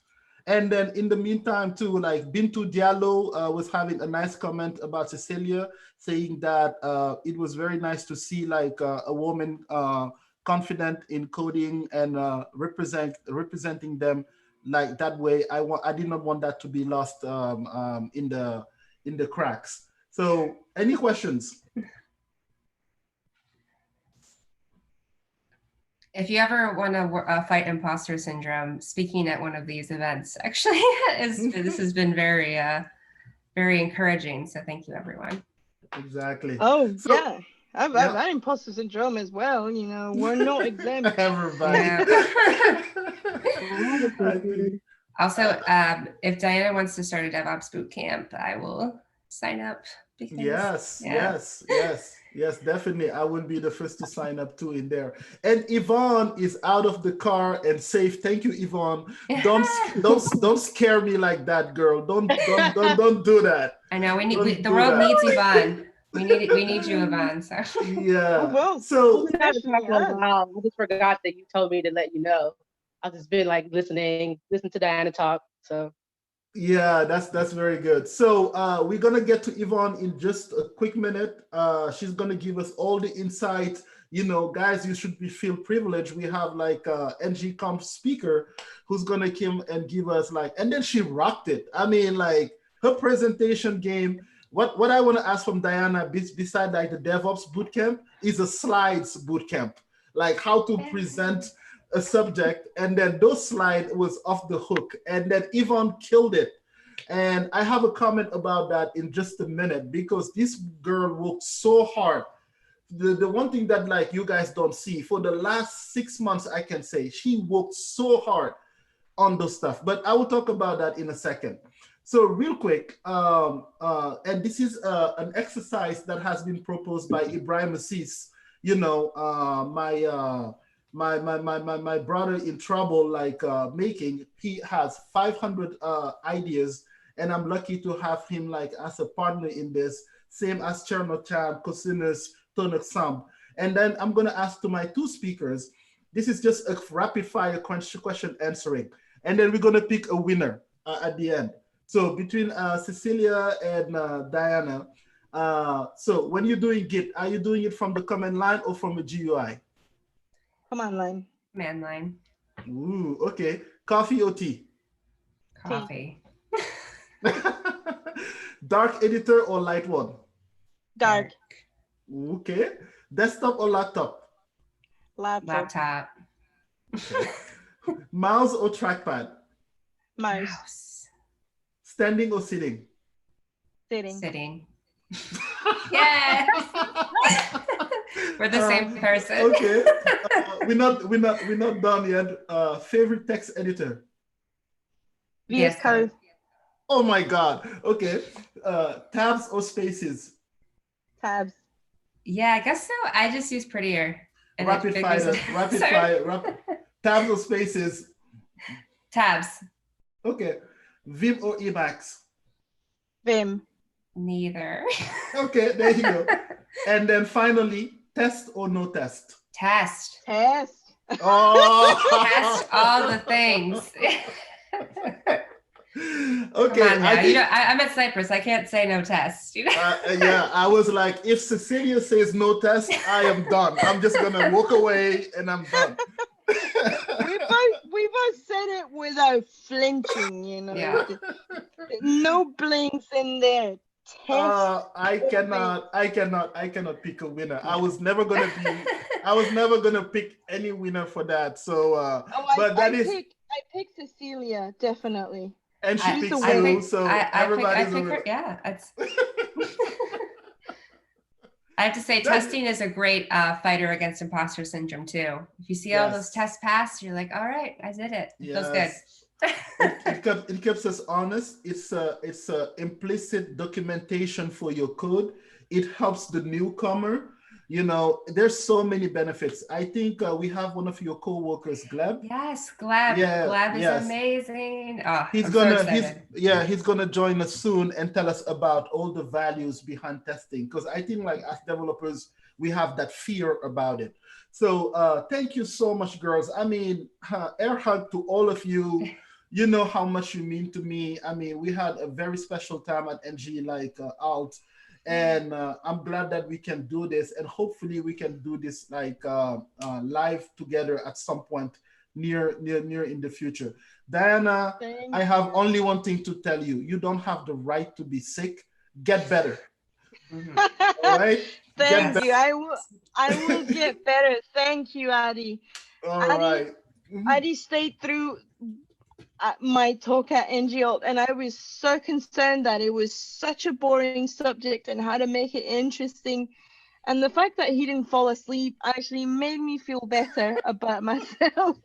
And then in the meantime too, like Bintu Diallo was having a nice comment about Cecelia, saying that it was very nice to see like a woman confident in coding and representing them like that way. I did not want that to be lost in the cracks. So any questions? If you ever want to fight imposter syndrome, speaking at one of these events actually this has been very, very encouraging. So thank you, everyone. Exactly. Oh, So, yeah. I've had imposter syndrome as well. You know, we're not exempt. everybody. Yeah. I think, Also, if Diana wants to start a DevOps boot camp, I will sign up. Because, yes, definitely. I will be the first to sign up too in there. And Yvonne is out of the car and safe. Thank you, Yvonne. Don't scare me like that, girl. Don't do that. I know the world needs Yvonne. We need you, Yvonne. So yeah. Well, So We've been having talk for a while. I just forgot that you told me to let you know. I've just been like listen to Diana talk. So yeah, that's very good. So we're gonna get to Yvonne in just a quick minute. She's gonna give us all the insight. You know, guys, you should feel privileged. We have like NG Comp speaker who's gonna come and give us like, and then she rocked it. I mean, like her presentation game. What I want to ask from Diana, beside like the DevOps bootcamp, is a slides bootcamp, like how to present a subject, and then those slide was off the hook, and then Yvonne killed it. And I have a comment about that in just a minute because this girl worked so hard. The one thing that like you guys don't see for the last 6 months, I can say she worked so hard on those stuff, but I will talk about that in a second. So real quick, and this is an exercise that has been proposed by Ibrahim Assis, you know, my brother in trouble, like making. He has 500 ideas, and I'm lucky to have him like as a partner in this, same as Cherno Chan, Cosinus, Tonak Sam. And then I'm gonna ask to my two speakers. This is just a rapid fire question answering, and then we're gonna pick a winner at the end. So between Cecelia and Diana, so when you're doing Git, are you doing it from the command line or from a GUI? Command line. command line. Ooh, okay. Coffee or tea? Coffee. Dark editor or light one? Dark. Okay. Desktop or laptop? Laptop. Okay. Mouse or trackpad? Mouse. Standing or sitting? Sitting. Yes. We're the same person. Okay. We're not done yet. Favorite text editor? VS Code. Oh my God. Okay. Tabs or spaces? Tabs. Yeah, I guess so. I just use Prettier. And Rapid fire. Tabs or spaces? Tabs. Okay. Vim or Emacs? Vim. Neither. Okay, there you go. And then finally, test or no test? Test. Oh. Test all the things. Okay. Come on now. I'm at Cyprus. I can't say no test. Yeah, I was like, if Cecelia says no test, I am done. I'm just gonna walk away and I'm done. we both said it without flinching, you know. Yeah. No blinks in there. I cannot pick a winner. I was never gonna pick any winner for that. So I picked Cecelia, definitely. And she picks you, so everybody's a winner. Yeah, that's I have to say, testing is a great fighter against imposter syndrome too. If you see all those tests passed, you're like, all right, I did it. It feels good. It keeps us honest. It's a implicit documentation for your code. It helps the newcomer. You know, there's so many benefits. I think we have one of your co-workers, Gleb. Yes, Gleb. Yeah, Gleb is amazing. Oh, he's gonna join us soon and tell us about all the values behind testing. Because I think like as developers, we have that fear about it. So thank you so much, girls. I mean, air hug to all of you. You know how much you mean to me. I mean, we had a very special time at NG like Alt. And I'm glad that we can do this, and hopefully we can do this like live together at some point near in the future. Diana, I have only one thing to tell you. You don't have the right to be sick. Get better. All right. Get Thank back. you. I will get better. Thank you, Adi. All Adi, right. Mhm. Adi stayed through my talk at NGO, and I was so concerned that it was such a boring subject and how to make it interesting. And the fact that he didn't fall asleep actually made me feel better about myself.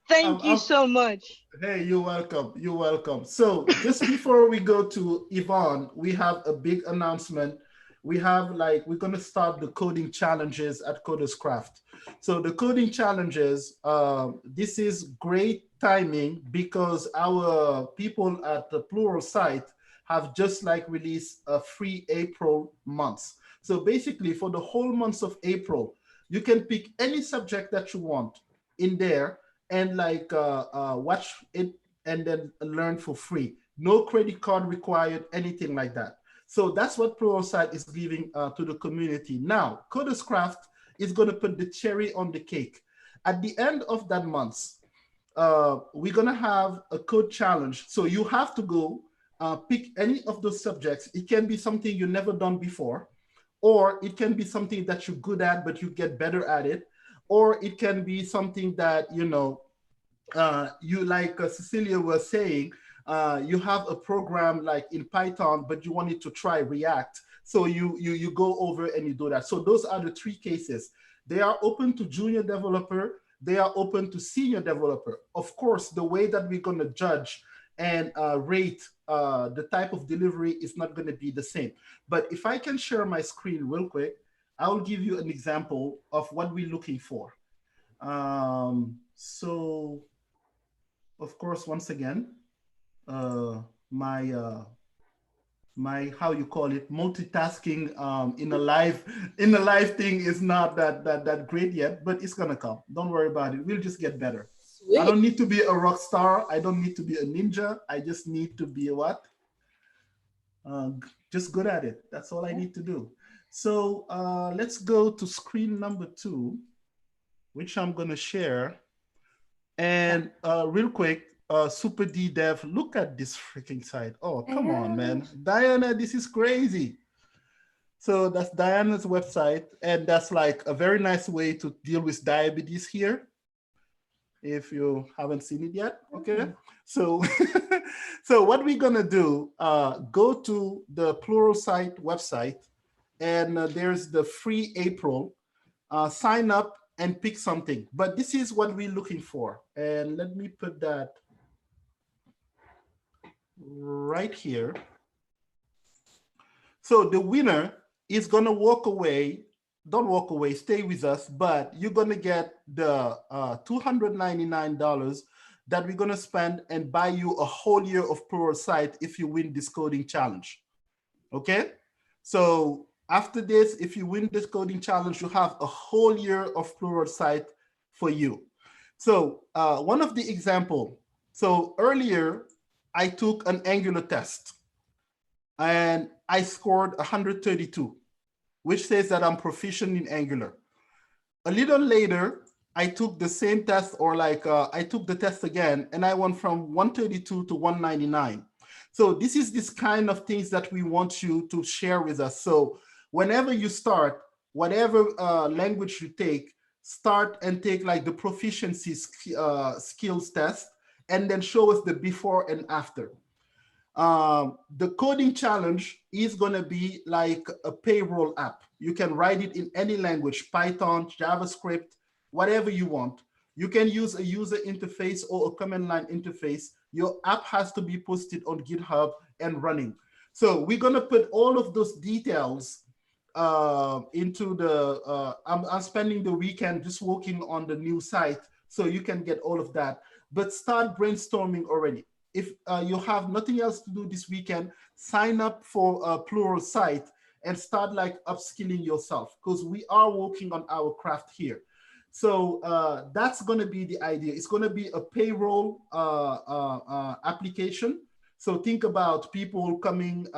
Thank you I'm so much. Hey, you're welcome. You're welcome. So, just before we go to Yvonne, we have a big announcement. We're going to start the coding challenges at Coders Craft. So, the coding challenges, this is great timing because our people at the Plural site have just like released a free April months. So, basically, for the whole month of April, you can pick any subject that you want in there and watch it and then learn for free. No credit card required, anything like that. So that's what Pluralsight is giving to the community. Now, Coders Craft is going to put the cherry on the cake. At the end of that month, we're going to have a code challenge. So you have to go pick any of those subjects. It can be something you've never done before, or it can be something that you're good at, but you get better at it, or it can be something that, you like Cecilia was saying, you have a program like in Python, but you wanted to try React. So you go over and you do that. So those are the three cases. They are open to junior developer. They are open to senior developer. Of course, the way that we're going to judge and rate the type of delivery is not going to be the same. But if I can share my screen real quick, I'll give you an example of what we're looking for. So of course, once again, uh, my my how you call it multitasking in a live thing is not that great yet, but it's gonna come. Don't worry about it. We'll just get better. I Sweet. don't need to be a rock star. I don't need to be a ninja. I just need to be a what? Just good at it. That's all I need to do. So let's go to screen number 2, which I'm gonna share. And real quick, Super D Dev, look at this freaking site. Oh, come on, man. Diana, this is crazy. So that's Diana's website. And that's like a very nice way to deal with diabetes here. If you haven't seen it yet, okay. So, so what we're gonna do, go to the Pluralsight website, and there's the free April. Sign up and pick something. But this is what we're looking for. And let me put that right here. So the winner is going to walk away. Don't walk away, stay with us, but you're going to get the $299 that we're going to spend and buy you a whole year of Pluralsight if you win this coding challenge. Okay? So after this, if you win this coding challenge, you have a whole year of Pluralsight for you. So one of the example, so earlier I took an Angular test and I scored 132, which says that I'm proficient in Angular. A little later, I took the same test, or I took the test again, and I went from 132 to 199. So this kind of things that we want you to share with us. So whenever you start, whatever language you take, start and take like the proficiency skills test, and then show us the before and after. The coding challenge is going to be like a payroll app. You can write it in any language, Python, JavaScript, whatever you want. You can use a user interface or a command line interface. Your app has to be posted on GitHub and running. So we're going to put all of those details into the, I'm spending the weekend just working on the new site so you can get all of that. But start brainstorming already. If you have nothing else to do this weekend, sign up for a Pluralsight and start like upskilling yourself, because we are working on our craft here. So that's going to be the idea. It's going to be a payroll application. So think about people coming,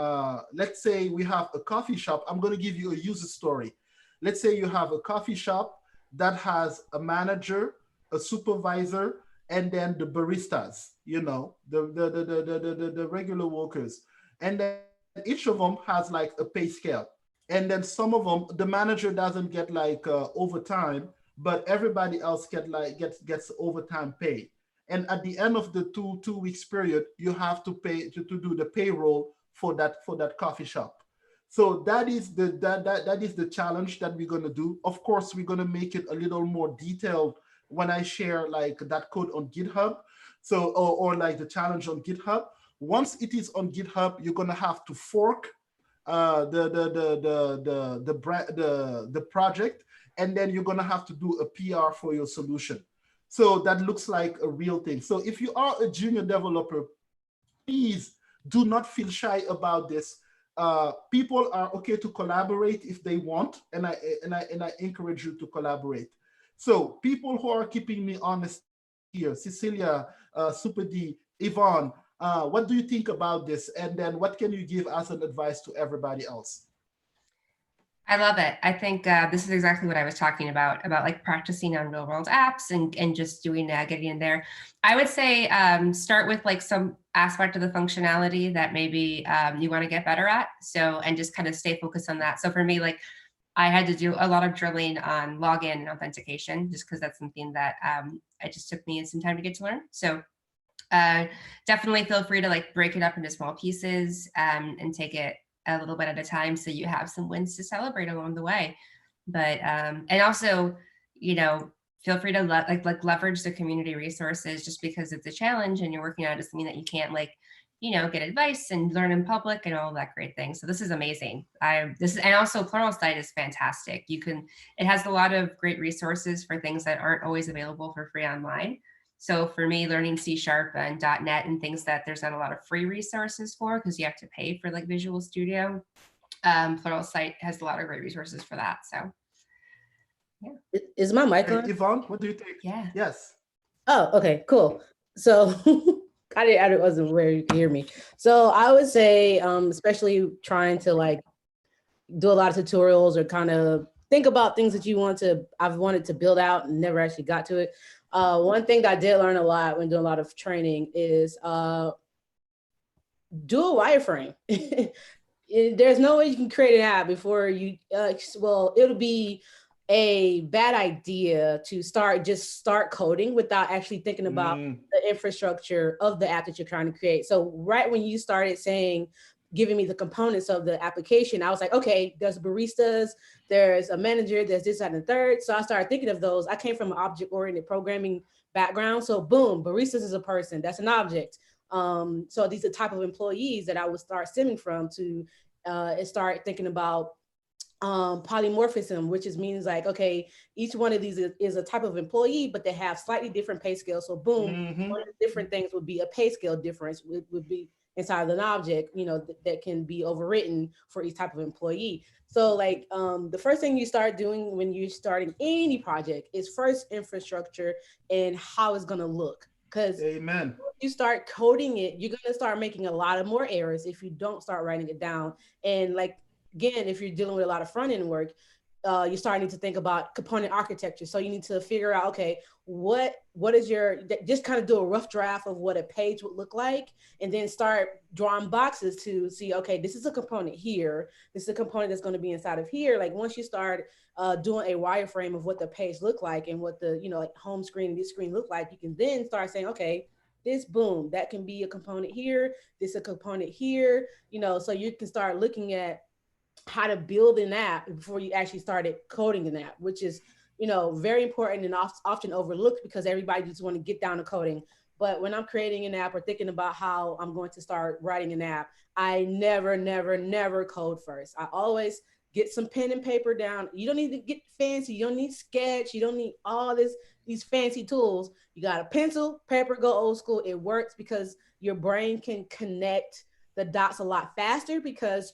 let's say we have a coffee shop. I'm going to give you a user story. Let's say you have a coffee shop that has a manager, a supervisor, and then the baristas, the regular workers. and then each of them has like a pay scale. And then some of them, the manager doesn't get like overtime, but everybody else gets overtime pay. And at the end of the two weeks period, you have to pay to do the payroll for that coffee shop. So that is the challenge that we're gonna do. Of course, we're gonna make it a little more detailed when I share like that code on GitHub. So or like the challenge on GitHub. Once it is on GitHub, you're gonna have to fork the project, and then you're gonna have to do a PR for your solution. So that looks like a real thing. So if you are a junior developer, please do not feel shy about this. People are okay to collaborate if they want, and I encourage you to collaborate. So people who are keeping me honest here, Cecilia, Super D, Yvonne, what do you think about this? And then what can you give as an advice to everybody else? I love it. I think this is exactly what I was talking about like practicing on real world apps and just doing getting in there. I would say start with like some aspect of the functionality that maybe you want to get better at. So, and just kind of stay focused on that. So for me, like I had to do a lot of drilling on login and authentication, just because that's something that it just took me some time to get to learn. So definitely feel free to like break it up into small pieces and take it a little bit at a time so you have some wins to celebrate along the way. But and also, you know, feel free to like leverage the community resources. Just because it's a challenge and you're working on it doesn't mean that you can't like, you know, get advice and learn in public and all that great thing. So this is amazing. This is, and also Pluralsight is fantastic. You can, it has a lot of great resources for things that aren't always available for free online. So for me, learning C# and .NET and things that there's not a lot of free resources for because you have to pay for like Visual Studio, Pluralsight has a lot of great resources for that. So yeah. Is my mic on? Yvonne, what do you think? Yeah. Yes. Oh, okay, cool. So I wasn't aware you could hear me. So I would say, especially trying to like do a lot of tutorials or kind of think about things that I've wanted to build out and never actually got to it. One thing that I did learn a lot when doing a lot of training is do a wireframe. There's no way you can create an app before you, well, it'll be a bad idea to start coding without actually thinking about the infrastructure of the app that you're trying to create. So right when you started giving me the components of the application, I was like, okay, there's baristas, there's a manager, there's this, that, and the third. So I started thinking of those. I came from an object-oriented programming background. So boom, baristas is a person, that's an object. So these are the type of employees that I would start stemming from to start thinking about polymorphism, which means like, okay, each one of these is a type of employee, but they have slightly different pay scales. So boom, one of the different things would be a pay scale difference would be inside of an object, you know, that can be overwritten for each type of employee. So like the first thing you start doing when you're starting any project is first infrastructure and how it's gonna look. Because Amen. You start coding it, you're gonna start making a lot of more errors if you don't start writing it down. And like, again, if you're dealing with a lot of front end work, you're starting to think about component architecture. So you need to figure out, okay, what is just kind of do a rough draft of what a page would look like, and then start drawing boxes to see, okay, this is a component here. This is a component that's going to be inside of here. Like once you start doing a wireframe of what the page look like and what the, like home screen and this screen look like, you can then start saying, okay, this boom, that can be a component here. This is a component here, so you can start looking at how to build an app before you actually started coding an app, which is, very important and often overlooked because everybody just want to get down to coding. But when I'm creating an app or thinking about how I'm going to start writing an app, I never code first. I always get some pen and paper down. You don't need to get fancy. You don't need Sketch. You don't need all these fancy tools. You got a pencil, paper, go old school. It works because your brain can connect the dots a lot faster because,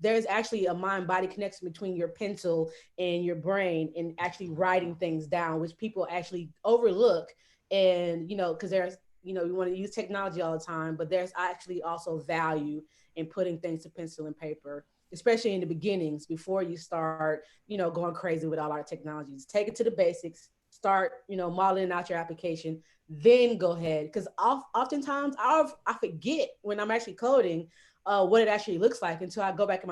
there's actually a mind-body connection between your pencil and your brain and actually writing things down, which people actually overlook. And, because there's, we want to use technology all the time, but there's actually also value in putting things to pencil and paper, especially in the beginnings before you start, going crazy with all our technologies. Take it to the basics, start, modeling out your application, then go ahead. Because oftentimes I forget when I'm actually coding what it actually looks like until I go back in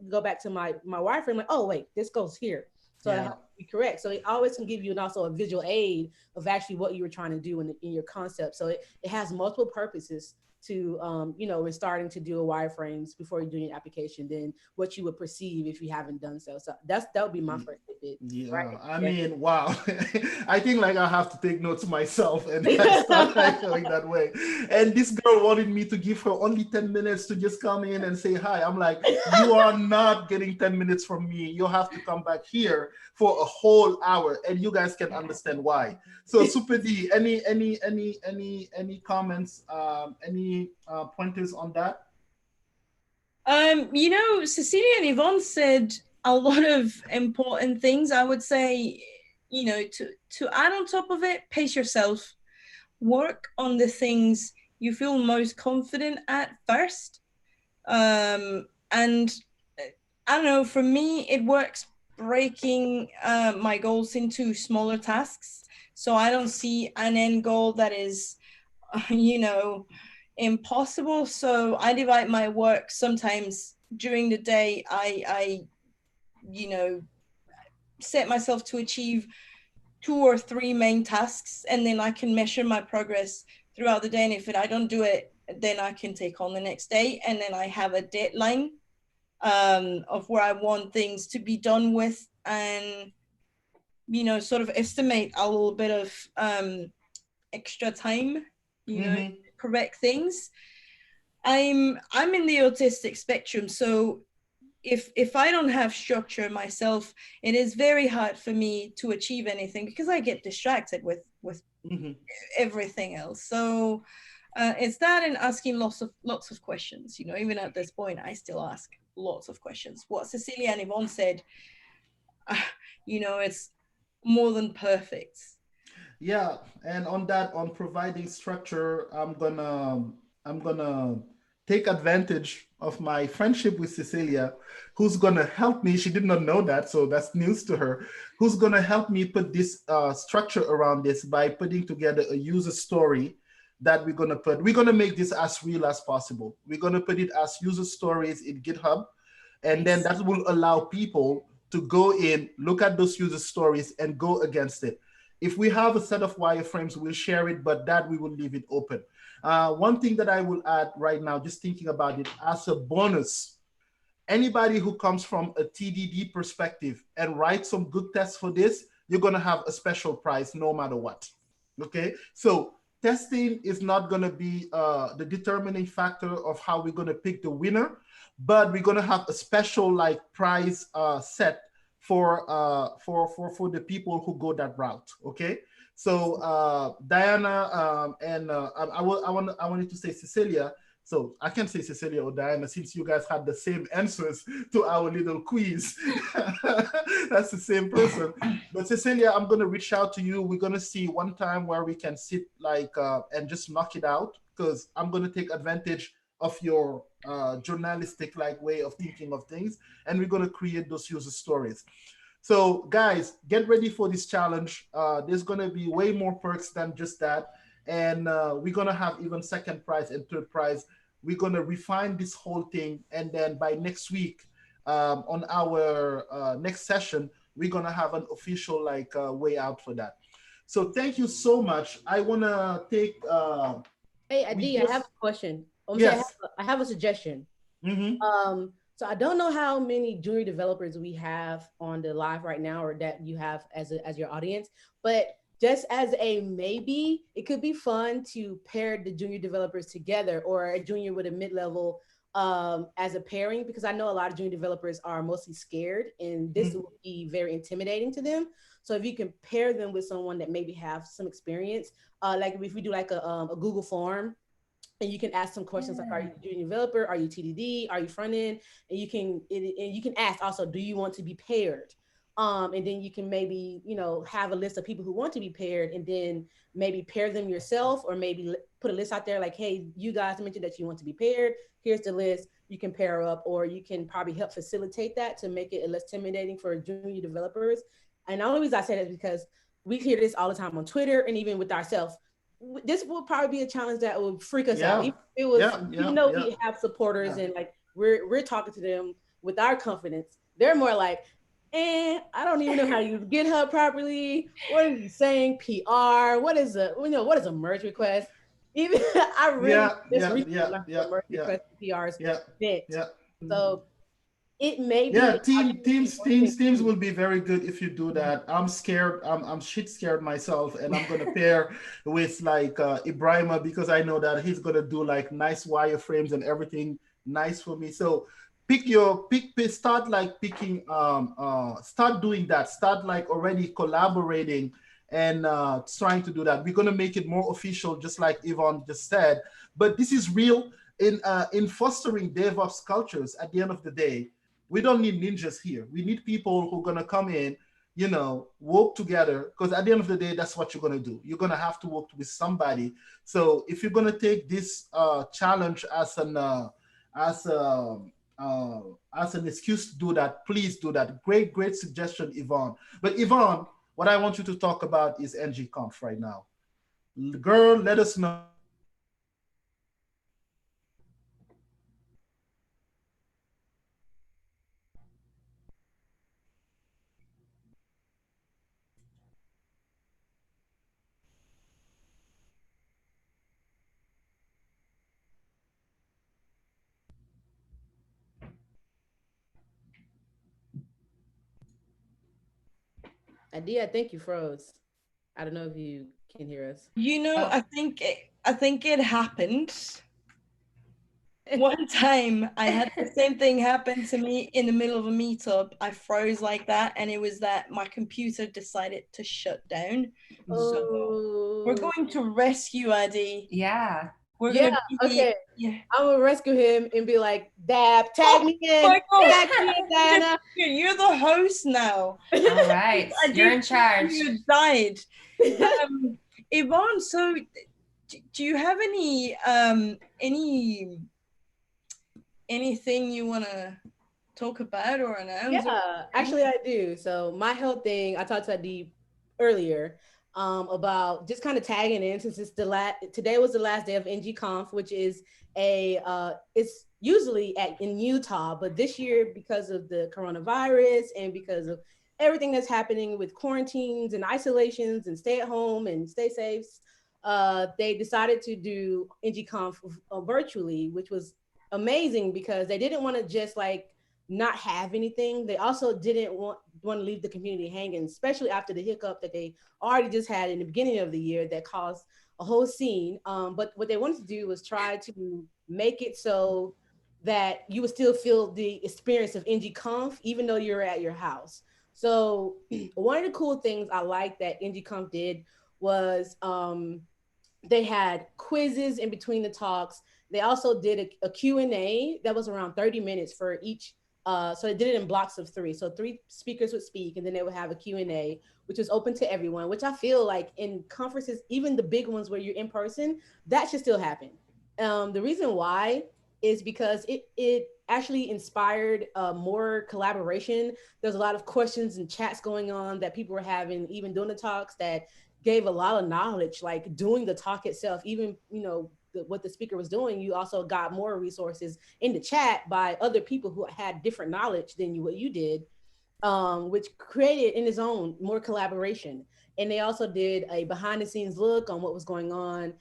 go back to my wireframe, like, oh wait, this goes here. So it has to be correct. So it always can give you also a visual aid of actually what you were trying to do in your concept. So it has multiple purposes to, when starting to do a wireframes before you're doing an application than what you would perceive if you haven't done so. So that would be my first tidbit. Yeah, Right? I mean, wow. I think like I have to take notes myself and I start like going that way. And this girl wanted me to give her only 10 minutes to just come in and say hi. I'm like, you are not getting 10 minutes from me. You have to come back here for a whole hour, and you guys can understand why. So Super D, any comments, any pointers on that? Cecilia and Yvonne said a lot of important things. I would say, to add on top of it, pace yourself. Work on the things you feel most confident at first. And I don't know, for me, it works breaking my goals into smaller tasks. So I don't see an end goal that is, impossible. So I divide my work. Sometimes during the day, I set myself to achieve 2 or 3 main tasks, and then I can measure my progress throughout the day. And if I don't do it, then I can take on the next day. And then I have a deadline of where I want things to be done with, and, sort of estimate a little bit of extra time, correct things. I'm in the autistic spectrum, so if I don't have structure myself, it is very hard for me to achieve anything because I get distracted with everything else. So it's that, and asking lots of questions. Even at this point, I still ask lots of questions. What Cecelia and Yvonne said, it's more than perfect. Yeah, and on that, on providing structure, I'm gonna take advantage of my friendship with Cecilia, who's gonna help me. She did not know that, so that's news to her. Who's gonna help me put this structure around this by putting together a user story that we're gonna put. We're gonna make this as real as possible. We're gonna put it as user stories in GitHub, and then that will allow people to go in, look at those user stories, and go against it. If we have a set of wireframes, we'll share it, but that we will leave it open. One thing that I will add right now, just thinking about it as a bonus, anybody who comes from a TDD perspective and writes some good tests for this, you're gonna have a special prize no matter what, okay? So testing is not gonna be the determining factor of how we're gonna pick the winner, but we're gonna have a special like prize set for the people who go that route. Okay, so Diana and I wanted to say Cecelia. So I can say Cecelia or Diana since you guys had the same answers to our little quiz. That's the same person. But Cecelia, I'm gonna reach out to you. We're gonna see one time where we can sit like and just knock it out, because I'm gonna take advantage of your journalistic like way of thinking of things, and we're going to create those user stories. So guys, get ready for this challenge. There's going to be way more perks than just that, and we're going to have even second prize and third prize. We're going to refine this whole thing, and then by next week on our next session, we're going to have an official like way out for that. So thank you so much. I want to take hey Adi, I have a question. Yes. I have a suggestion. So I don't know how many junior developers we have on the live right now, or that you have as your audience, but just as a maybe, it could be fun to pair the junior developers together, or a junior with a mid-level as a pairing, because I know a lot of junior developers are mostly scared, and this will be very intimidating to them. So if you can pair them with someone that maybe have some experience, like if we do like a Google form, and you can ask some questions like, are you a junior developer? Are you TDD? Are you front end? And you can ask also, do you want to be paired? And then you can maybe, have a list of people who want to be paired, and then maybe pair them yourself, or maybe put a list out there like, hey, you guys mentioned that you want to be paired. Here's the list. You can pair up, or you can probably help facilitate that to make it less intimidating for junior developers. And the only reason I say that is because we hear this all the time on Twitter and even with ourselves. This will probably be a challenge that will freak us out. Yeah. Even if it was, Yeah. even Yeah. though Yeah. we have supporters Yeah. and like we're talking to them with our confidence, they're more like, I don't even know how to use GitHub properly. What is he saying? PR. What is what is a merge request? Even I really Yeah. just Yeah. recently Yeah. learned Yeah. what merge Yeah. request and PRs Yeah. meant. Yeah. So it may Yeah, be actually one thing teams too. will be very good if you do that. I'm scared. I'm shit scared myself, and I'm gonna pair with like Ibrahima because I know that he's gonna do like nice wireframes and everything nice for me. So start like picking start doing that. Start like already collaborating and trying to do that. We're gonna make it more official, just like Yvonne just said. But this is real in fostering DevOps cultures. At the end of the day, we don't need ninjas here. We need people who are gonna come in, work together. Because at the end of the day, that's what you're gonna do. You're gonna have to work with somebody. So if you're gonna take this challenge as a uh, as an excuse to do that, please do that. Great suggestion, Yvonne. But Yvonne, what I want you to talk about is ngconf right now. Girl, let us know what is ngconf. Adia, I think you froze. I don't know if you can hear us. You know, Oh, I think it happened. One time I had the same thing happen to me in the middle of a meetup. I froze like that, and it was that my computer decided to shut down. So we're Oh, going to rescue Addy. yeah. We're yeah. gonna be, Okay. yeah. I'm gonna rescue him and be like, Dab, tag Oh me in, my God. tag me in, Diana. You're the host now. All right. I You're in did charge. you died. Yvonne, so do you have anything you wanna talk about or announce? Yeah, actually I do. So my health thing, I talked to Adi earlier about just kind of tagging in since it's the last today was the last day of NGConf, which is it's usually in Utah, but this year because of the coronavirus and because of everything that's happening with quarantines and isolations and stay at home and stay safe, they decided to do NGConf virtually, which was amazing because they didn't want to just like not have anything. They also didn't want to leave the community hanging, especially after the hiccup that they already just had in the beginning of the year that caused a whole scene. But what they wanted to do was try to make it so that you would still feel the experience of NGConf even though you're at your house. So one of the cool things I like that NGConf did was they had quizzes in between the talks. They also did a Q&A that was around 30 minutes for each. So they did it in blocks of three. So three speakers would speak and then they would have a Q&A, which was open to everyone, which I feel like in conferences, even the big ones where you're in person, that should still happen. The reason why is because it actually inspired more collaboration. There's a lot of questions and chats going on that people were having, even during the talks that gave a lot of knowledge, like doing the talk itself, even, what the speaker was doing, you also got more resources in the chat by other people who had different knowledge than what you did, which created in its own more collaboration. And they also did a behind the scenes look on what was going on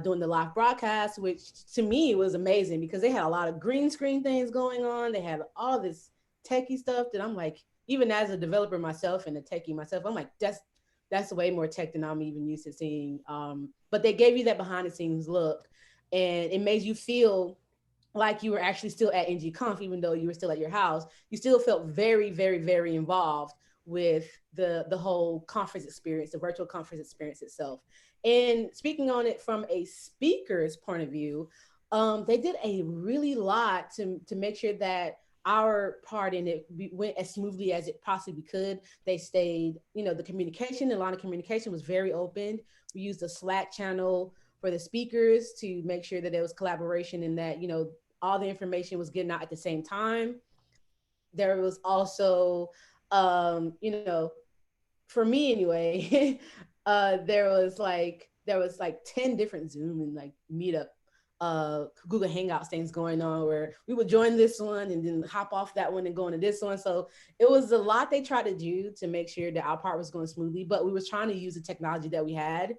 during the live broadcast, which to me was amazing because they had a lot of green screen things going on. They had all this techie stuff that I'm like, even as a developer myself and a techie myself, I'm like, that's way more tech than I'm even used to seeing. But they gave you that behind the scenes look, and it made you feel like you were actually still at NGConf, even though you were still at your house. You still felt very, very, very involved with the whole conference experience, the virtual conference experience itself. And speaking on it from a speaker's point of view, they did a really lot to make sure that our part in it went as smoothly as it possibly could. They stayed, the communication, a lot of communication was very open. We used a Slack channel for the speakers to make sure that there was collaboration and that, all the information was getting out at the same time. There was also, for me anyway, there was like 10 different Zoom and like Meetup, Google Hangouts things going on where we would join this one and then hop off that one and go into this one. So it was a lot they tried to do to make sure that our part was going smoothly, but we was trying to use the technology that we had.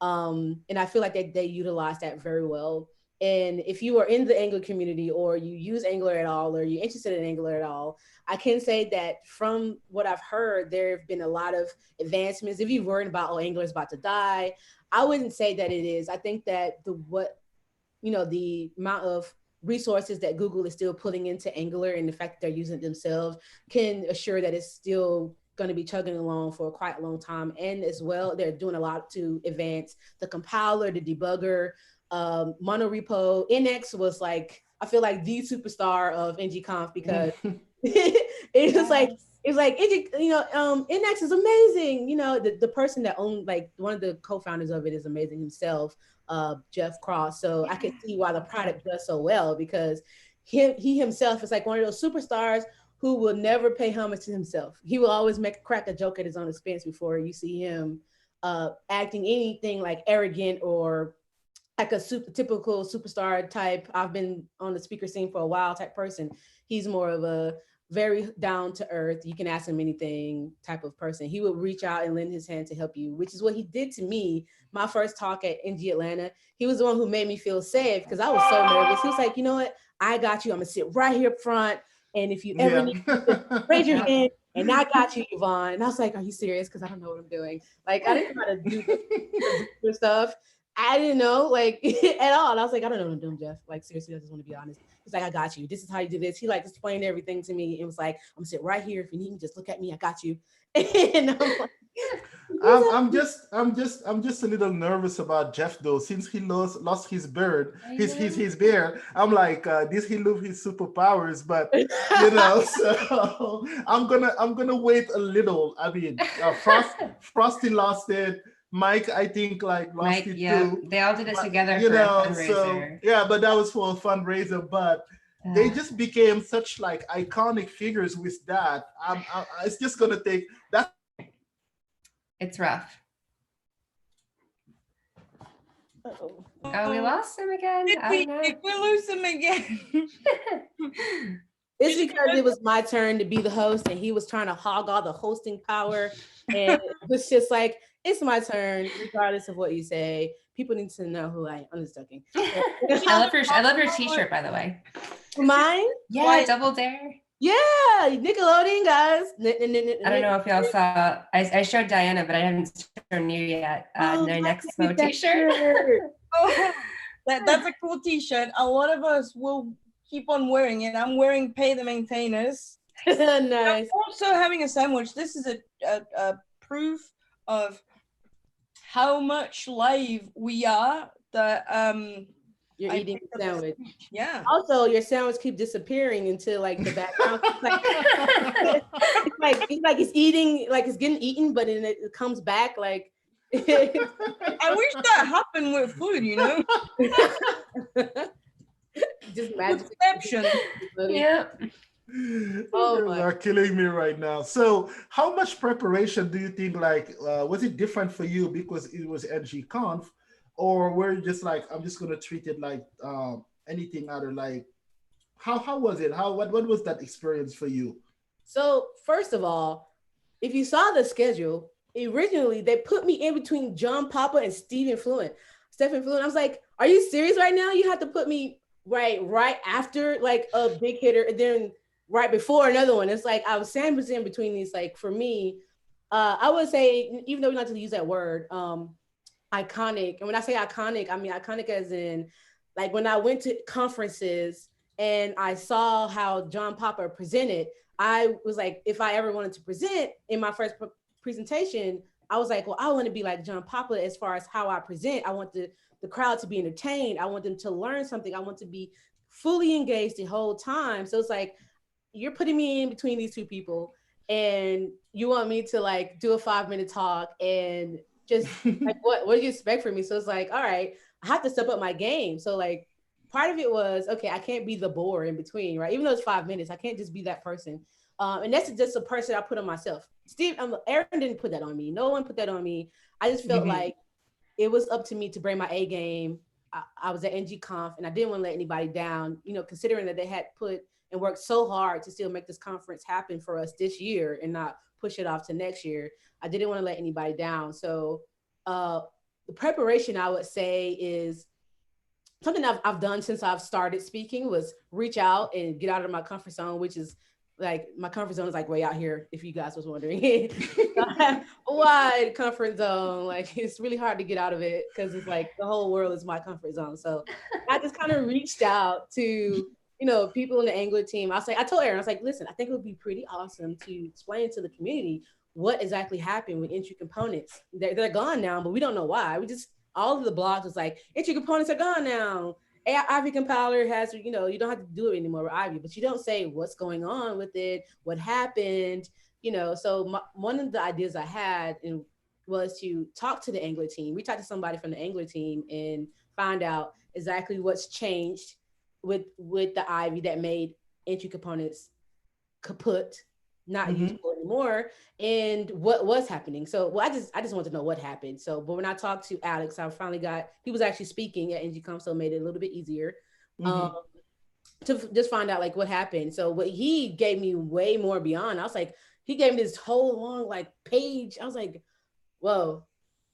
And I feel like they utilized that very well. And if you are in the Angular community or you use Angular at all, or you're interested in Angular at all, I can say that from what I've heard, there have been a lot of advancements. If you're worried about, oh, Angular is about to die, I wouldn't say that it is. I think that the amount of resources that Google is still putting into Angular and the fact that they're using it themselves can assure that it's still going to be chugging along for quite a long time. And as well, they're doing a lot to advance the compiler, the debugger, monorepo. NX was like, I feel like the superstar of ngconf because it was like, it's like, NX is amazing. The person that owned, like one of the co-founders of it is amazing himself, Jeff Cross. So I could see why the product does so well, because he himself is like one of those superstars who will never pay homage to himself. He will always crack a joke at his own expense before you see him acting anything like arrogant or like a typical superstar type. I've been on the speaker scene for a while type person. He's more of a very down to earth, you can ask him anything type of person. He would reach out and lend his hand to help you, which is what he did to me. My first talk at NG Atlanta, he was the one who made me feel safe because I was so nervous. He was like, you know what? I got you. I'm gonna sit right here up front. And if you ever need to raise your hand, and I got you, Yvonne. And I was like, are you serious? Because I don't know what I'm doing. Like, I didn't know how to do this stuff. I didn't know, like, at all. And I was like, I don't know what I'm doing, Jeff. Like, seriously, I just want to be honest. He's like, I got you. This is how you do this. He like explained everything to me. It was like, I'm gonna sit right here. If you need me, just look at me. I got you. And I'm like, I'm just a little nervous about Jeff though, since he lost his beard, his beard. I'm like, this he lose his superpowers, but so I'm gonna wait a little. I mean, Frosty lost it. Mike, I think, like lost it too. They all did it together for a fundraiser. So yeah, but that was for a fundraiser. But they just became such like iconic figures with that. It's just gonna take that. It's rough. Uh-oh. Oh, we lost him again. We lose him again. It's because it was my turn to be the host, and he was trying to hog all the hosting power, and it was just like, it's my turn, regardless of what you say. People need to know who I am. I'm just joking. I love your t-shirt, by the way. Mine? Yeah, like, Double Dare. Yeah, Nickelodeon, guys. I don't know if y'all saw. I showed Diana, but I haven't shown you yet. Their next Mo t-shirt. Oh, that's a cool t-shirt. A lot of us will keep on wearing it. I'm wearing Pay the Maintainers. Nice. I'm also having a sandwich. This is a proof of how much live we are. That you're eating a sandwich. Yeah. Also, your sandwich keep disappearing into like the background. It's like it's eating, like it's getting eaten, but then it comes back like. I wish that happened with food, Just magic. Perception. Yeah. Oh, you are killing me right now. So how much preparation do you think, like, was it different for you because it was ngconf, or were you just like, I'm just gonna treat it like anything other? Like, how was it? What was that experience for you? So first of all, if you saw the schedule, originally they put me in between John Papa and Stephen Fluent. I was like, are you serious right now? You have to put me right after like a big hitter, and then right before another one. It's like I was sandwiched in between these. Like for me, I would say, even though we not to use that word, iconic. And when I say iconic, I mean iconic as in like when I went to conferences and I saw how John Papa presented, I was like, if I ever wanted to present in my first presentation, I was like, well, I want to be like John Papa as far as how I present. I want the crowd to be entertained. I want them to learn something. I want to be fully engaged the whole time. So it's like, you're putting me in between these two people and you want me to like do a 5-minute talk and just like, what do you expect from me? So it's like, all right, I have to step up my game. So like part of it was, okay, I can't be the bore in between, right? Even though it's 5 minutes, I can't just be that person. And that's just a person I put on myself. Aaron didn't put that on me. No one put that on me. I just felt like it was up to me to bring my A game. I was at NG Conf and I didn't want to let anybody down, you know, considering that they had put and worked so hard to still make this conference happen for us this year and not push it off to next year. I didn't want to let anybody down. So the preparation, I would say, is something I've done since I've started speaking, was reach out and get out of my comfort zone, which is like, my comfort zone is like way out here, if you guys was wondering. Wide comfort zone. Like, it's really hard to get out of it because it's like the whole world is my comfort zone. So I just kind of reached out to, you know, people in the Angler team. I told Aaron, I was like, listen, I think it would be pretty awesome to explain to the community what exactly happened with entry components. They're gone now, but we don't know why. All of the blogs was like, entry components are gone now. Ivy compiler has, you know, you don't have to do it anymore with Ivy, but you don't say what's going on with it, what happened, you know. So one of the ideas I had was to talk to the Angler team. We talked to somebody from the Angler team and find out exactly what's changed with the Ivy that made entry components kaput, not useful anymore, and what was happening. So, well, I just want to know what happened. So, but when I talked to Alex, I finally he was actually speaking at NGCom, so it made it a little bit easier to just find out like what happened. So what he gave me way more beyond. I was like, he gave me this whole long like page. I was like, whoa,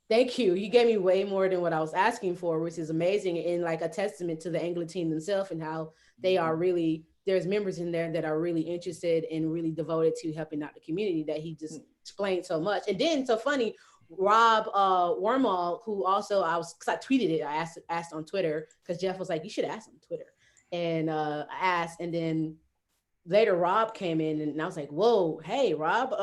thank you. He gave me way more than what I was asking for, which is amazing, and like a testament to the Angler team themselves and how they are really, there's members in there that are really interested and really devoted to helping out the community, that he just explained so much. And then, so funny, Rob Wormall, who also because I tweeted it, I asked on Twitter, because Jeff was like, you should ask on Twitter. And I asked, and then later Rob came in and I was like, whoa, hey, Rob,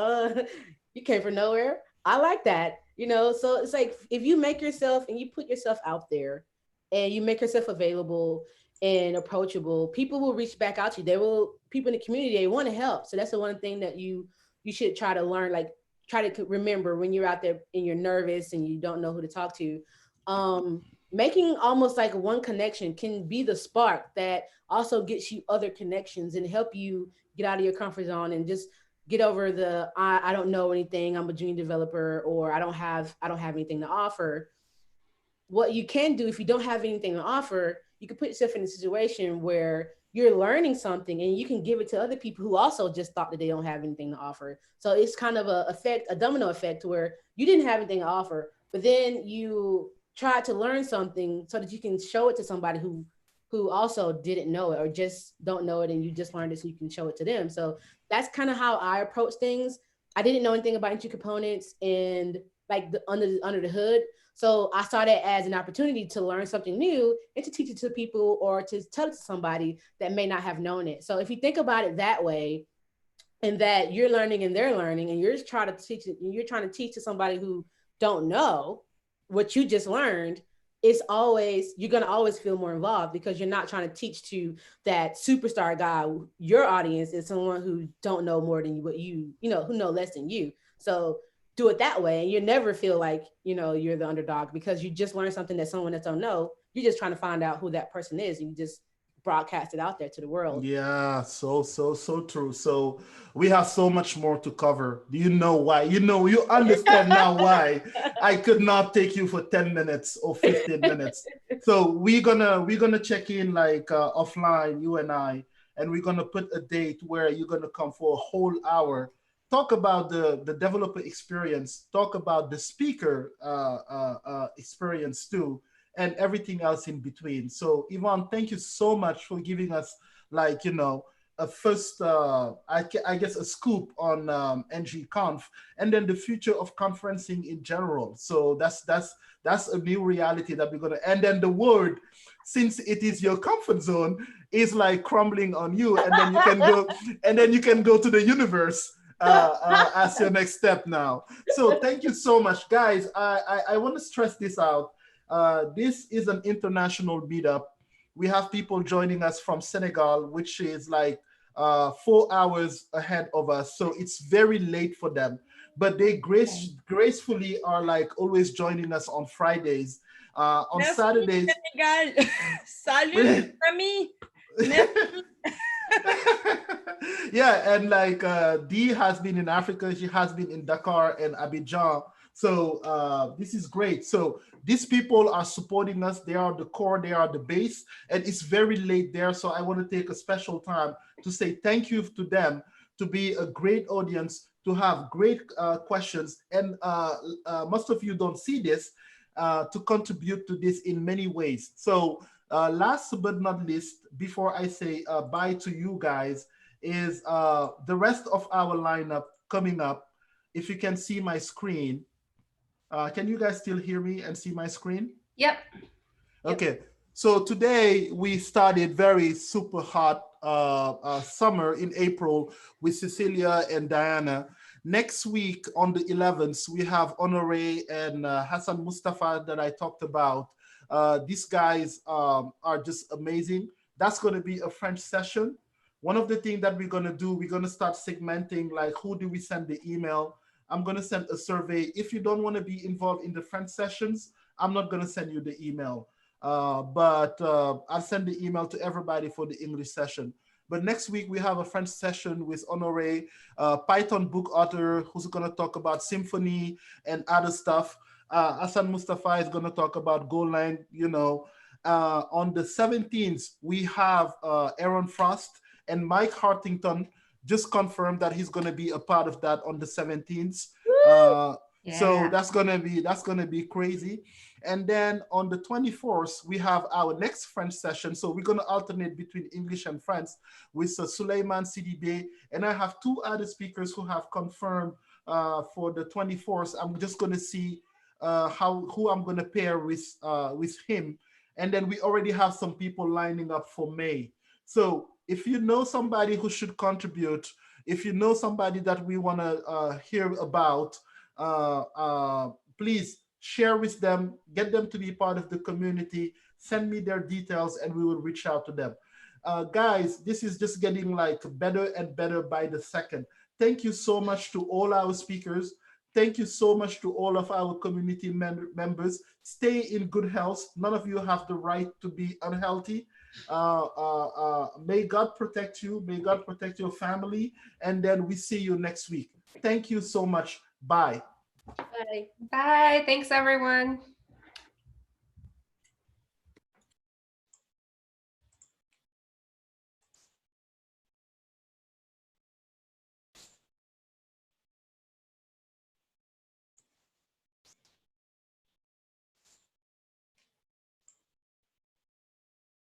you came from nowhere. I like that, you know? So it's like, if you make yourself and you put yourself out there and you make yourself available and approachable, people will reach back out to you. People in the community, they want to help. So that's the one thing that you should try to learn, like try to remember when you're out there and you're nervous and you don't know who to talk to. Making almost like one connection can be the spark that also gets you other connections and help you get out of your comfort zone and just get over the, I don't know anything, I'm a junior developer, or I don't have anything to offer. What you can do if you don't have anything to offer, you can put yourself in a situation where you're learning something and you can give it to other people who also just thought that they don't have anything to offer. So it's kind of a domino effect where you didn't have anything to offer, but then you try to learn something so that you can show it to somebody who also didn't know it or just don't know it, and you just learned it so you can show it to them. So that's kind of how I approach things. I didn't know anything about entry components and like under the hood. So I saw that as an opportunity to learn something new and to teach it to people or to tell it to somebody that may not have known it. So if you think about it that way, and that you're learning and they're learning, and you're trying to teach to somebody who don't know what you just learned, you're going to always feel more involved because you're not trying to teach to that superstar guy. Your audience is someone who don't know more than you, who know less than you. So do it that way. And you never feel like, you're the underdog because you just learned something that someone that don't know. You're just trying to find out who that person is. And you just broadcast it out there to the world. Yeah, so true. So we have so much more to cover. Do you know why? You understand now why I could not take you for 10 minutes or 15 minutes. So we're gonna check in like offline, you and I, and we're gonna put a date where you're gonna come for a whole hour, talk about the developer experience, talk about the speaker experience too, and everything else in between. So Yvonne, thank you so much for giving us like, a first, I guess a scoop on NGConf and then the future of conferencing in general. So that's a new reality that we're gonna, and then the world, since it is your comfort zone, is like crumbling on you, and then you can go to the universe as your next step now. So thank you so much, guys. I want to stress this out. This is an international meetup. We have people joining us from Senegal, which is like 4 hours ahead of us. So it's very late for them, but they gracefully are like always joining us on Fridays. On Saturdays. Salut, ami. Yeah, and like Dee has been in Africa, she has been in Dakar and Abidjan. So this is great. So these people are supporting us. They are the core, they are the base, and it's very late there. So I want to take a special time to say thank you to them, to be a great audience, to have great questions. And most of you don't see this, to contribute to this in many ways. So last but not least, before I say bye to you guys, is the rest of our lineup coming up. If you can see my screen, can you guys still hear me and see my screen? Yep. Okay. So today we started very super hot summer in April with Cecelia and Diana. Next week on the 11th, we have Honore and Hassan Mustafa that I talked about. These guys are just amazing. That's going to be a French session. One of the things that we're going to do, we're going to start segmenting, like who do we send the email? I'm going to send a survey. If you don't want to be involved in the French sessions, I'm not going to send you the email. But I'll send the email to everybody for the English session. But next week we have a French session with Honore, Python book author, who's going to talk about symphony and other stuff. Hassan Mustafa is going to talk about Golang. On the 17th we have Aaron Frost and Mike Hartington just confirmed that he's going to be a part of that on the 17th. So that's gonna be crazy. And then on the 24th, we have our next French session. So we're gonna alternate between English and French with Suleiman Sidibé. And I have two other speakers who have confirmed for the 24th. I'm just gonna see who I'm gonna pair with him. And then we already have some people lining up for May. So if you know somebody who should contribute, if you know somebody that we want to hear about, please share with them, get them to be part of the community, send me their details, and we will reach out to them. Guys, this is just getting like better and better by the second. Thank you so much to all our speakers. Thank you so much to all of our community members. Stay in good health. None of you have the right to be unhealthy. May God protect you. May God protect your family. And then we see you next week. Thank you so much. Bye. Bye. Bye. Thanks, everyone.